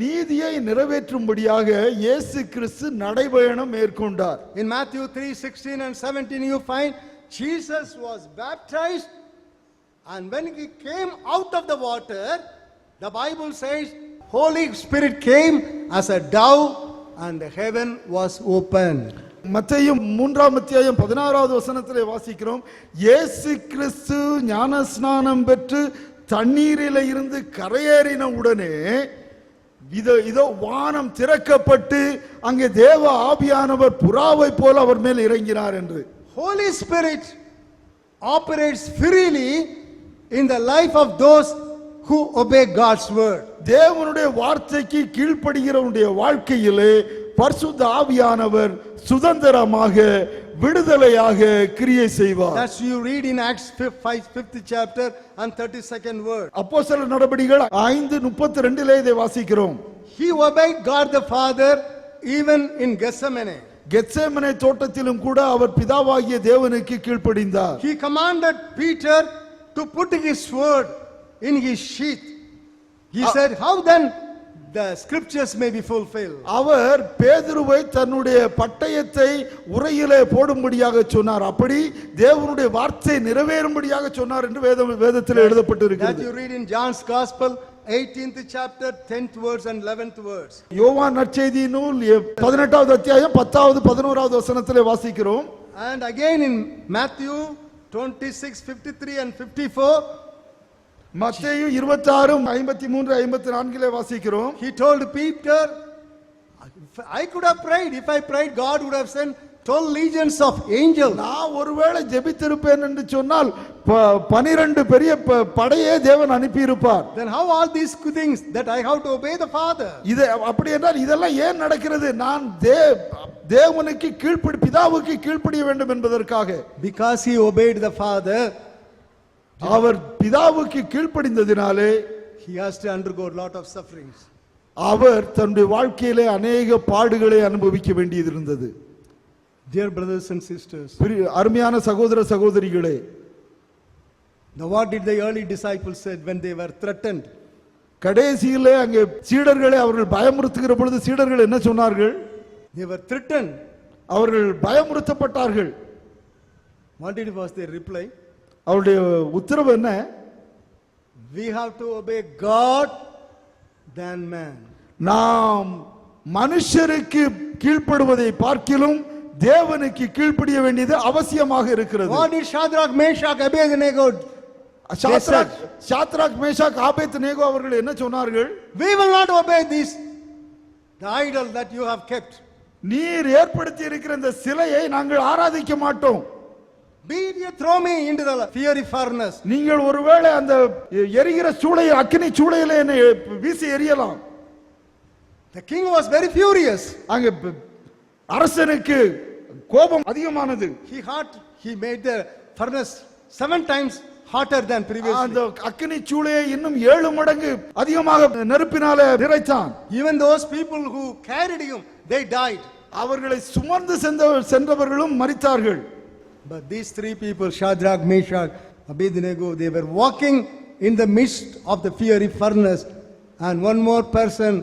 Speaker 2: நீதியை நிறைவேற்றும்படியாக இயேசு கிறிஸ்து நடைபயணம் மேற்கொண்டார்.
Speaker 1: In Matthew 3:16 and 17 you find Jesus was baptized, and when he came out of the water, the Bible says Holy Spirit came as a dove and the heaven was opened.
Speaker 2: மத்தேயு 3ஆம் அத்தியாயம் 16வது வசனத்திலே வாசிக்கிறோம், இயேசு கிறிஸ்து ஞானஸ்நானம் பெற்று தண்ணீரிலே இருந்து கரையேறின உடனே இதோ வானம் திறக்கப்பட்டு அங்கே தேவ ஆவியானவர் புறாவை போல அவர் மேல் இறங்கினார் என்று.
Speaker 1: Holy Spirit operates freely in the life of those who obey God's word.
Speaker 2: தேவனுடைய வார்த்தைக்கு கீழ்ப்படுகிறவருடைய வாழ்க்கையிலே பரிசுத்த ஆவியானவர் சுதந்திரமாக விடுதலையாக கிரியை செய்வார்.
Speaker 1: That's you read in Acts 5th chapter and 32nd verse.
Speaker 2: அப்போஸ்தலர் நடபடிகள் 5:32 இதை வாசிக்கிறோம்.
Speaker 1: He obeyed God the Father even in Gethsemane.
Speaker 2: கெத்சேமனே தோட்டத்திலும் கூட அவர் பிதாவாகிய தேவனுக்கு கீழ்ப்படிந்தார்.
Speaker 1: He commanded Peter to put his sword in his sheath. He said, how then the scriptures may be fulfilled.
Speaker 2: அவர் பேதுருவை தன்னுடைய பட்டயத்தை உரையிலே போடும்படியாக சொன்னார். அப்படி தேவனுடைய வார்த்தை நிறைவேறும்படியாக சொன்னார் என்று வேதத்தில் எழுதப்பட்டிருக்கிறது.
Speaker 1: That you read in John's Gospel 18th chapter 10th verse and 11th verse.
Speaker 2: யோவான் நற்செய்தி நூல் 18வது அத்தியாயம் 10வது 11வது வசனத்திலே வாசிக்கிறோம்.
Speaker 1: And again in Matthew 26:53 and 54,
Speaker 2: மத்தேயு 26:53-54 வாசிக்கிறோம்.
Speaker 1: he told Peter, I could have prayed. If I prayed, God would have sent 12 legions of angels.
Speaker 2: நான் ஒருவேளை ஜெபித்திருப்பேன் என்று சொன்னால் 12 பெரிய படையே தேவன் அனுப்பி இருப்பார்.
Speaker 1: Then how all these things that I have to obey the Father?
Speaker 2: இது அப்படி என்றால் இதெல்லாம் ஏன் நடக்கிறது? நான் தேவனுக்கு பிதாவுக்கு கீழ்ப்படிய வேண்டும் என்பதற்காக.
Speaker 1: Because he obeyed the Father,
Speaker 2: அவர் பிதாவுக்கு கீழ்ப்படிந்ததினாலே
Speaker 1: he has to undergo a lot of sufferings.
Speaker 2: அவர் தன்னுடைய வாழ்க்கையிலே अनेक பாடுகளை அனுபவிக்க வேண்டியது இருந்தது.
Speaker 1: Dear brothers and sisters,
Speaker 2: அருமையான சகோதர சகோதரிகளே,
Speaker 1: what did the early disciples said when they were threatened?
Speaker 2: கடைசியிலே அங்கே சீடர்களை அவர்கள் பயமுறுத்துகிற பொழுது சீடர்கள் என்ன சொன்னார்கள்?
Speaker 1: They were threatened.
Speaker 2: அவர்கள் பயமுறுத்தப்பட்டார்கள்.
Speaker 1: What was their reply?
Speaker 2: அவருடைய உத்தரவு என்ன?
Speaker 1: We have to obey God than man.
Speaker 2: நாம் மனுஷருக்கு கீழ்ப்படுவதை பார்க்கிலும் தேவனுக்கு கீழ்ப்படிய வேண்டியது அவசியமாக இருக்கிறது.
Speaker 1: What did Shadrach, Meshach, Abednego?
Speaker 2: Shadrach Meshach Abednego அவர்கள் என்ன சொன்னார்கள்?
Speaker 1: We will not obey this, the idol that you have kept.
Speaker 2: நீர் ஏற்படுத்தி இருக்கிற இந்த சிலையை நாங்கள் ஆராதிக்க மாட்டோம்.
Speaker 1: Be it you throw me into the fiery furnace.
Speaker 2: நீங்கள் ஒருவேளை அந்த எரிகிற சூளை அக்கினி சூளையில என்னை வீசி எறியலாம்.
Speaker 1: The king was very furious.
Speaker 2: அங்க அரசனுக்கு கோபம் அதிகமானது.
Speaker 1: He made the furnace 7 times hotter than previously.
Speaker 2: அந்த அக்கினி சூளையை இன்னும் 7 மடங்கு அதிகமாக நெருப்பினாலே நிறைத்தான்.
Speaker 1: Even those people who carried him, they died.
Speaker 2: அவர்களை சுமந்து சென்றவர்களும் மரித்தார்கள்.
Speaker 1: But these 3 people, Shadrach, Meshach, Abednego, they were walking in the midst of the fiery furnace, and one more person,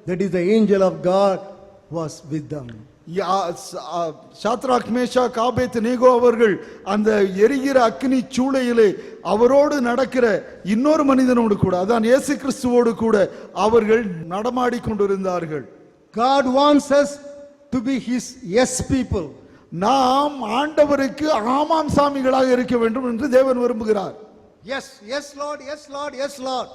Speaker 1: that is the angel of God, was with them.
Speaker 2: Shadrach Meshach Abednego அவர்கள் அந்த எரிகிற அக்கினி சூளையிலே அவரோடு நடக்கிற இன்னொரு மனிதனோடு கூட, அதான் இயேசு கிறிஸ்துவோடு கூட அவர்கள் நடமாடி கொண்டிருந்தார்கள்.
Speaker 1: God wants us to be his yes people.
Speaker 2: நாம் ஆண்டவருக்கு ஆமாம் சாமிகளாக இருக்க வேண்டும் என்று தேவன் விரும்புகிறார்.
Speaker 1: Yes, yes Lord, yes Lord, yes Lord.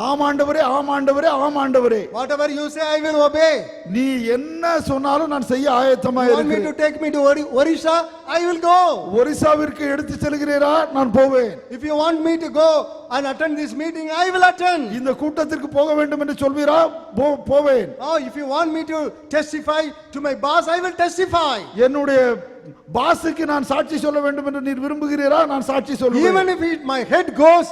Speaker 2: ஆமாண்டவரே, ஆமாண்டவரே, ஆமாண்டவரே.
Speaker 1: Whatever you say, I will obey.
Speaker 2: நீ என்ன சொன்னாலும் நான் செய்ய ஆயத்தமாக
Speaker 1: இருக்கிறேன். You want me to take me to Orissa? I will go.
Speaker 2: ஒரிசாவிற்கு எடுத்து செல்கிறீரா? நான் போவேன்.
Speaker 1: If you want me to go and attend this meeting, I will attend.
Speaker 2: இந்த கூட்டத்திற்கு போக வேண்டும் என்று சொல்வீரா? போவேன்.
Speaker 1: Oh, if you want me to testify to my boss, I will testify.
Speaker 2: என்னுடைய பாஸுக்கு நான் சாட்சி சொல்ல வேண்டும் என்று நீர் விரும்புகிறீரா? நான் சாட்சி சொல்லுவேன்.
Speaker 1: Even if my head goes,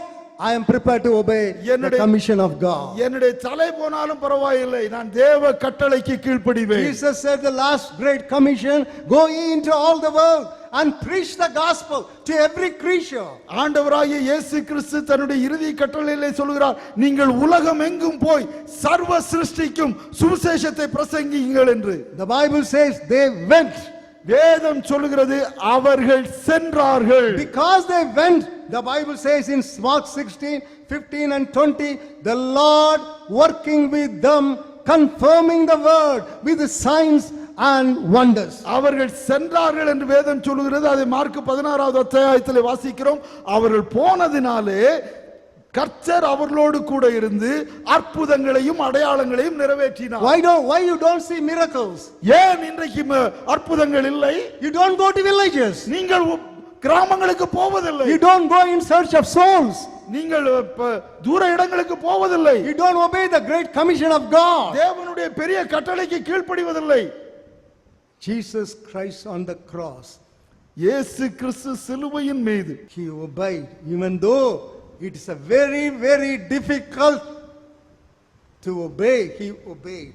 Speaker 1: I am prepared to obey the commission of God.
Speaker 2: என்னுடைய தலை போனாலும் பரவாயில்லை, நான் தேவ கட்டளைக்கு கீழ்ப்படிவேன்.
Speaker 1: Jesus said the last great commission, go ye into all the world and preach the gospel to every creature.
Speaker 2: ஆண்டவராகிய இயேசு கிறிஸ்து தன்னுடைய இறுதி கட்டளையிலே சொல்கிறார், நீங்கள் உலகம் எங்கும் போய் சர்வ சிருஷ்டிக்கும் சுவிசேஷத்தை பிரசங்கியுங்கள் என்று.
Speaker 1: The Bible says they went.
Speaker 2: வேதம் சொல்லுகிறது அவர்கள் சென்றார்கள்.
Speaker 1: Because they went, the Bible says in Mark 16, 15 and 20, the Lord working with them, confirming the word with the signs and wonders.
Speaker 2: அவர்கள் சென்றார்கள் என்று வேதம் சொல்லுகிறது. அதை மார்க் 16வது அத்தியாயத்திலே வாசிக்கிறோம். அவர்கள் போனதினாலே கர்த்தர் அவர்களோடு கூட இருந்து அற்புதங்களையும் அடையாளங்களையும் நிறைவேற்றினார்.
Speaker 1: Why you don't see miracles?
Speaker 2: ஏன் இன்றைக்கு அற்புதங்கள் இல்லை?
Speaker 1: You don't go to villages.
Speaker 2: நீங்கள் கிராமங்களுக்கு போவதில்லை.
Speaker 1: You don't go in search of souls.
Speaker 2: நீங்கள் தூர இடங்களுக்கு போவதில்லை.
Speaker 1: You don't obey the great commission of God.
Speaker 2: தேவனுடைய பெரிய கட்டளைக்கு கீழ்ப்படிவதில்லை.
Speaker 1: Jesus Christ on the cross,
Speaker 2: இயேசு கிறிஸ்து சிலுவையின் மீது
Speaker 1: he obeyed, even though it is a very, very difficult to obey. He obeyed.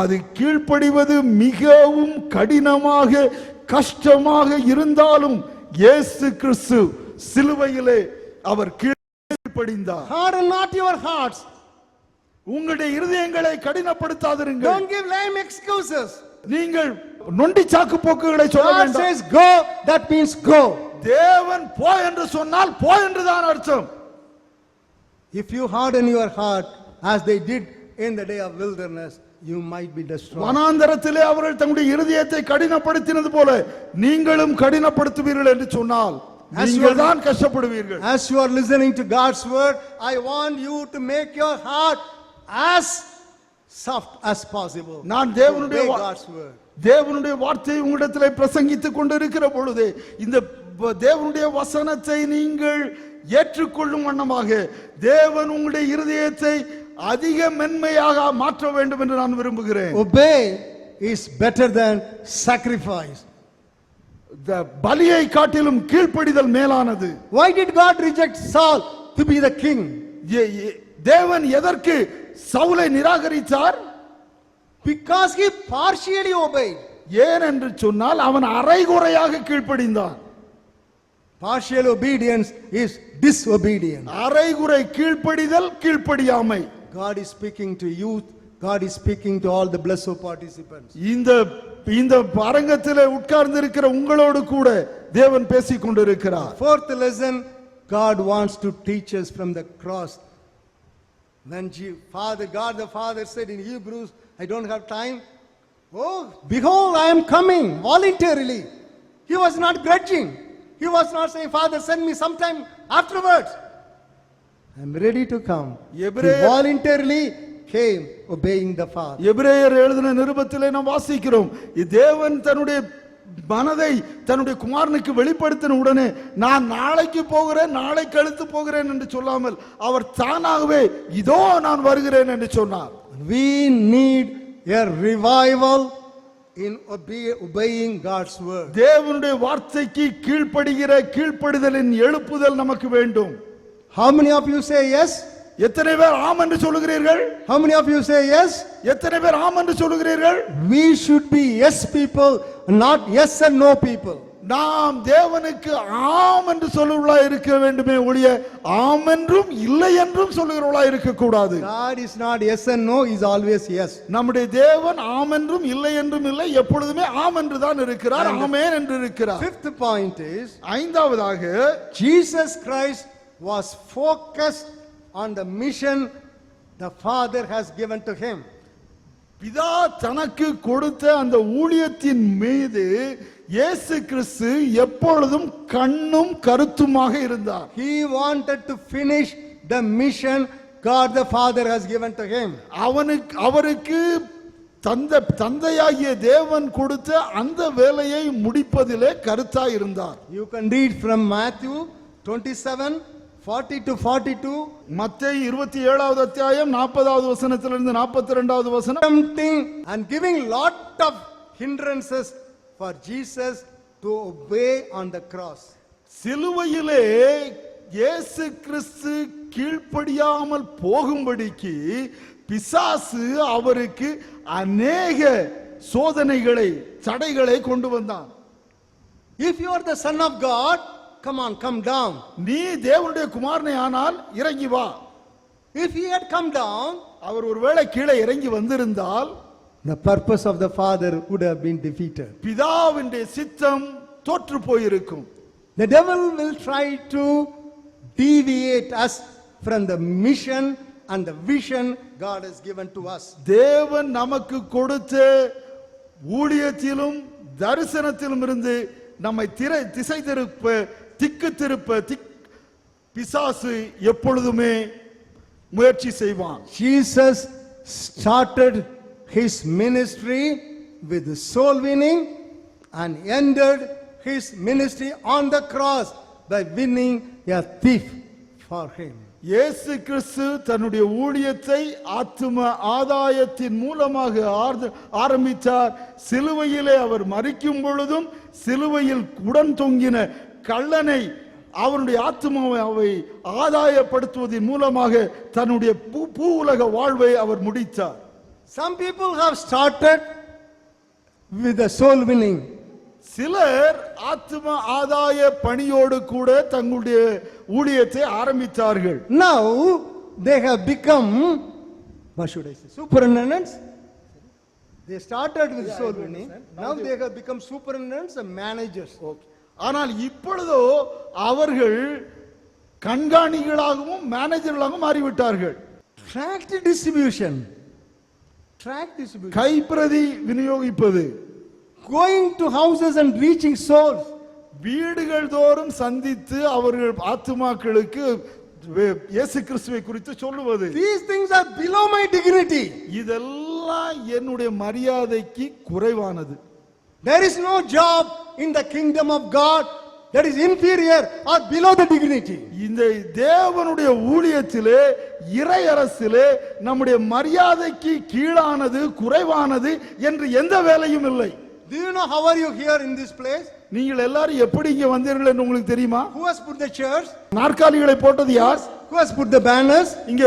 Speaker 2: அது கீழ்ப்படிவது மிகவும் கடினமாக கஷ்டமாக இருந்தாலும் இயேசு கிறிஸ்து சிலுவையிலே அவர் கீழ்ப்படிந்தார்.
Speaker 1: Harden not your hearts.
Speaker 2: உங்களுடைய இருதயங்களை கடினப்படுத்தாதிருங்கள்.
Speaker 1: Don't give lame excuses.
Speaker 2: நீங்கள் நொண்டி சாக்கு போக்குகளை சொல்ல
Speaker 1: God
Speaker 2: வேண்டாம்.
Speaker 1: says go, that means go.
Speaker 2: தேவன் போ என்று சொன்னால் போ என்றுதான் அர்த்தம்.
Speaker 1: If you harden your heart as they did in the day of wilderness, you might be destroyed.
Speaker 2: வனாந்தரத்திலே அவர்கள் தங்களுடைய இருதயத்தை கடினப்படுத்தினது போல நீங்களும் கடினப்படுத்துவீர்கள் என்று சொன்னால் நீங்கள் தான் கஷ்டப்படுவீர்கள்.
Speaker 1: As you are listening to God's word, I want you to make your heart as soft as possible.
Speaker 2: நான் தேவனுடைய வார்த்தையை உங்களிடத்திலே பிரசங்கித்துக் கொண்டிருக்கிற பொழுது இந்த தேவனுடைய வசனத்தை நீங்கள் ஏற்றுக்கொள்ளும் வண்ணமாக தேவன் உங்களுடைய இருதயத்தை அதிக மென்மையாக மாற்ற வேண்டும் என்று நான் விரும்புகிறேன்.
Speaker 1: Obey is better than sacrifice.
Speaker 2: பலியை காட்டிலும் கீழ்ப்படிதல் மேலானது.
Speaker 1: Why did God reject Saul to be the king?
Speaker 2: தேவன் எதற்கு சவுலை நிராகரித்தார்?
Speaker 1: Because he partially obeyed.
Speaker 2: ஏன் என்று சொன்னால் அவன் அரைகுறையாக கீழ்ப்படிந்தான்.
Speaker 1: Partial obedience is disobedience.
Speaker 2: அரைகுறை கீழ்ப்படிதல் கீழ்ப்படியாமை.
Speaker 1: God is speaking to youth. God is speaking to all the blessed participants.
Speaker 2: இந்த அரங்கத்திலே உட்கார்ந்து இருக்கிற உங்களோடு கூட தேவன் பேசிக் கொண்டிருக்கிறார்.
Speaker 1: Fourth lesson, God wants to teach us from the cross. When God the Father said in Hebrews, I don't have time. Oh, behold, I am coming voluntarily. He was not grudging. He was not saying, Father, send me sometime afterwards. I am ready to come. He voluntarily came obeying the Father.
Speaker 2: எபிரேயர் எழுதின நிருபத்திலே நாம் வாசிக்கிறோம், தேவன் தன்னுடைய மனதை தன்னுடைய குமாரனுக்கு வெளிப்படுத்தின உடனே நான் நாளைக்கு போகிறேன், நாளை கழித்து போகிறேன் என்று சொல்லாமல் அவர் தானாகவே இதோ நான் வருகிறேன் என்று சொன்னார்.
Speaker 1: We need a revival in obeying God's word.
Speaker 2: தேவனுடைய வார்த்தைக்கு கீழ்ப்படிதலின் எழுப்புதல் நமக்கு வேண்டும்.
Speaker 1: How many of you say yes?
Speaker 2: எத்தனை பேர் ஆம் என்று சொல்லுகிறீர்கள்?
Speaker 1: How many of you say yes?
Speaker 2: எத்தனை பேர் ஆம் என்று சொல்லுகிறீர்கள்?
Speaker 1: We should be yes people, not yes and no people.
Speaker 2: நாம் தேவனுக்கு ஆம் என்று சொல்லுவர்களாய் இருக்க வேண்டுமே ஒழிய ஆம் என்றும் இல்லை என்றும் சொல்லுகிறவர்களாய் இருக்க கூடாது.
Speaker 1: God is not yes and no, he is always yes.
Speaker 2: நம்முடைய தேவன் ஆம் என்றும் இல்லை என்றும் இல்லை, எப்பொழுதுமே ஆம் என்று தான் இருக்கிறார், ஆமென் என்று இருக்கிறார்.
Speaker 1: Fifth point is,
Speaker 2: ஐந்தாவதாக,
Speaker 1: Jesus Christ was focused on the mission the Father has given to him.
Speaker 2: பிதா தனக்கு கொடுத்த அந்த ஊழியத்தின் மீது இயேசு கிறிஸ்து எப்பொழுதும் கண்ணும் கருத்துமாக இருந்தார்.
Speaker 1: He wanted to finish the mission God the Father has given to him.
Speaker 2: அவருக்கு தந்தையாகிய தேவன் கொடுத்த அந்த வேலையை முடிப்பதிலே கருத்தாய் இருந்தார்.
Speaker 1: You can read from Matthew 27:40 to 42.
Speaker 2: மத்தேயு 27வது அத்தியாயம் 40வது வசனத்திலிருந்து 42வது வசனம்.
Speaker 1: Tempting and giving lot of hindrances for Jesus to obey on the cross.
Speaker 2: சிலுவையிலே இயேசு கிறிஸ்து கீழ்ப்படியாமல் போகும்படிக்கு பிசாசு அவருக்கு அநேக சோதனைகளை தடைகளை கொண்டு வந்தான்.
Speaker 1: If you are the son of God, come on, come down.
Speaker 2: நீ தேவனுடைய குமாரனே ஆனால் இறங்கி வா.
Speaker 1: If he had come down,
Speaker 2: அவர் ஒருவேளை கீழே இறங்கி வந்திருந்தால்
Speaker 1: the purpose of the Father would have been defeated.
Speaker 2: பிதாவினுடைய சித்தம் தோற்று போயிருக்கும்.
Speaker 1: The devil will try to deviate us from the mission and the vision God has given to us.
Speaker 2: தேவன் நமக்கு கொடுத்த ஊழியத்திலும் தரிசனத்திலும் இருந்து நம்மை திசை திருப்ப பிசாசு எப்பொழுதுமே முயற்சி செய்வான்.
Speaker 1: Jesus started his ministry with soul winning and ended his ministry on the cross by winning a thief for him.
Speaker 2: இயேசு கிறிஸ்து தன்னுடைய ஊழியத்தை ஆத்தும ஆதாயத்தின் மூலமாக ஆரம்பித்தார். சிலுவையிலே அவர் மரிக்கும் பொழுதும் சிலுவையில் உடன் தொங்கின கள்ளனை அவருடைய ஆத்துமாவை ஆதாயப்படுத்துவதன் மூலமாக தன்னுடைய பூ உலக வாழ்வை அவர் முடித்தார்.
Speaker 1: Some people have started with the soul winning.
Speaker 2: சிலர் ஆத்தும ஆதாய பணியோடு கூட தங்களுடைய ஊழியத்தை ஆரம்பித்தார்கள்.
Speaker 1: Now they have become, what should I say, superintendents. They started with soul winning. Now they have become superintendents and managers.
Speaker 2: ஆனால் இப்பொழுதோ அவர்கள் கண்காணிகளாகவும் மேனேஜர்களாகவும் மாறிவிட்டார்கள்.
Speaker 1: Tract distribution.
Speaker 2: கைப்பிரதி விநியோகிப்பது,
Speaker 1: going to houses and reaching souls.
Speaker 2: வீடுகள் தோறும் சந்தித்து அவர்கள் ஆத்துமாக்களுக்கு இயேசு கிறிஸ்துவை குறித்து சொல்லுவது.
Speaker 1: These things are below my dignity.
Speaker 2: இதெல்லாம் என்னுடைய மரியாதைக்கு குறைவானது.
Speaker 1: There is no job in the kingdom of God that is inferior or below the dignity.
Speaker 2: இந்த தேவனுடைய ஊழியத்திலே இறையரசிலே நம்முடைய மரியாதைக்கு கீழானது குறைவானது என்று எந்த வேலையும் இல்லை.
Speaker 1: Do you know how are you here in this place?
Speaker 2: நீங்கள் எல்லாரும் எப்படி இங்க வந்தீர்கள் என்று உங்களுக்கு தெரியுமா?
Speaker 1: Who has put the chairs?
Speaker 2: நாற்காலிகளை போட்டது யார்?
Speaker 1: Who has put the banners?
Speaker 2: இங்க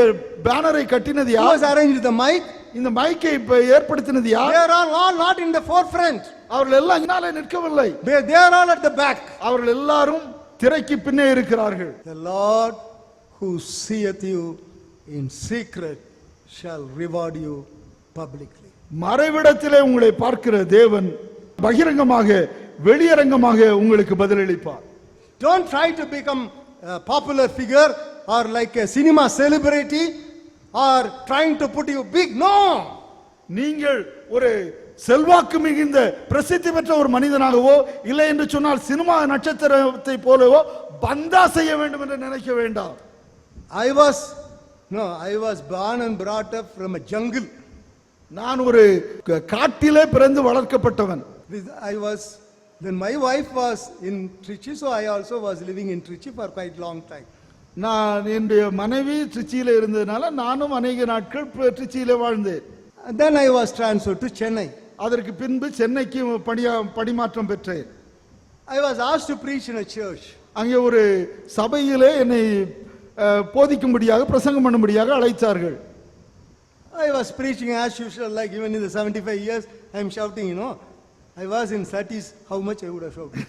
Speaker 2: பேனரை கட்டினது
Speaker 1: Who
Speaker 2: யார்?
Speaker 1: has arranged the mic?
Speaker 2: இந்த மைக்கை ஏற்படுத்தினது யார்?
Speaker 1: They are all not in the forefront.
Speaker 2: அவர்கள் எல்லாம் இன்னாலே நிற்கவில்லை.
Speaker 1: They are all at the back.
Speaker 2: அவர்கள் எல்லாரும் திரைக்கு பின்னே இருக்கிறார்கள்.
Speaker 1: The Lord who seeth you in secret shall reward you publicly.
Speaker 2: மறைவிடத்திலே உங்களை பார்க்கிற தேவன் பகிரங்கமாக வெளியரங்கமாக உங்களுக்கு பதிலளிப்பார்.
Speaker 1: Don't try to become a popular figure or like a cinema celebrity or trying to put you big. No.
Speaker 2: நீங்கள் ஒரு செல்வாக்கு மிகுந்த பிரசித்தி பெற்ற ஒரு மனிதனாகவோ இல்லை என்று சொன்னால் சினிமா நட்சத்திரத்தை போலவோ பந்தா செய்ய வேண்டும் என்று நினைக்க வேண்டாம்.
Speaker 1: I was No, I was born and brought up from a jungle.
Speaker 2: நான் ஒரு காட்டிலே பிறந்து வளர்க்கப்பட்டவன்.
Speaker 1: I was, then my wife was in Trichy, so I also was living in Trichy for quite long time.
Speaker 2: நான் என்னுடைய மனைவி திருச்சியில இருந்ததுனால நானும் அநேக நாட்கள் திருச்சியில வாழ்ந்தேன்.
Speaker 1: And then I was transferred to Chennai.
Speaker 2: அதற்கு பின்பு சென்னைக்கு படிமாற்றம் பெற்றேன்.
Speaker 1: I was asked to preach in a church.
Speaker 2: அங்கே ஒரு சபையிலே என்னை போதிக்கும்படியாக பிரசங்கம் பண்ணும்படியாக அழைத்தார்கள்.
Speaker 1: I was preaching as usual, like even in the 75 years, I am shouting, you know. I was in 30s, how much I would have shouted.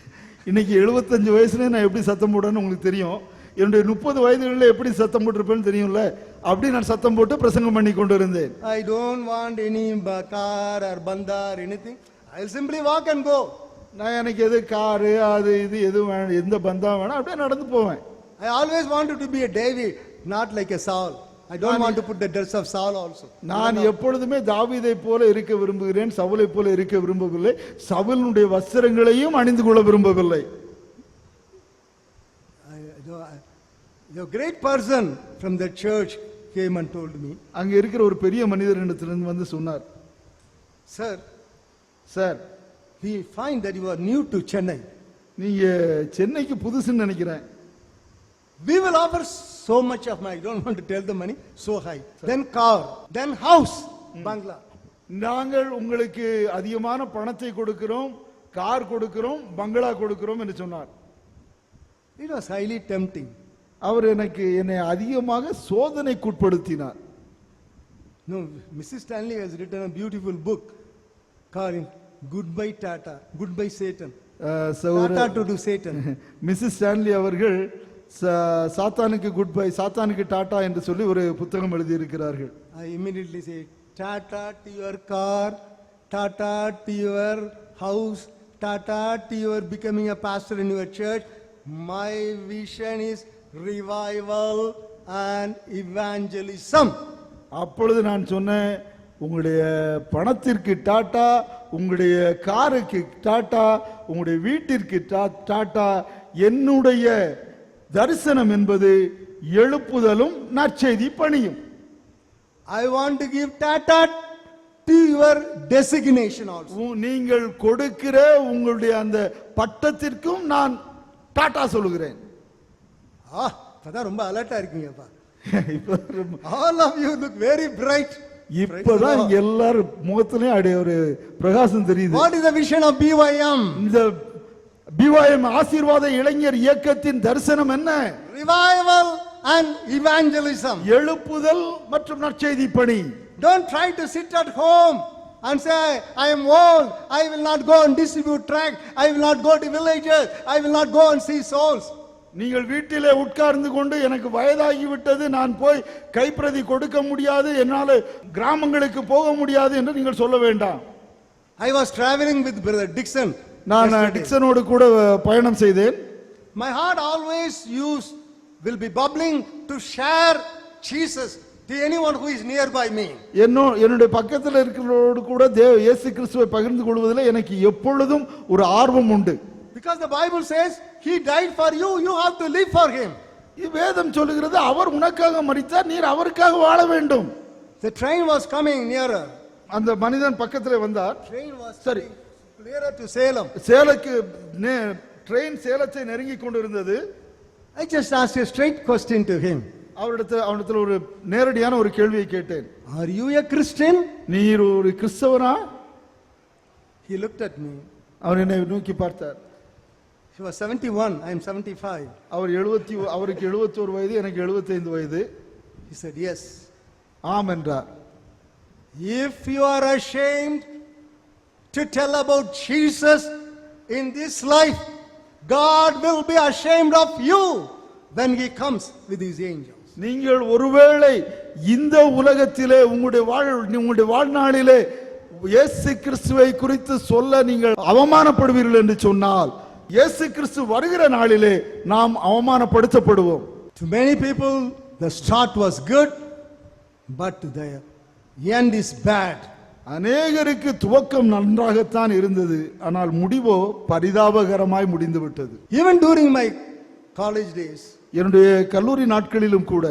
Speaker 2: இன்னைக்கு 75 வயசுல நான் எப்படி சத்தம் போடுறேன்னு உங்களுக்கு தெரியும். என்னுடைய 30 வயதுகளில் எப்படி சத்தம் போட்டிருப்பேன்னு தெரியும்ல. அப்படி நான் சத்தம் போட்டு பிரசங்கம் பண்ணி கொண்டு இருந்தேன்.
Speaker 1: I don't want any car or banda or anything. I'll simply walk and go.
Speaker 2: நான் எனக்கு எது காரு அது இது எது வேணும், எந்த பந்தா வேணும் அப்படியே நடந்து போவேன்.
Speaker 1: I always wanted to be a David, not like a Saul. I don't want to put the dress of Saul also.
Speaker 2: நான் எப்பொழுதுமே தாவீதை போல இருக்க விரும்புகிறேன், சவுலை போல இருக்க விரும்பவில்லை, சவுலுடைய வஸ்திரங்களையும் அணிந்து கொள்ள விரும்பவில்லை.
Speaker 1: A great person from the church came and told me,
Speaker 2: அங்க இருக்கிற ஒரு பெரிய மனிதரிடத்திலிருந்து வந்து சொன்னார், sir
Speaker 1: we find that you are new to Chennai.
Speaker 2: நீங்க சென்னைக்கு புதுசுன்னு நினைக்கிறேன்.
Speaker 1: We will offer so much of money, I don't want to tell the money, so high. Then car, then house, bangla.
Speaker 2: நாங்கள் உங்களுக்கு அதிகமான பணத்தை கொடுக்கிறோம், கார் கொடுக்கிறோம், பங்களா கொடுக்கிறோம் என்று சொன்னார்.
Speaker 1: It was highly tempting.
Speaker 2: அவர் என்னை அதிகமாக சோதனைக்குட்படுத்தினார்.
Speaker 1: No, Mrs. Stanley has written a beautiful book called Goodbye Tata, Goodbye Satan. Tata to Satan.
Speaker 2: Mrs Stanley அவர்கள் சாத்தானுக்கு குட் பை, சாத்தானுக்கு டாடா என்று சொல்லி ஒரு புத்தகம் எழுதி இருக்கிறார்கள்.
Speaker 1: I immediately say Tata to your car, Tata to your house, Tata to your becoming a pastor in your church. My vision is revival and evangelism.
Speaker 2: அப்பொழுது நான் சொன்னேன், உங்களுடைய பணத்திற்கு டாட்டா, உங்களுடைய காருக்கு டாட்டா, உங்களுடைய வீட்டிற்கு டாட்டா, என்னுடைய தரிசனம் என்பது எழுப்புதலும் நற்செய்தி பணியும்.
Speaker 1: I want to give Tata to your designation also.
Speaker 2: நீங்கள் கொடுக்கிற உங்களுடைய அந்த பட்டத்திற்கும் நான் டாட்டா சொல்லுகிறேன்.
Speaker 1: இப்பதான் ரொம்ப அலர்ட்டா இருக்கீங்கப்பா. All of you look very bright.
Speaker 2: இப்பதான் எல்லாரும் முகத்திலே அடைய ஒரு பிரகாசம் தெரியுது.
Speaker 1: What is the vision of BYM?
Speaker 2: இந்த BYM ஆசீர்வாத இளைஞர் இயக்கத்தின் தரிசனம் என்ன?
Speaker 1: Revival and evangelism.
Speaker 2: எழுப்புதல் மற்றும் நற்செய்தி பணி.
Speaker 1: Don't try to sit at home and say, I am old, I will not go and distribute tract, I will not go to villages, I will not go and see souls.
Speaker 2: நீங்கள் வீட்டிலே உட்கார்ந்து கொண்டு எனக்கு வயதாகி விட்டது, நான் போய் கைப்பிரதி கொடுக்க முடியாது, என்னால கிராமங்களுக்கு போக முடியாது என்று நீங்கள் சொல்ல வேண்டாம்.
Speaker 1: I was traveling with Brother Dixon.
Speaker 2: நான் டிக்சனோடு கூட பயணம் செய்தேன்.
Speaker 1: My heart always will be bubbling to share Jesus to anyone who is nearby me.
Speaker 2: என்னுடைய பக்கத்தில் இருக்கிறவரோடு கூட இயேசு கிறிஸ்துவை பகிர்ந்து கொள்வதில் எனக்கு எப்பொழுதும் ஒரு ஆர்வம் உண்டு.
Speaker 1: Because the Bible says he died for you, you have to live for him.
Speaker 2: வேதம் சொல்லுகிறது, அவர் உனக்காக மரித்தார், நீர் அவருக்காக வாழ வேண்டும்.
Speaker 1: The train was coming nearer.
Speaker 2: அந்த மனிதன் பக்கத்திலே வந்தார்.
Speaker 1: Train was nearer to Salem.
Speaker 2: சேலக்கு ட்ரெயின் சேலத்தை நெருங்கி கொண்டிருந்தது.
Speaker 1: I just asked a straight question to him.
Speaker 2: அவனிடத்தில் ஒரு நேரடியான ஒரு கேள்வியை கேட்டேன்.
Speaker 1: Are you a Christian?
Speaker 2: நீர் ஒரு கிறிஸ்தவனா?
Speaker 1: He looked at me.
Speaker 2: அவர் என்னை நோக்கி பார்த்தார்.
Speaker 1: He was 71, I am 75.
Speaker 2: அவருக்கு 71 வயது, எனக்கு 75 வயது.
Speaker 1: He said yes.
Speaker 2: ஆம் என்றார்.
Speaker 1: If you are ashamed to tell about Jesus in this life, God will be ashamed of you when he comes with his angels.
Speaker 2: நீங்கள் ஒருவேளை இந்த உலகத்திலே உங்களுடைய வாழ்நாளிலே இயேசு கிறிஸ்துவை குறித்து சொல்ல நீங்கள் அவமானப்படுவீர்கள் என்று சொன்னால், இயேசு கிறிஸ்து வருகிற நாளிலே நாம் அவமானப்படுத்தப்படுவோம்.
Speaker 1: To many people the start was good, but the end is bad.
Speaker 2: அநேகருக்கு துவக்கம் நன்றாகத்தான் இருந்தது, ஆனால் முடிவோ பரிதாபகரமாய் முடிந்து விட்டது.
Speaker 1: Even during my college days,
Speaker 2: என்னுடைய கல்லூரி நாட்களிலும் கூட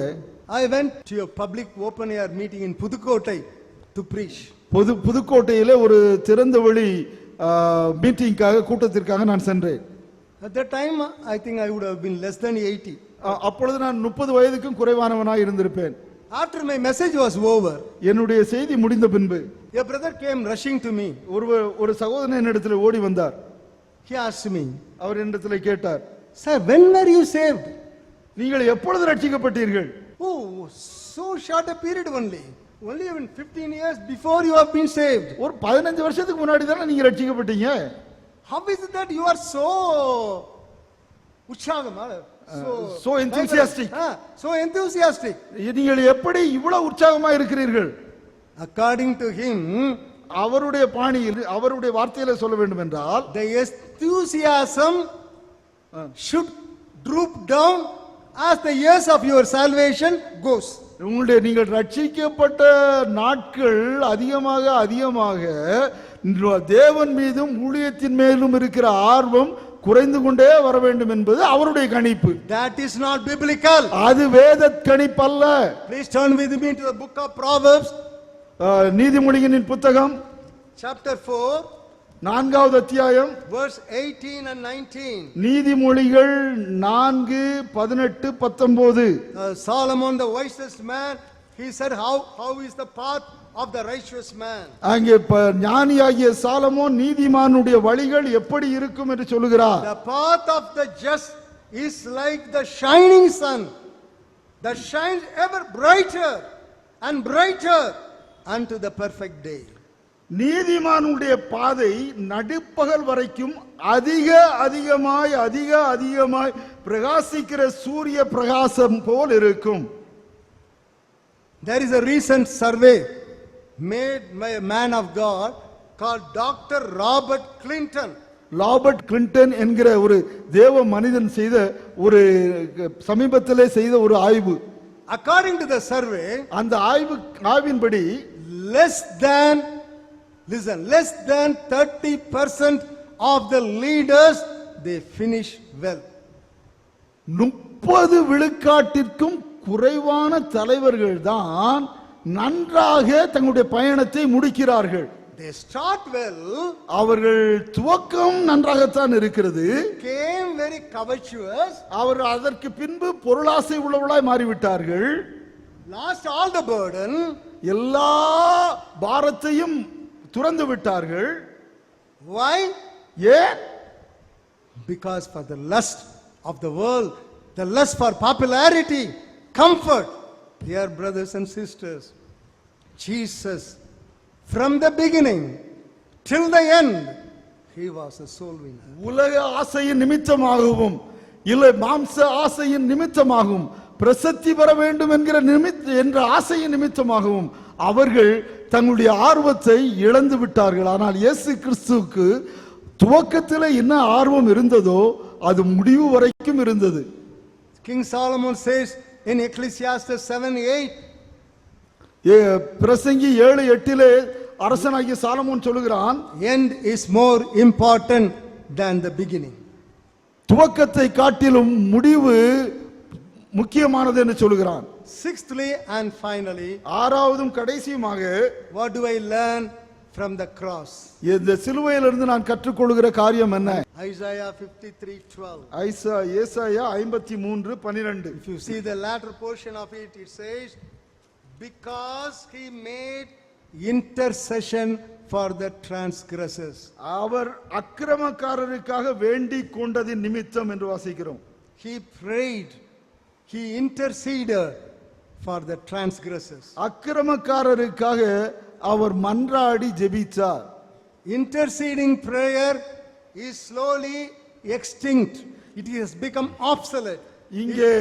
Speaker 1: I went to a public open air meeting in Pudukottai to preach.
Speaker 2: புதுக்கோட்டையிலே ஒரு திறந்த வெளி மீட்டிங்காக கூட்டத்திற்காக நான் சென்றேன்.
Speaker 1: At that time, I think I would have been less than 80.
Speaker 2: அப்பொழுது நான் 30 வயதுக்கும் குறைவானவனாய் இருந்திருப்பேன்.
Speaker 1: After my message was over,
Speaker 2: என்னுடைய செய்தி முடிந்த பின்பு
Speaker 1: a brother came rushing to me.
Speaker 2: ஒரு சகோதரன் என்னிடத்தில் ஓடி வந்தார்.
Speaker 1: He asked me,
Speaker 2: அவர் என்னிடத்தில் கேட்டார்,
Speaker 1: "Sir, when were you saved?"
Speaker 2: நீங்கள் எப்பொழுது ரட்சிக்கப்பட்டீர்கள்?
Speaker 1: "Oh, so short a period only. Only even 15 years before you have been saved."
Speaker 2: ஒரு 15 வருஷத்துக்கு முன்னாடி தானே நீங்க ரட்சிக்கப்பட்டீங்க.
Speaker 1: How is it that you are so உற்சாகமா,
Speaker 2: so enthusiastic?
Speaker 1: So enthusiastic.
Speaker 2: நீங்கள் எப்படி இவ்வளவு உற்சாகமா இருக்கிறீர்கள்?
Speaker 1: According to him,
Speaker 2: அவருடைய பாணியில் அவருடைய வார்த்தையில சொல்ல வேண்டும் என்றால்,
Speaker 1: the enthusiasm should droop down as the years of your salvation goes.
Speaker 2: உங்களுடைய நீங்கள் ரட்சிக்கப்பட்ட நாட்கள் அதிகமாக அதிகமாக தேவன் மீதும் ஊழியத்தின் மேலும் இருக்கிற ஆர்வம் குறைந்து கொண்டே வர வேண்டும் என்பது அவருடைய கணிப்பு.
Speaker 1: That is not biblical.
Speaker 2: அது வேத கணிப்பு அல்ல.
Speaker 1: Please turn with me to the book of Proverbs,
Speaker 2: நீதிமொழிகளின் புத்தகம்
Speaker 1: chapter 4,
Speaker 2: 4வது அத்தியாயம்
Speaker 1: verse 18 and 19.
Speaker 2: நீதிமொழிகள் 4:18-19.
Speaker 1: Solomon, the wisest man, he said, how is the path of the righteous man?
Speaker 2: அங்கே ஞானியாகிய சாலமோன் நீதிமானுடைய வழிகள் எப்படி இருக்கும் என்று சொல்கிறார்.
Speaker 1: The path of the just is like the shining sun that shines ever brighter and brighter unto the perfect day.
Speaker 2: நீதிமானுடைய பாதை நடுப்பகல் வரைக்கும் அதிகமாய் பிரகாசிக்கிற சூரிய பிரகாசம் போல் இருக்கும்.
Speaker 1: There is a recent survey made by a man of God called Dr. Robert Clinton.
Speaker 2: Robert Clinton என்கிற ஒரு தேவ மனிதன் செய்த ஒரு சமீபத்திலே செய்த ஒரு ஆய்வு.
Speaker 1: According to the survey,
Speaker 2: அந்த ஆய்வின்படி
Speaker 1: less than 30% of the leaders, they finish well.
Speaker 2: 30 விழுக்காட்டிற்கும் குறைவான தலைவர்கள் தான் நன்றாக தங்களுடைய பயணத்தை முடிக்கிறார்கள்.
Speaker 1: They start well,
Speaker 2: அவர்கள் துவக்கம் நன்றாகத்தான் இருக்கிறது,
Speaker 1: came very covetous,
Speaker 2: அவர்கள் அதற்கு பின்பு பொருளாசை உள்ளவர்களாய் மாறிவிட்டார்கள்,
Speaker 1: lost all the burden,
Speaker 2: எல்லா பாரத்தையும் துறந்து விட்டார்கள்.
Speaker 1: Why?
Speaker 2: ஏன்?
Speaker 1: Because for the lust of the world, the lust for popularity, comfort. Dear brothers and sisters, Jesus, from the beginning till the end, he was a soul winner.
Speaker 2: உலக ஆசையின் நிமித்தமாகவும் இல்லை மாம்ச ஆசையின் நிமித்தமாகவும் பிரசித்தி பெற வேண்டும் என்ற ஆசையின் நிமித்தமாகவும் அவர்கள் தங்களுடைய ஆர்வத்தை இழந்து விட்டார்கள். ஆனால் இயேசு கிறிஸ்துவுக்கு துவக்கத்தில் என்ன ஆர்வம் இருந்ததோ அது முடிவு வரைக்கும் இருந்தது.
Speaker 1: King Solomon says in Ecclesiastes 7:8,
Speaker 2: பிரசங்கி 7:8 அரசனாகிய சாலமோன் சொல்லுகிறான்,
Speaker 1: end is more important than the beginning.
Speaker 2: துவக்கத்தை காட்டிலும் முடிவு முக்கியமானது என்று சொல்லுகிறான்.
Speaker 1: Sixthly and finally,
Speaker 2: ஆறாவதும் கடைசியுமாக,
Speaker 1: what do I learn from the cross?
Speaker 2: இந்த சிலுவையிலிருந்து நான் கற்றுக்கொள்கிற காரியம் என்ன?
Speaker 1: Isaiah 53:12.
Speaker 2: ஏசாயா 53:12.
Speaker 1: If you see the latter portion of it, it says, because he made intercession for the transgressors.
Speaker 2: அவர் அக்கிரமக்காரருக்காக வேண்டிக் கொண்டதின் நிமித்தம் என்று வாசிக்கிறோம்.
Speaker 1: He prayed, he interceded for the transgressors.
Speaker 2: அக்கிரமக்காரருக்காக அவர் மன்றாடி ஜெபித்தார்.
Speaker 1: Interceding prayer is slowly extinct. It has become obsolete.
Speaker 2: இங்கே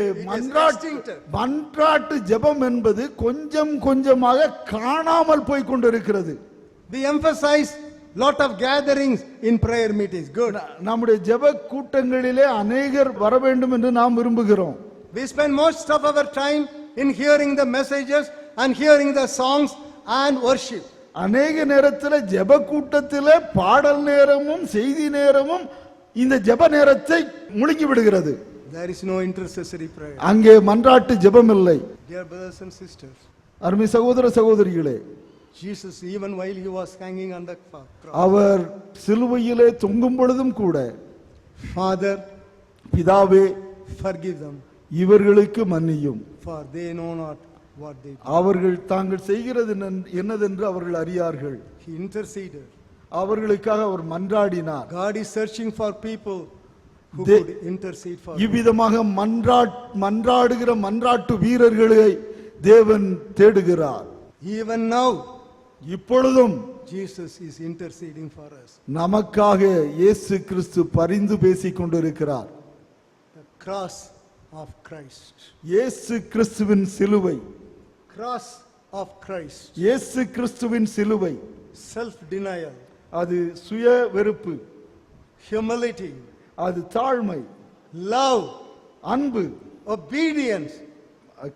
Speaker 2: மன்றாட்டு ஜெபம் என்பது கொஞ்சம் கொஞ்சமாக காணாமல் போய் கொண்டிருக்கிறது.
Speaker 1: We emphasize lot of gatherings in prayer meetings. Good.
Speaker 2: நம்முடைய ஜெப கூட்டங்களிலே அநேகர் வர வேண்டும் என்று நாம் விரும்புகிறோம்.
Speaker 1: We spend most of our time in hearing the messages and hearing the songs and worship.
Speaker 2: அநேக நேரத்தில் ஜெப கூட்டத்திலே பாடல் நேரமும் செய்தி நேரமும் இந்த ஜெப நேரத்தை முழுங்கி விடுகிறது.
Speaker 1: There is no intercessory prayer.
Speaker 2: அங்கே மன்றாட்டு ஜெபம் இல்லை.
Speaker 1: Dear brothers and sisters,
Speaker 2: அருமை சகோதர சகோதரிகளே,
Speaker 1: Jesus, even while he was hanging on the cross,
Speaker 2: அவர் சிலுவையிலே தொங்கும் பொழுதும் கூட,
Speaker 1: Father,
Speaker 2: பிதாவே
Speaker 1: forgive them,
Speaker 2: இவர்களுக்கு மன்னியும்,
Speaker 1: for they know not what they do.
Speaker 2: அவர்கள் தாங்கள் செய்கிறது என்னதென்று அவர்கள் அறியார்கள்.
Speaker 1: He interceded.
Speaker 2: அவர்களுக்காக அவர் மன்றாடினார்.
Speaker 1: God is searching for people who
Speaker 2: They-
Speaker 1: could intercede for him.
Speaker 2: இவ்விதமாக மன்றாடுகிற மன்றாட்டு வீரர்களை தேவன் தேடுகிறார்.
Speaker 1: Even now,
Speaker 2: இப்பொழுதும்
Speaker 1: Jesus is interceding for us.
Speaker 2: நமக்காக இயேசு கிறிஸ்து பரிந்து பேசிக் கொண்டிருக்கிறார்.
Speaker 1: The cross of Christ.
Speaker 2: இயேசு கிறிஸ்துவின் சிலுவை,
Speaker 1: Cross of Christ.
Speaker 2: இயேசு கிறிஸ்துவின் சிலுவை,
Speaker 1: Self-denial,
Speaker 2: அது சுய வெறுப்பு,
Speaker 1: humility,
Speaker 2: அது தாழ்மை,
Speaker 1: love,
Speaker 2: அன்பு,
Speaker 1: obedience,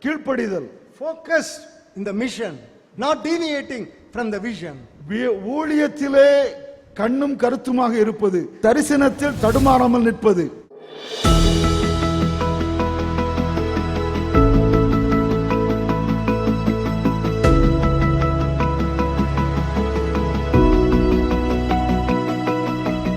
Speaker 2: கீழ்ப்படிதல்,
Speaker 1: focused in the mission, not deviating from the vision.
Speaker 2: ஊழியத்திலே கண்ணும் கருத்துமாக இருப்பது, தரிசனத்தில் தடுமாறாமல் நிற்பது.